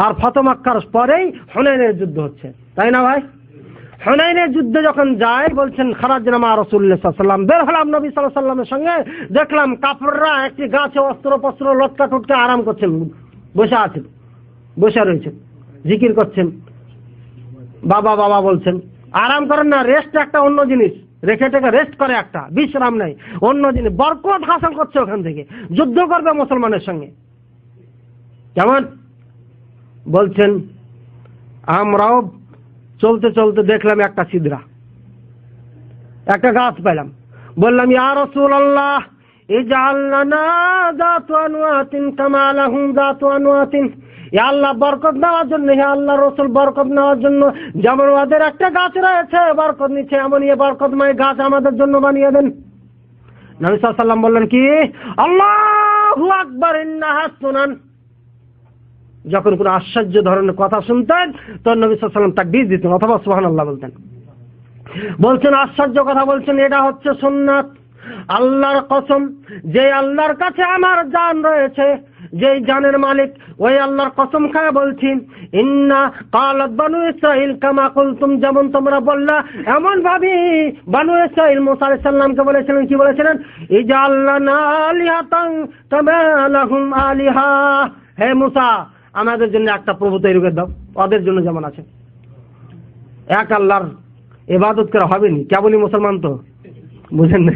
আর ফাতহ মক্কার পরেই হুনাইনের যুদ্ধ হচ্ছে, তাই না ভাই? হুনাইনের যুদ্ধে যখন যায় বলছেন খারাজনা মা রাসূলুল্লাহ সাল্লাল্লাহু আলাইহি ওয়াসাল্লাম, বের হলাম নবী সাল্লাল্লাহু আলাইহি ওয়াসাল্লামের সঙ্গে, দেখলাম কাফেররা একটি গাছে অস্ত্র লটকা টটকা আরাম করছেন, বসে রয়েছেন, জিকির করছেন, বাবা বাবা বলছেন। আরাম করেন না, রেস্ট একটা অন্য জিনিস, রেখে টেকে রেস্ট করে একটা, বিশ্রাম নাই, অন্য জিনিস, বরকত হাসিল করছে ওখান থেকে, যুদ্ধ করবে মুসলমানের সঙ্গে। কেমন বলছেন, আমরাও চলতে চলতে দেখলাম একটা সিদরা, একটা গাছ পেলাম, বললাম ইয়া রাসূলুল্লাহ ইজআল লানা যাতু আনওয়াতিন কামা লাহুম যাতু আনওয়াতিন। ইয়া আল্লাহ বরকত নেওয়ার জন্য, হে আল্লাহ রাসূল বরকত নেওয়ার জন্য, যেমন ওদের একটা গাছ রয়েছে বরকত নিচ্ছে, এমনই বরকতময় গাছ আমাদের জন্য বানিয়ে দেন। নবী সাল্লাল্লাহু আলাইহি ওয়াসাল্লাম বললেন কি, আল্লাহু আকবার ইন্নাহা সুনান। যখন কোনো আশ্চর্য ধরনের কথা শুনতেন তখন নবী সাল্লাল্লাহু আলাইহি ওয়াসাল্লাম তাকবীর দিতেন অথবা সুবহানাল্লাহ বলতেন। বলছেন আশ্চর্য কথা বলছেন, এটা হচ্ছে সুন্নাত। আল্লাহর কসম, যে আল্লাহর কাছে আমার জান রয়েছে, যেই জানের মালিক, ওই আল্লাহর কসম খায় বলছি, ইন্না কালাত বানু ইসরাইল কামা কুলতুম, যেমন তোমরা বললা এমন ভাবে বানু ইসরাইল মুসা আলাইহিস সালামকে বলেছিলেন, কি বলেছিলেন, ইজআল লানা আলিহাতান কামা লাহুম আলিহা। হে মুসা, আমাদের জন্য একটা প্রভু তৈরি করে দাও, ওদের জন্য যেমন আছে। এক আল্লাহর ইবাদত করা হবে নি, কেবলই মুসলমান তো, বুঝেন না?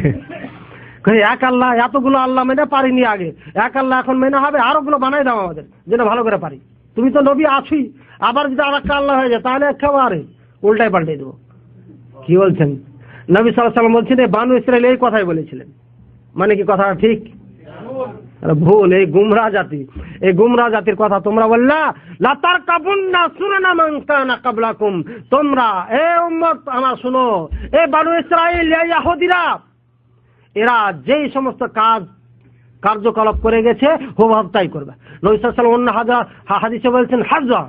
এক আল্লাহ, এতগুলো আল্লাহ মেনে পারিনি আগে, এক আল্লাহ এখন মেনে হবে, আরো গুলো বানাই দাও আমাদের যেন ভালো করে পারি। তুমি তো নবী আছই, আবার যদি আর একটা আল্লাহ হয়ে যায় তাহলে একেবারে উল্টাই পাল্টাই দেবো। কি বলছেন? নবী সাল্লাল্লাহু আলাইহি ওয়াসাল্লাম বলছেন বানু ইসরাইল এই কথাই বলেছিলেন, মানে কি কথাটা ঠিক? ভুল। এই গুমরা জাতির কথা তোমরা বললা, লা তারকাবুন্না সুনানা মান কানা ক্বাবলাকুম। তোমরা এ উম্মত আমার শুনো, এ বানু ইসরাইল, এ ইহুদিরা, এরা যেই সমস্ত কার্যকলাপ করে গেছে হুবহু তাই করবে। নবী সাল্লাল্লাহু আলাইহি ওয়াসাল্লাম অন্য হাদিসে বলছেন হাজা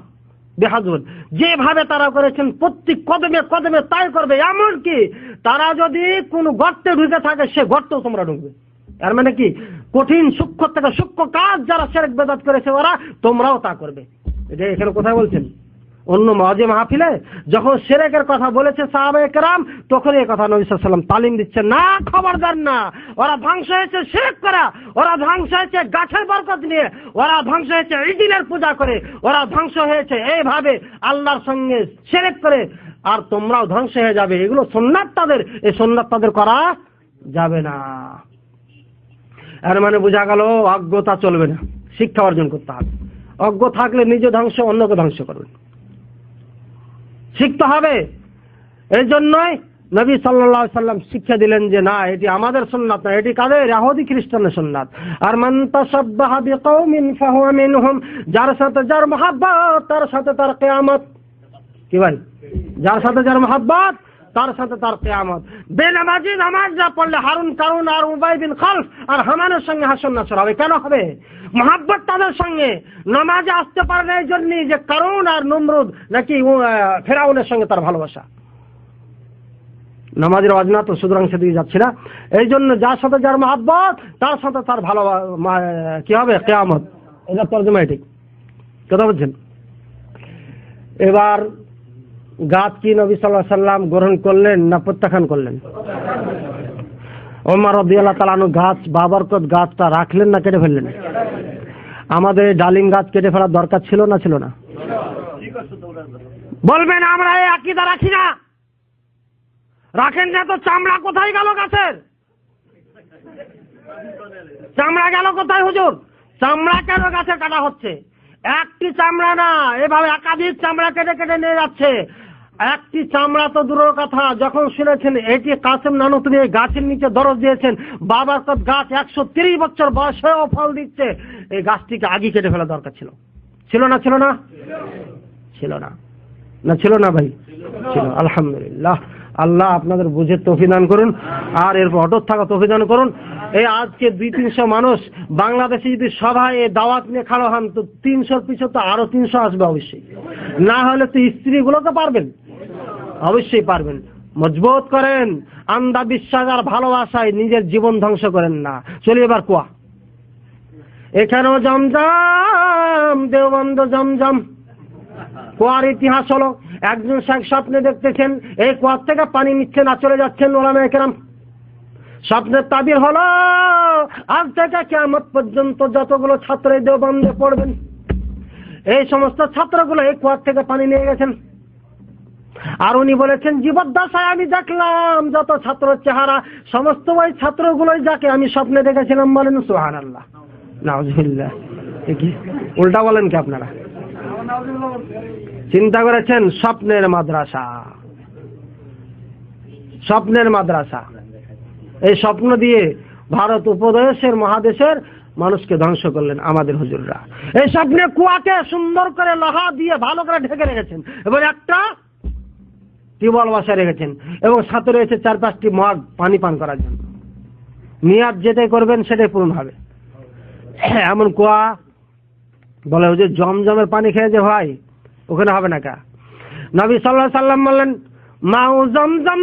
বেহাজুল, যেভাবে তারা করেছেন প্রত্যেক কদমে কদমে তাই করবে। এমনকি তারা যদি কোনো গর্তে ঢুকে থাকে সে গর্তেও তোমরা ঢুকবে। এর মানে কি, কঠিন সূক্ষ্ম থেকে সূক্ষ্ম কাজ যারা শিরক বেদাত করেছে ওরা, তোমরাও তা করবে। এটা এখানে কোথায় বলছেন? অন্য ওয়াজে মাহফিলে যখন শিরকের কথা বলেছে সাহাবায়ে কেরাম, তখন এই কথা নবী সাল্লাল্লাহু আলাইহি ওয়াসাল্লাম তালিম দিচ্ছেন, না খবরদার না, ওরা ধ্বংস হয়েছে শিরক করা, ওরা ধ্বংস হয়েছে গাছের বরকত নিয়ে, ওরা ধ্বংস হয়েছে ইজিলের পূজা করে, ওরা ধ্বংস হয়েছে এইভাবে আল্লাহর সঙ্গে শিরক করে, আর তোমরাও ধ্বংস হয়ে যাবে। এগুলো সুন্নাত তাদের, এই সুন্নাত তাদের করা যাবে না। এর মানে বোঝা গেল অজ্ঞতা চলবে না, শিক্ষা অর্জন করতে হবে। অজ্ঞ থাকলে নিজে ধ্বংস, অন্যকে ধ্বংস করবেন, শিখতে হবে। এই জন্যই নবী সাল্লাল্লাহু আলাইহি ওয়াসাল্লাম শিক্ষা দিলেন যে না, এটি আমাদের সুন্নাত না, এটি কাদের? ইহুদি খ্রিস্টানের সুন্নাত। আর মান তাশাব্বাহা বিকাউমিন ফাহুয়া মিনহুম, যার সাথে যার মহব্বত তার সাথে তার কিয়ামত। কি ভাই? যার সাথে যার মহব্বত তার সাথে তার কিয়ামত। বেনামাজি নামাজ না পড়লে হারুন কারুন আর উবাই বিন খালফ আর হামানের সঙ্গে হাসর নাসর হবে। কেন হবে? মহব্বত তাদের সঙ্গে। নামাজে আসতে পারে না এই জন্যই যে কারুন আর নমরুদ নাকি ফেরাউনের সঙ্গে তার ভালোবাসা। নামাজের আওয়াজ না তো, সুতরাং সেদিকে যাচ্ছি না। এই জন্য যার সাথে যার মহব্বত তার সাথে তার ভালোবাসা কি হবে? কিয়ামত। এটা তর্জমা ঠিক কথা বলছেন। এবার গাছ কি নবী সাল্লাল্লাহু আলাইহি ওয়াসাল্লাম গ্রহণ করলেন না প্রত্যাখ্যান করলেন? ওমর রাদিয়াল্লাহু তাআলা আনহু গাছ বাবরকত গাছটা রাখলেন না কেটে ফেললেন? আমাদের ডালিম গাছ কেটে ফেলার দরকার ছিল না? ছিল না? বলবেন আমরা এই আকীদা রাখি না। রাখেন না তো চামড়া কোথায় গেল গাছের? চামড়া গেল কোথায় হুজুর? চামড়া কেন গাছে কাটা হচ্ছে? একটি চামড়া না, এভাবে একাধিক চামড়া কেটে কেটে নিয়ে যাচ্ছে। একটি চামড়া তো দূরের কথা, যখন শুনেছেন এটি কাসেম নানু তুমি এই গাছের নিচে দরজ দিয়েছেন, বাবার কত গাছ 130 বছর বয়সেও ফল দিচ্ছে, এই গাছটিকে আগে কেটে ফেলা দরকার ছিল। ছিল না? ছিল না? ছিল না? না ছিল না ভাই? ছিল। আলহামদুলিল্লাহ, আল্লাহ আপনাদের বুঝে তৌফিক দান করুন, আর এরপর অটুট থাকা তৌফিক দান করুন। এই আজকে 200-300 মানুষ বাংলাদেশে যদি সবাই এই দাওয়াত নিয়ে খাড়া হন, তো 300-র পিছনে তো আরো 300 আসবে অবশ্যই। না হলে তো স্ত্রীগুলো তো পারবেন, অবশ্যই পারবেন। মজবুত করেন, আন্ধা বিশ্বাস আর ভালোবাসায় নিজের জীবন ধ্বংস করেন না। চলি এবার কুয়া। এখানেও জমজম, দেওবন্দ জমজম। কুয়ার ইতিহাস হলো, একজন শেখ স্বপ্নে দেখতেছেন এই কুয়ার থেকে পানি নিচ্ছে না, চলে যাচ্ছেন ওলামায়ে কেরাম। স্বপ্নের তাবির হলো আজ থেকে কিয়ামত পর্যন্ত যতগুলো ছাত্র এই দেওবন্দে পড়বেন, এই সমস্ত ছাত্রগুলো এই কুয়ার থেকে পানি নিয়ে গেছেন। আর উনি বলেছেন জীবদ্দশায় আমি দেখলাম যত ছাত্র চেহারা, সমস্ত ওই ছাত্রগুলোই যাকে আমি স্বপ্নে দেখেছিলাম। বলেন সুবহানাল্লাহ, নাউজুবিল্লাহ। কি উল্টা বলেন কি আপনারা? চিন্তা করেছেন? স্বপ্নের মাদ্রাসা, স্বপ্নের মাদ্রাসা। এই স্বপ্ন দিয়ে ভারত উপদেশের মহাদেশের মানুষকে ধ্বংস করলেন আমাদের হুজুররা। এই স্বপ্নে কুয়াকে সুন্দর করে লোহা দিয়ে ভালো করে ঢেকে রেখেছেন এবং একটা টিউবওয়েল বসায় রেখেছেন এবং সাথে রয়েছে 4-5টি মগ পানি পান করার জন্য। নিয়াত যেটাই করবেন সেটাই পূরণ হবে। এমন কুয়া বলে হুজুর জমজমের পানি খেয়ে যে ভাই ওখানে হবে না কা? নবী সাল্লাল্লাহু আলাইহি সাল্লাম বললেন মাউ জমজম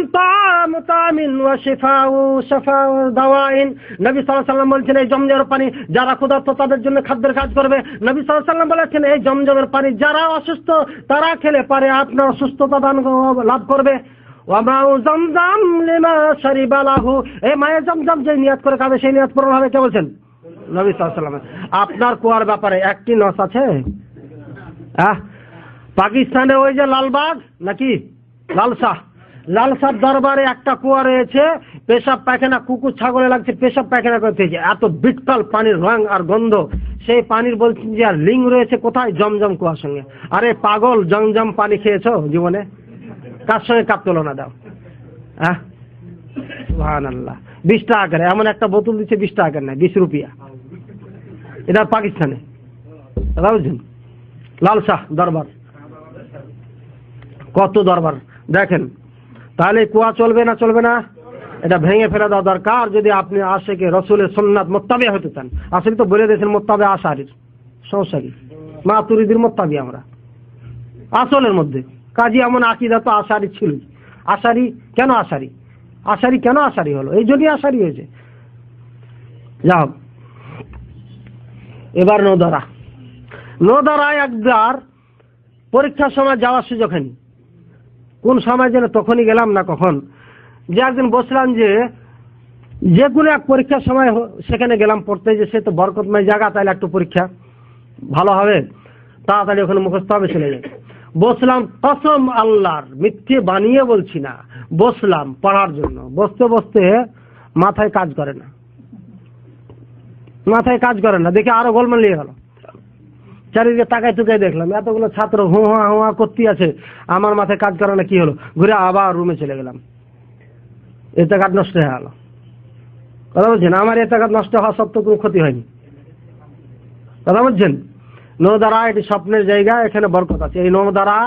তামিন ওয়া শিফাউ শাফাউ দাওয়াইন। নবী সাল্লাল্লাহু আলাইহি সাল্লাম বলেছেন এই জমজমের পানি যারা ক্ষুধার্ত তাদের জন্য খাদ্যের কাজ করবে। নবী সাল্লাল্লাহু আলাইহি সাল্লাম বলেছেন এই জমজমের পানি যারা অসুস্থ তারা খেলে পারে আপনার সুস্থতা দান লাভ করবে। ওয়া মাউ জমজম লিমা শারিবা লাহু, এই মায়ে জমজম যে নিয়ত করে খাবে সেই নিয়ত পূরণ হবে। কে বলছেন? নবী সাল্লাল্লাহু আলাইহি সাল্লাম। আপনার কুয়ার ব্যাপারে একটি নস আছে? পাকিস্তানে ওই যে লালবাগ নাকি লালসাহ দরবারে একটা কুয়া রয়েছে, পেশাব পায়খানা কুকুর ছাগলে লাগছে, পেশাব পায়খানা করতেছে, এত বিটকাল পানির রং আর গন্ধ। সেই পানির বলছেন যে আর লিঙ্গ রয়েছে কোথায়? জমজম কুয়ার সঙ্গে। আরে পাগল, জমজম পানি খেয়েছো জীবনে? কার সঙ্গে কাপ তুলনা দাও? সুবহানাল্লাহ। 20 টাকা করে এমন একটা বোতল দিচ্ছে, 20 টাকা করে না, 20 রুপিয়া। এটা পাকিস্তানে বুঝছেন? লালসাহ দরবার, কত দরবার দেখেন। তাহলে কুয়া চলবে না? চলবে না। এটা ভেঙে ফেলে দেওয়া দরকার যদি আপনি আশিকে রসুলের সুন্নাত মোত্তাবি হতে চান। আসলে তো বলে দিয়েছেন মোত্তাবি আশারির, সংসারী মাতুরিদির মোত্তাবি আমরা আসলের মধ্যে। কাজী এমন আকীদা তো আশারি ছিল। আশারি কেন আশারি? আশারি কেন আশারি হলো? এই জন্যই আশারি হয়েছে। যাও এবার নদারায় একবার পরীক্ষার সময় যাওয়ার সুযোগ হয়নি। কোন সময় যেন তখনই গেলাম না কখন, যে একদিন বসলাম যে কোনো এক পরীক্ষার সময় সেখানে গেলাম পড়তে, যে সে তো বরকতময় জায়গা, তাহলে একটু পরীক্ষা ভালো হবে, তাড়াতাড়ি ওখানে মুখস্থ হবে, চলে যাই। বসলাম, কসম আল্লাহর, মিথ্যে বানিয়ে বলছি না, বসলাম পড়ার জন্য। বসতে বসতে মাথায় কাজ করে না, দেখে আরো গোলমাল নিয়ে গেল। চারিদিকে তাকায় টুকায় দেখলাম এতগুলো ছাত্র হুয়া করতে আছে, আমার মাথায় কাজ করে না। কি হলো? ঘুরে আবার রুমে চলে গেলাম। এতে কাজ নষ্ট হয়ে গেল। কথা বলছেন? আমার এতে কাজ নষ্ট হওয়া সত্ত্বেও কোনো ক্ষতি হয়নি। কথা বলছেন? নদারা এটি স্বপ্নের জায়গা, এখানে বরকত আছে। এই নদারা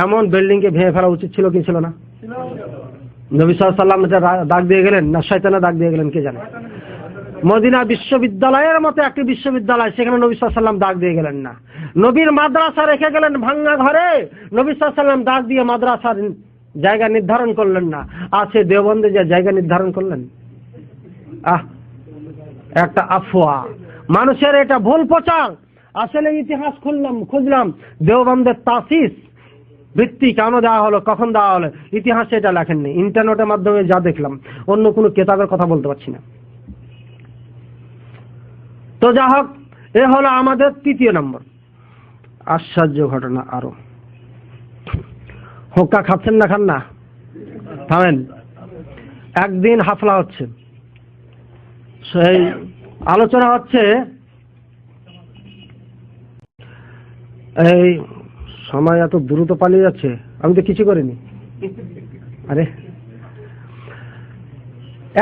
এমন বিল্ডিং কে ভেঙে ফেলা উচিত ছিল কি ছিল না? নবী সাল্লাল্লাহু আলাইহি ওয়াসাল্লাম ডাক দিয়ে গেলেন না শয়তানে ডাক দিয়ে গেলেন কে জানে? মদিনা বিশ্ববিদ্যালয়ের মতো একটি বিশ্ববিদ্যালয়, সেখানে নবী সাল্লাল্লাহু আলাইহি ওয়াসাল্লাম ডাক দিয়ে গেলেন না। নবীর মাদ্রাসা রেখে গেলেন ভাঙ্গা ঘরে, নবী সাল্লাল্লাহু আলাইহি ওয়াসাল্লাম ডাক দিয়ে মাদ্রাসার জায়গা নির্ধারণ করলেন না। আছে দেওবন্দে যে জায়গা নির্ধারণ করলেন। একটা আফওয়া, মানুষের এটা ভুল প্রচার। আসলে ইতিহাস খুঁজলাম, দেওবন্দের তাসিস ভিত্তি কেন দেওয়া হলো, কখন দেওয়া হলো, ইতিহাসে এটা লেখেননি। ইন্টারনেটের মাধ্যমে যা দেখলাম, অন্য কোনো কিতাবের কথা বলতে পারছি না। তো যা হোক, এ হলো আমাদের 3য় নম্বর। আশ্চর্য ঘটনা আরো হোক্কা খাচ্ছেন না, খান না, থামেন। একদিন হাফলা হচ্ছে, সেই আলোচনা হচ্ছে, এই সময় এত দ্রুত পালিয়ে যাচ্ছে, আমি তো কিছু করিনি। আরে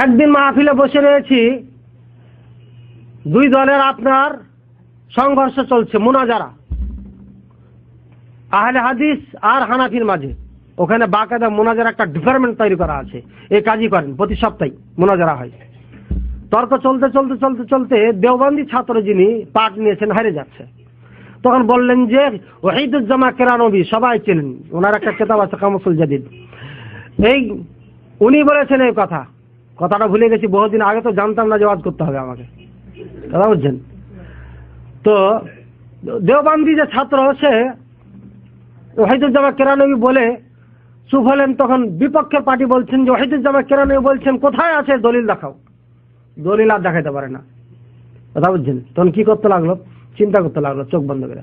একদিন মাহফিলে বসে রয়েছি, দুই দলের আপনার সংঘর্ষ চলছে, মুনাজারা, আহলে হাদিস আর হানাফির মাঝে। ওখানে বাকায়দা মুনাজারা একটা ডিপার্টমেন্ট তৈরি করা আছে, এই কাজই করেন, প্রতি সপ্তাহে মুনাজারা হয়। তর্ক চলতে চলতে চলতে চলতে দেওবন্দি ছাত্র যিনি পাঠ নিয়েছেন হারিয়ে যাচ্ছে। তখন বললেন যে ওয়াহিদুজ্জামা কেরানবী, সবাই চেনেন, ওনার একটা কিতাব আছে কামসুল জাদিদ, এই উনি বলেছেন এই কথাটা ভুলে গেছি, বহুদিন আগে তো জানতাম না যে ওয়াজ করতে হবে আমাকে, কথা বুঝছেন তো। দেওবন্দি যে ছাত্র, সে ওয়াহিদুজ্জামা কেরানবী বলে চুপ হলেন। তখন বিপক্ষের পার্টি বলছেন যে ওয়াহিদুজ্জামা কেরানবী বলছেন কোথায় আছে, দলিল দেখাও। দলিল আর দেখাইতে পারে না, কথা বুঝছেন। তখন কি করতে লাগলো, চিন্তা করতে লাগলো, চোখ বন্ধ করে।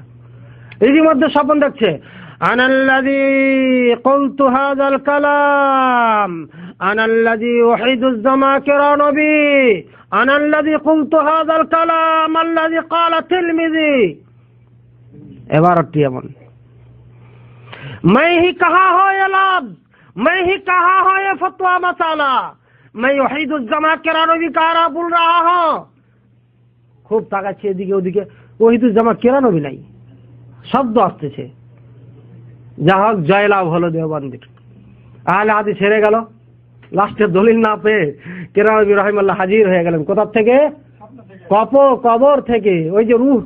এরই মধ্যে স্বপ্ন দেখছে, আনাল্লাযী কুলতু হাযাল কালাম, আনাল্লাযী ওয়াহিদুজ্জামা কেরানবী, আনাল্লাযী কুলতু হাযাল কালাম আল্লাযী ক্বালা তিরমিযী। এবারটি এমন, मैं ही कहा हो ये लफ्ज़, मैं ही कहा हो ये फतवा मसाला, मैं ওয়াহিদুজ্জামা কেরানবী কারা বল रहा हूं। খুব তাকাচ্ছে এদিকে ওদিকে, ওয়াহিদুজ্জামা কেরানবী নাই, শব্দ আসতেছে। যা হোক, জয়লাভ হলো দেওবন্দির। আহলে হাদিস হেরে গেল। লাস্টে দলিল না পেয়ে কেরানবী রাহিমাহুল্লাহ হাজির হয়ে গেলেন। কোথা থেকে? কবর থেকে। ওই যে রূহ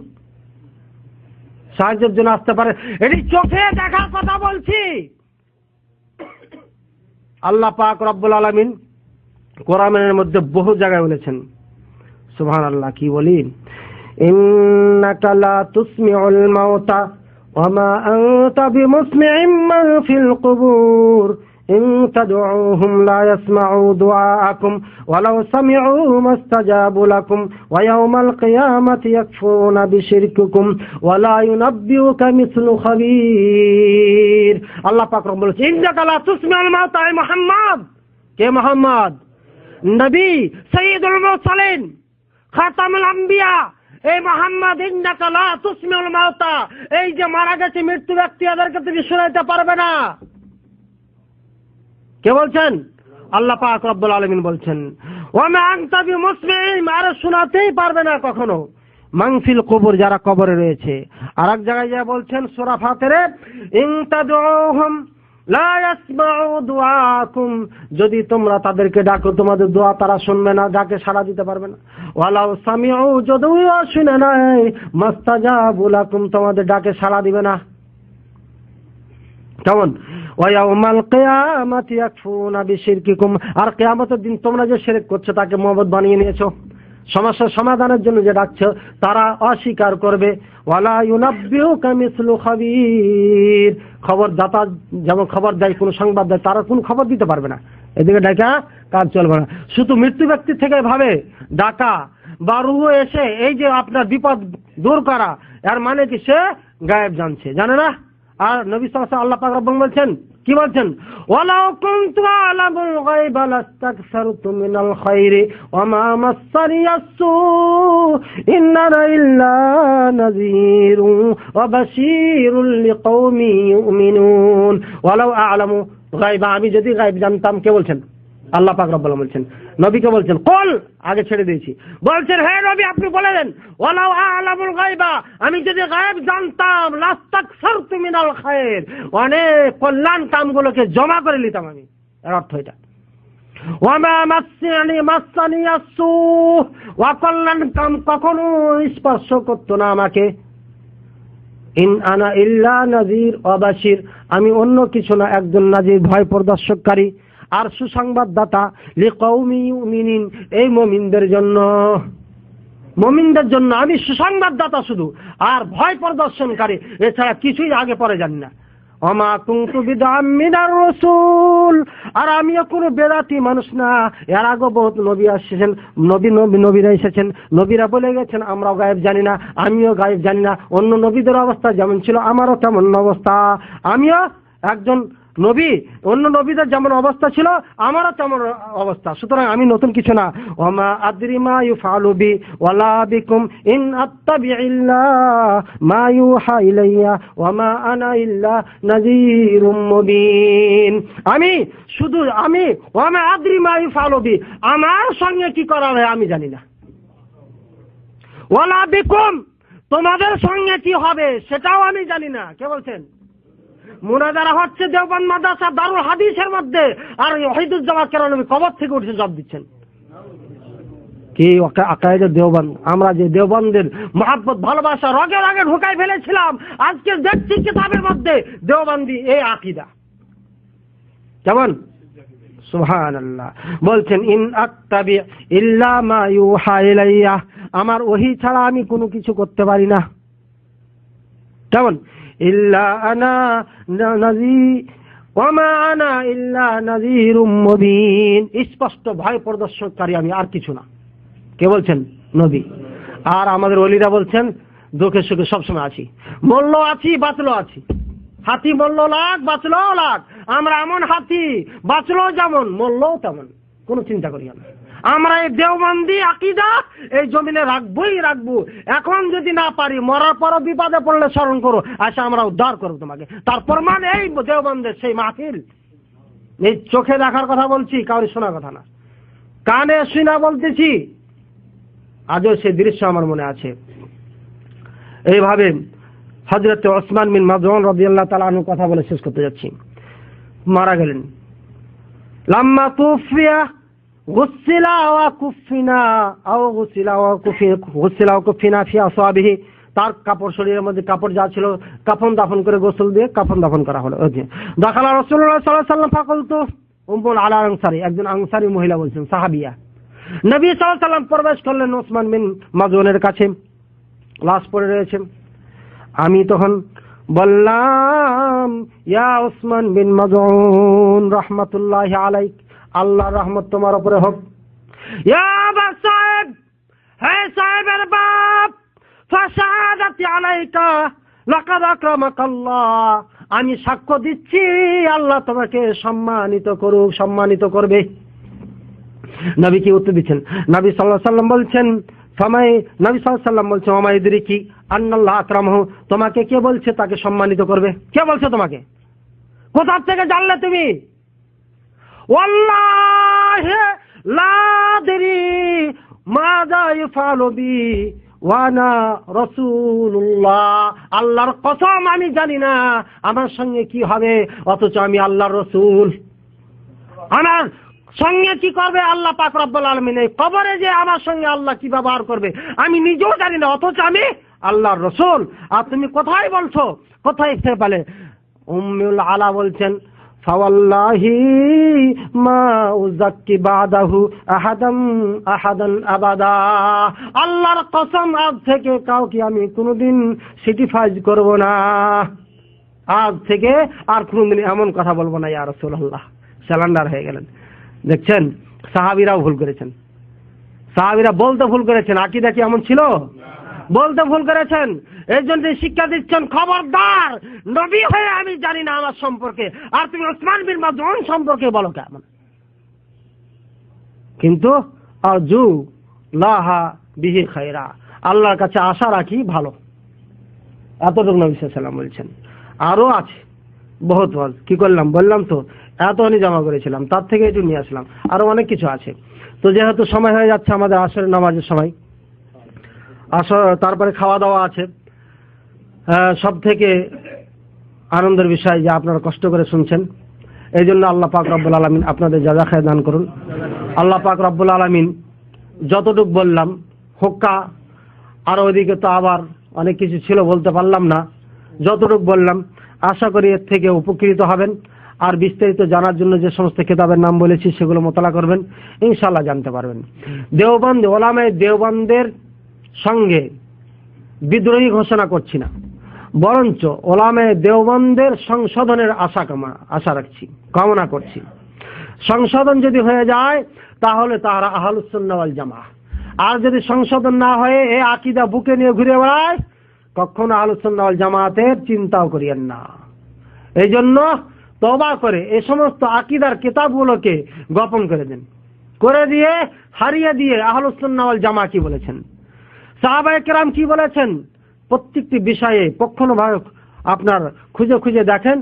সাহায্যের জন্য আসতে পারে, এটি চোখে দেখার কথা বলছি। আল্লাহ পাক রব্বুল আলামিন কোরআনের মধ্যে বহু জায়গায় বলেছেন, সুবহানাল্লাহ, কি বলি, ইন্নাকা লা তুসমিউল মাউতা ওয়া মা আনতা বিমুসমিইম মান ফিল কুবুর ইন তাদউহুম লা ইয়াসমাউ দুআআকুম ওয়ালাউ সামিউ মাস্তাজাবু লাকুম ওয়া ইয়াওমাল কিয়ামাতি ইয়াকফুরুনা বিশিরকিকুম ওয়া লা ইউনাব্বিউকা মিসলু খাবীর। আল্লাহ পাক রব্বুল বলেছেন, ইন্নাকা লা তুসমিউল মাউতা, এ মুহাম্মদ। কে মুহাম্মদ? নবী, সাইয়্যিদুল মুরসালিন, খাতামুল আম্বিয়া। এই মুহাম্মদ, ইন্নাকা লা তুসমিউল মাউতা, এই যে মারা গেছে মৃত্যু ব্যক্তি, এদেরকে তুমি শোনাইতে পারবে না। কে বলছেন? আল্লাহ পাক রব্বুল আলামিন বলছেন, ওয়া মা আনতা বিমুসমিইম, আর শোনাতেই পারবে না কখনো, মান ফিল কুবুর, যারা কবরে রয়েছে। আর এক জায়গায় যা বলছেন সূরা ফাতিরে, ইন তাদউহুম লা ইয়াসমাউ দুআকুম, যদি তোমরা তাদেরকে ডাকো তোমাদের দোয়া তারা শুনবে না, ডাকে সাড়া দিতে পারবে না। ওয়ালাউ সামিউ, যদিও শুনে নাই, মাস্তাজাবু লাকুম, তোমাদের ডাকে সাড়া দিবে না। কেমন? ওয়া ইয়াউমাল কিয়ামাতি ইয়াকফুরুনা বিশিরকিকুম, আর কিয়ামতের দিন তোমরা যে শিরক করছো, তাকে মাবুদ বানিয়ে নিয়েছো, সমস্যার সমাধানের জন্য যে ডাকছো, তারা অস্বীকার করবে। ওয়ালা ইউনাব্বিউকা মিসলু খাবীর, খবরদাতা যেমন খবর দেয়, কোনো সংবাদ দেয়, তারা কোনো খবর দিতে পারবে না। এদিকে ডাকা কাজ চলবে না। শুধু মৃত্যু ব্যক্তি থেকে ভাবে ডাকা বা রূহ এসে এই যে আপনার বিপদ দূর করা, এর মানে কি সে গায়েব জানছে, জানে না। আর নবী সাল্লাল্লাহু আলাইহি ওয়াসাল্লাম আল্লাহ পাক রব্বুল বলছেন, কি বলছেন, ওয়ালাউ কুনতু আ'লামুল গায়বা লাস্তাকসারতু মিনাল খায়রি ওয়া মা মাসসানিয়াস-সূ ইন্নানা ইল্লা নাযীরুন ওয়া বাশীরুন লিকাওমিন ইউমিনুন। ওয়ালাউ আ'লামু গায়বা, আমি যদি গায়ব জানতাম। কে বলছেন? আল্লাহ পাক রব্বুল বলছেন, নবীকে বলছেন, কল, আগে ছেড়ে দিয়েছি, বলছেন, হে নবী আপনি বলে দেন, ওয়ালাউ আ'লামুল গায়বা, আমি যদি গায়েব জানতাম, লাস্তাকসারতু মিনাল খায়র, অনেক কল্যাণ কামগুলোকে জমা করে নিতাম আমি। এর অর্থ এটা। ওয়া মা মাসসানিয়াস-সূ, অকল্যাণ কাম কখনো স্পর্শ করতো না আমাকে। ইন আনা ইল্লা নাযীর ওয়া বাশীর, আমি অন্য কিছু না, একজন নাযীর, ভয় প্রদর্শককারী আর সুসংবাদদাতা, লিকাওমি ইউমিনিন, এই মুমিনদের জন্য, মুমিনদের জন্য আমি সুসংবাদদাতা শুধু, আর ভয় প্রদর্শনকারী, এছাড়া কিছুই আগে পরে জানি না। ওমা কুনতু বিদআম মিনার রাসূল, আর আমিও কোনো বেদাতি মানুষ না। এর আগে বহুত নবী এসেছেন, নবীরা এসেছেন, নবীরা বলে গেছেন আমরাও গায়েব জানি না, আমিও গায়েব জানি না। অন্য নবীদের অবস্থা যেমন ছিল আমারও তেমন অবস্থা। আমিও একজন নবী, অন্য নবীদের যেমন অবস্থা ছিল আমারও তেমন অবস্থা, সুতরাং আমি নতুন কিছু না। ওমা আদরি মা ইউফআলু বি ওয়ালা বিকুম ইন আত্তাবিইল্লা মা ইউহা ইলাইয়া ওয়ামা আনা ইল্লা নাযীরুম মুবিন। আমি ওমা আদরি মা ইউফআলু বি, আমার সঙ্গে কি করা হয় আমি জানি না, ওয়ালা বিকুম, তোমাদের সঙ্গে কি হবে সেটাও আমি জানি না। কে বলছেন? মুনাজারা হচ্ছে দেওবন্দ মাদ্রাসা দারুল হাদিসের মধ্যে, আর ওয়াহিদুজ্জামান কেরানবী কবর থেকে উঠে জবাব দিচ্ছেন কি আকায়েদে দেওবন্দ। আমরা যে দেওবন্দের মহব্বত ভালোবাসা রগে রগে ঢুকাই ফেলেছিলাম, আজকে দেখছি কিতাবের মধ্যে দেওবন্দি এই আকীদা। কেমন? সুবহানাল্লাহ। বলছেন ইন আত্তাবি ইল্লা মা ইউহা ইলাইয়া, আমার ওহী ছাড়া আমি কোনো কিছু করতে পারি না। কেমন? ইল্লা আনা ওয়ামা আনা ইল্লা নাযীরুম মুবিন, স্পষ্ট ভয় প্রদর্শনকারী আমি, আর কিছু না। কে বলছেন? নবী। আর আমাদের ওলিরা বলছেন দুঃখে সুখে সবসময় আছি, মরলো আছি বাঁচলো আছি। হাতি মরলো লাখ বাঁচলো লাখ, আমরা এমন হাতি বাঁচলো যেমন মরলো তেমন, কোনো চিন্তা করি না। আমরা এই দেওবন্দি আকীদা এই জমিনে রাখবো। এখন যদি না পারি, মরার পর বিপদে পড়লে স্মরণ করো, আচ্ছা আমরা উদ্ধার করবো তোমাকে। তার প্রমাণ এই দেওবন্দের সেই মাহফিল। এই চোখে দেখার কথা বলছি, কাউরি শোনার কথা না, কানে শুনা বলতেছি। আজও সেই দৃশ্য আমার মনে আছে। এইভাবে হযরত ওসমান বিন মাযউন রাদিয়াল্লাহু তাআলা আনহু কথা বলে শেষ করতে যাচ্ছি। মারা গেলেন। লাম্মা তুফিয়া গুসিলা ওয়া কুফিনা ফি আসওয়াবিহি, তার কাপড় শরীরের মধ্যে কাপড় যা ছিল কাফন দাফন করে গোসল দিয়ে কাফন দাফন করা হলো। দাখালা রাসূলুল্লাহ সাল্লাল্লাহু আলাইহি ওয়াসাল্লাম ফাকালতু উম্মুল আলা আনসারী, একজন আনসারী মহিলা বলছেন, সাহাবিয়া। নবী সাল্লাল্লাহু আলাইহি ওয়াসাল্লাম প্রবেশ করলেন ওসমান বিন মাযউনের কাছে, লাশ পড়ে রয়েছে। আমি তখন বললাম, ইয়া ওসমান বিন মাযউন রাহমাতুল্লাহি আলাইক, আল্লাহর রহমত তোমার উপরে হোক। ইয়া আবা সাহেব, হে সাহেবের বাপ, ফাশাহাদাতি আলাইকা লাকাদ আকরামাকাল্লাহ, আমি সাক্ষ্য দিচ্ছি আল্লাহ তোমাকে সম্মানিত করুক, সম্মানিত করবে। নবী কি উত্তর দিচ্ছেন? নবী সাল্লাল্লাহু আলাইহি ওয়াসাল্লাম বলছেন, নবী সাল্লাল্লাহু আলাইহি ওয়াসাল্লাম বলছেন, ওমা ইদরিকি আন্নাল্লাহ আকরামাহু, তোমাকে কে বলছে তাকে সম্মানিত করবে? কে বলছে তোমাকে? কোথা থেকে জানলে তুমি? ওয়াল্লাহি লা আদরি মাযা ইফআলু বি ওয়া আনা রাসূলুল্লাহ, আল্লাহর কসম আমি জানি না আমার সঙ্গে কি হবে, অথচ আমি আল্লাহর রাসূল। আমার সঙ্গে কি করবে আল্লাহ পাক রব্বুল আলামিন, এই কবরে যে আমার সঙ্গে আল্লাহ কি ব্যবহার করবে আমি নিজেও জানি না, অথচ আমি আল্লাহর রাসূল। আর তুমি কোথায় বলছো, কোথায় এসে পেলে? উম্মুল আলা বলছেন, ফাওয়াল্লাহি মা উযাক্কি বাদাহু আহাদান আবাদা, আল্লাহর কসম আজ থেকে কাউকে আমি কোনোদিন সিটিফাইজ করব না, আজ থেকে আর কোনোদিন এমন কথা বলবো না ইয়া রাসূলুল্লাহ। সালান্ডার হয়ে গেলেন। দেখছেন, সাহাবীরাও ভুল করেছেন, সাহাবীরা বলতে ভুল করেছেন। আকীদা কি এমন ছিল? বলতে ভুল করেছেন। এই জন্য শিক্ষা দিচ্ছেন, খবরদার নবী হয়ে আমি জানি না আমার সম্পর্কে, আর তুমি ওসমান বিন মাযউন সম্পর্কে বলো কেমন? কিন্তু আরজু লাহা বিহি খায়রা, আল্লাহর কাছে আশা রাখি ভালো। এতটুকু নবী সাল্লাল্লাহু আলাইহি ওয়াসাল্লাম বলছেন। আরো আছে বহুত ওয়াজ, কি করলাম বললাম তো, এত আমি জমা করেছিলাম, তার থেকে একটু নিয়ে আসলাম, আরো অনেক কিছু আছে। তো যেহেতু সময় হয়ে যাচ্ছে আমাদের আসরের নামাজের সময়, তারপরে খাওয়া দাওয়া আছে। সব থেকে আনন্দের বিষয় যে আপনারা কষ্ট করে শুনছেন, এই জন্য আল্লাহ পাক রব্বুল আলামিন আপনাদের জাযা খায় দান করুন। আল্লাহ পাক রব্বুল আলামিন যতটুক বললাম হোক্কা, আর ওইদিকে তো আবার অনেক কিছু ছিল বলতে পারলাম না, যতটুক বললাম আশা করি এর থেকে উপকৃত হবেন। আর বিস্তারিত জানার জন্য যে সমস্ত কিতাবের নাম বলেছি সেগুলো মোতালা করবেন, ইনশাআল্লাহ জানতে পারবেন। দেওবন্দ ওলামায়ে দেওবন্দের সঙ্গে বিদ্রোহী ঘোষণা করছি না, বরঞ্চ ওলামায়ে দেওবন্দের সংশোধনের আশা রাখছি, কামনা করছি। সংশোধন যদি হয়ে যায় তাহলে তারা আহলুস সুন্নাহ ওয়াল জামাআহ, আর যদি সংশোধন না হয়ে এই আকীদা বুকে নিয়ে ঘুরে বেড়ায়, কখনো আহলুস সুন্নাহ ওয়াল জামাআতের চিন্তাও করিয়েন না। এই জন্য তওবা করে এই সমস্ত আকীদার কিতাবগুলোকে গোপন করে দেন, করে দিয়ে হারিয়ে দিয়ে আহলুস সুন্নাহ ওয়াল জামাআহ কি বলেছেন, সাহাবায়ে কেরাম কি বলেছেন, প্রত্যেকটি বিষয়ে পক্ষানুভাগ আপনার খুঁজে খুঁজে দেখেন,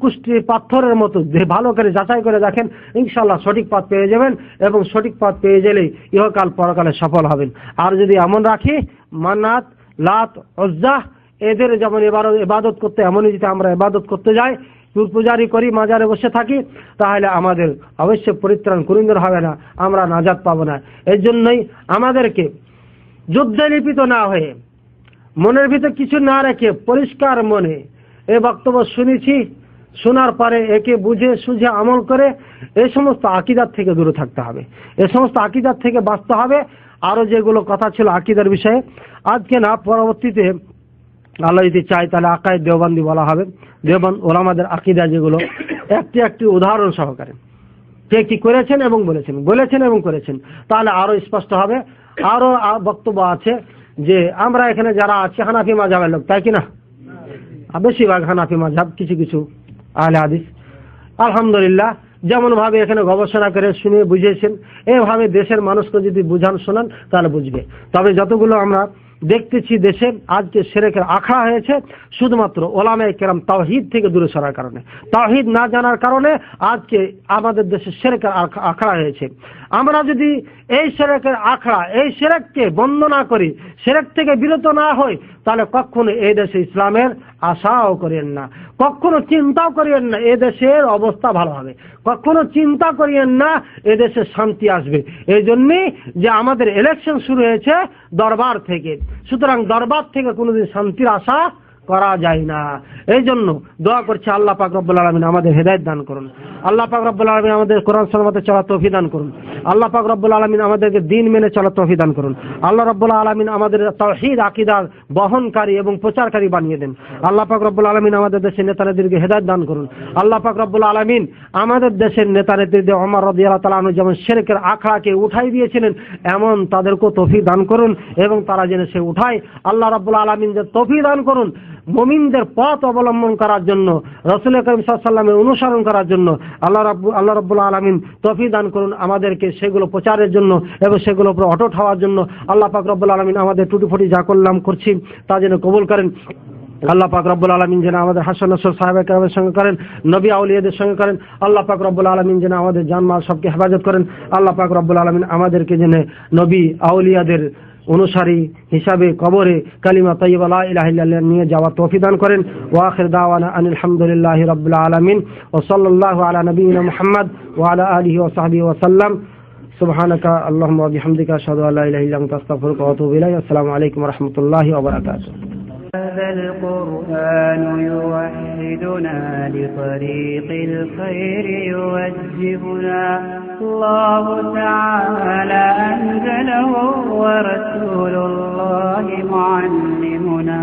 কুষ্টি পাথরের মতো ভালো করে যাচাই করে দেখেন, ইনশাআল্লাহ সঠিক পথ পেয়ে যাবেন এবং সঠিক পথ পেয়ে গেলেই ইহকাল পরকালে সফল হবেন। আর যদি এমন রাখি মান্নাত, লাত, উজ্জা এদের যেমন ইবাদত করতে, এমনই যদি আমরা ইবাদত করতে যাই, পীর পূজারি করি, মাজারে বসে থাকি, তাহলে আমাদের অবশ্যই পরিত্রাণ কুরিন্দর হবে না, আমরা নাজাত পাবো না। এর জন্যই আমাদেরকে যুদ্ধে লিপিত না হয়ে, মনের ভিতর কিছু না রেখে পরিষ্কার মনে এই বক্তব্য শুনেছি, শোনার পরে একে বুঝে সুঝে আমল করে এই সমস্ত আকীদার থেকে দূরে থাকতে হবে, এই সমস্ত আকীদার থেকে বাঁচতে হবে। আরো যেগুলো কথা ছিল আকীদার বিষয়ে, আজকে না পরবর্তীতে আল্লাহ যদি চাই তাহলে আকায়েদ দেওবন্দি বলা হবে, দেওবন্দ ওলামাদের আকীদা যেগুলো একটি একটি উদাহরণ সহকারে কে কি করেছেন এবং বলেছেন এবং করেছেন, তাহলে আরো স্পষ্ট হবে। আরো বক্তব্য আছে যে আমরা এখানে যারা আছি হানাফি মাযহাবের লোক, তাই কিনা? বেশিরভাগ হানাফি মাযহাব, কিছু কিছু আহলে হাদিস আলহামদুলিল্লাহ যেমন ভাবে এখানে গবেষণা করে শুনে বুঝিয়েছেন, এভাবে দেশের মানুষকে যদি বুঝান শোনান তাহলে বুঝবে। তবে যতগুলো আমরা দেখতেছি দেশে আজকে শিরকের আখড়া হয়েছে শুধুমাত্র ওলামায়ে কেরাম তাওহীদ থেকে দূরে সরার কারণে, তাওহীদ না জানার কারণে আজকে আমাদের দেশে শিরকের আখড়া হয়েছে। আমরা যদি এই শিরকের আখড়া, এই শিরককে বন্ধ না করি, শিরক থেকে বিরত না হই, তাহলে কখনো এই দেশে ইসলামের আশাও করেন না, কখনো চিন্তাও করিয়েন না এ দেশের অবস্থা ভালো হবে, কখনো চিন্তা করিয়েন না এ দেশে শান্তি আসবে। এই জন্যই যে আমাদের ইলেকশন শুরু হয়েছে দরবার থেকে, সুতরাং দরবার থেকে কোনোদিন শান্তির আশা করা যায় না। এই জন্য দোয়া করছি আল্লাহ পাক রব্বুল আলামিন আমাদের হেদায়েত দান করুন, আল্লাহ পাক রব্বুল আলামিন আমাদের কোরআন সুন্নাতে চলার তৌফিক দান করুন, আল্লাহ পাক রব্বুল আলামিন আমাদেরকে দ্বীন মেনে চলার তৌফিক দান করুন, আল্লাহ রব্বুল আলামিন আমাদের তাওহীদ আকীদার বহনকারী এবং প্রচারকারী বানিয়ে দেন, আল্লাহ পাক রব্বুল আলামিন আমাদের দেশের নেতানেত্রীকে হেদায়েত দান করুন, আল্লাহ পাক রব্বুল আলামিন আমাদের দেশের নেতানেত্রীদের ওমর রাদিয়াল্লাহু তাআলা আনহু যেমন শিরকের আখড়াকে উঠাই দিয়েছিলেন, এমন তাদেরকেও তৌফিক দান করুন এবং তারা যেন সে উঠায়। আল্লাহ রাব্বুল আলামিন যে তৌফিক দান করুন মুমিনদের পথ অবলম্বন করার জন্য, রাসূল করিম সাল্লাল্লাহু আলাইহি ওয়াসাল্লামের অনুসরণ করার জন্য আল্লাহ রাব্বুল আলামিন তৌফিক দান করুন আমাদেরকে সেগুলো প্রচারের জন্য এবং সেগুলোর উপর অটুট হওয়ার জন্য। আল্লাহ পাক রব্বুল আলামিন আমাদের টুটিফুটি যা করলাম করছি তা যেন কবুল করেন। আল্লাহ পাক রব্বুল আলামিন যেন আমাদের হাসান নসর সাহাবায়ে কেরামের সঙ্গে করেন, নবী আউলিয়াদের সঙ্গে করেন। আল্লাহ পাক রব্বুল আলামিন যেন আমাদের জানমাল সবকে হেফাজত করেন। আল্লাহ পাক রব্বুল আলামিন আমাদেরকে যেন নবী আউলিয়াদের অনুসারী হিসাবে কবরে কালিমা তাইয়্যিবা লা ইলাহা ইল্লাল্লাহ নিয়ে যাওয়ার তৌফিক দান করেন। ওয়া আখির দাওয়ানা আনিল হামদুলিল্লাহি রাব্বিল আলামিন ওয়া সাল্লাল্লাহু আলা নাবিয়িনা মুহাম্মদ ওয়া আলা আলিহি ওয়া সাহবিহি ওয়া সাল্লাম। সুবহানাকা আল্লাহুম্মা ওয়া বিহামদিকা আশহাদু আল্লা ইলাহা ইল্লা আনতা আস্তাগফিরুকা ওয়া আতুবু ইলাইক। আসসালামু আলাইকুম ওয়া রাহমাতুল্লাহি ওয়া বারাকাতুহু।
هذا القرآن يوحدنا لطريق الخير يوجهنا، الله تعالى أنزله ورسول الله معلمنا،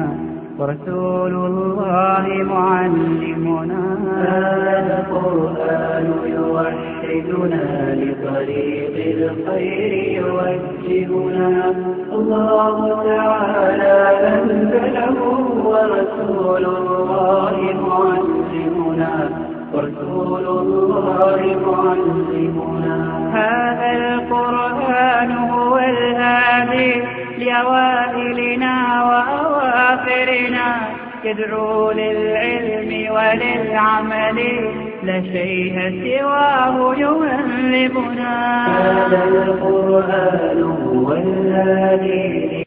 ورسول الله معلمنا. هذا القرآن يوحدنا لطريق الخير يوجهنا، الله تعالى أنزله ورسول الله معلمنا، ورسول الله معلمنا. هذا القرآن هو الهادي لأوائلنا وأواخرنا، يدعو للعلم وللعمل لا شيء سواه يهذبنا. هذا القرآن هو الهادي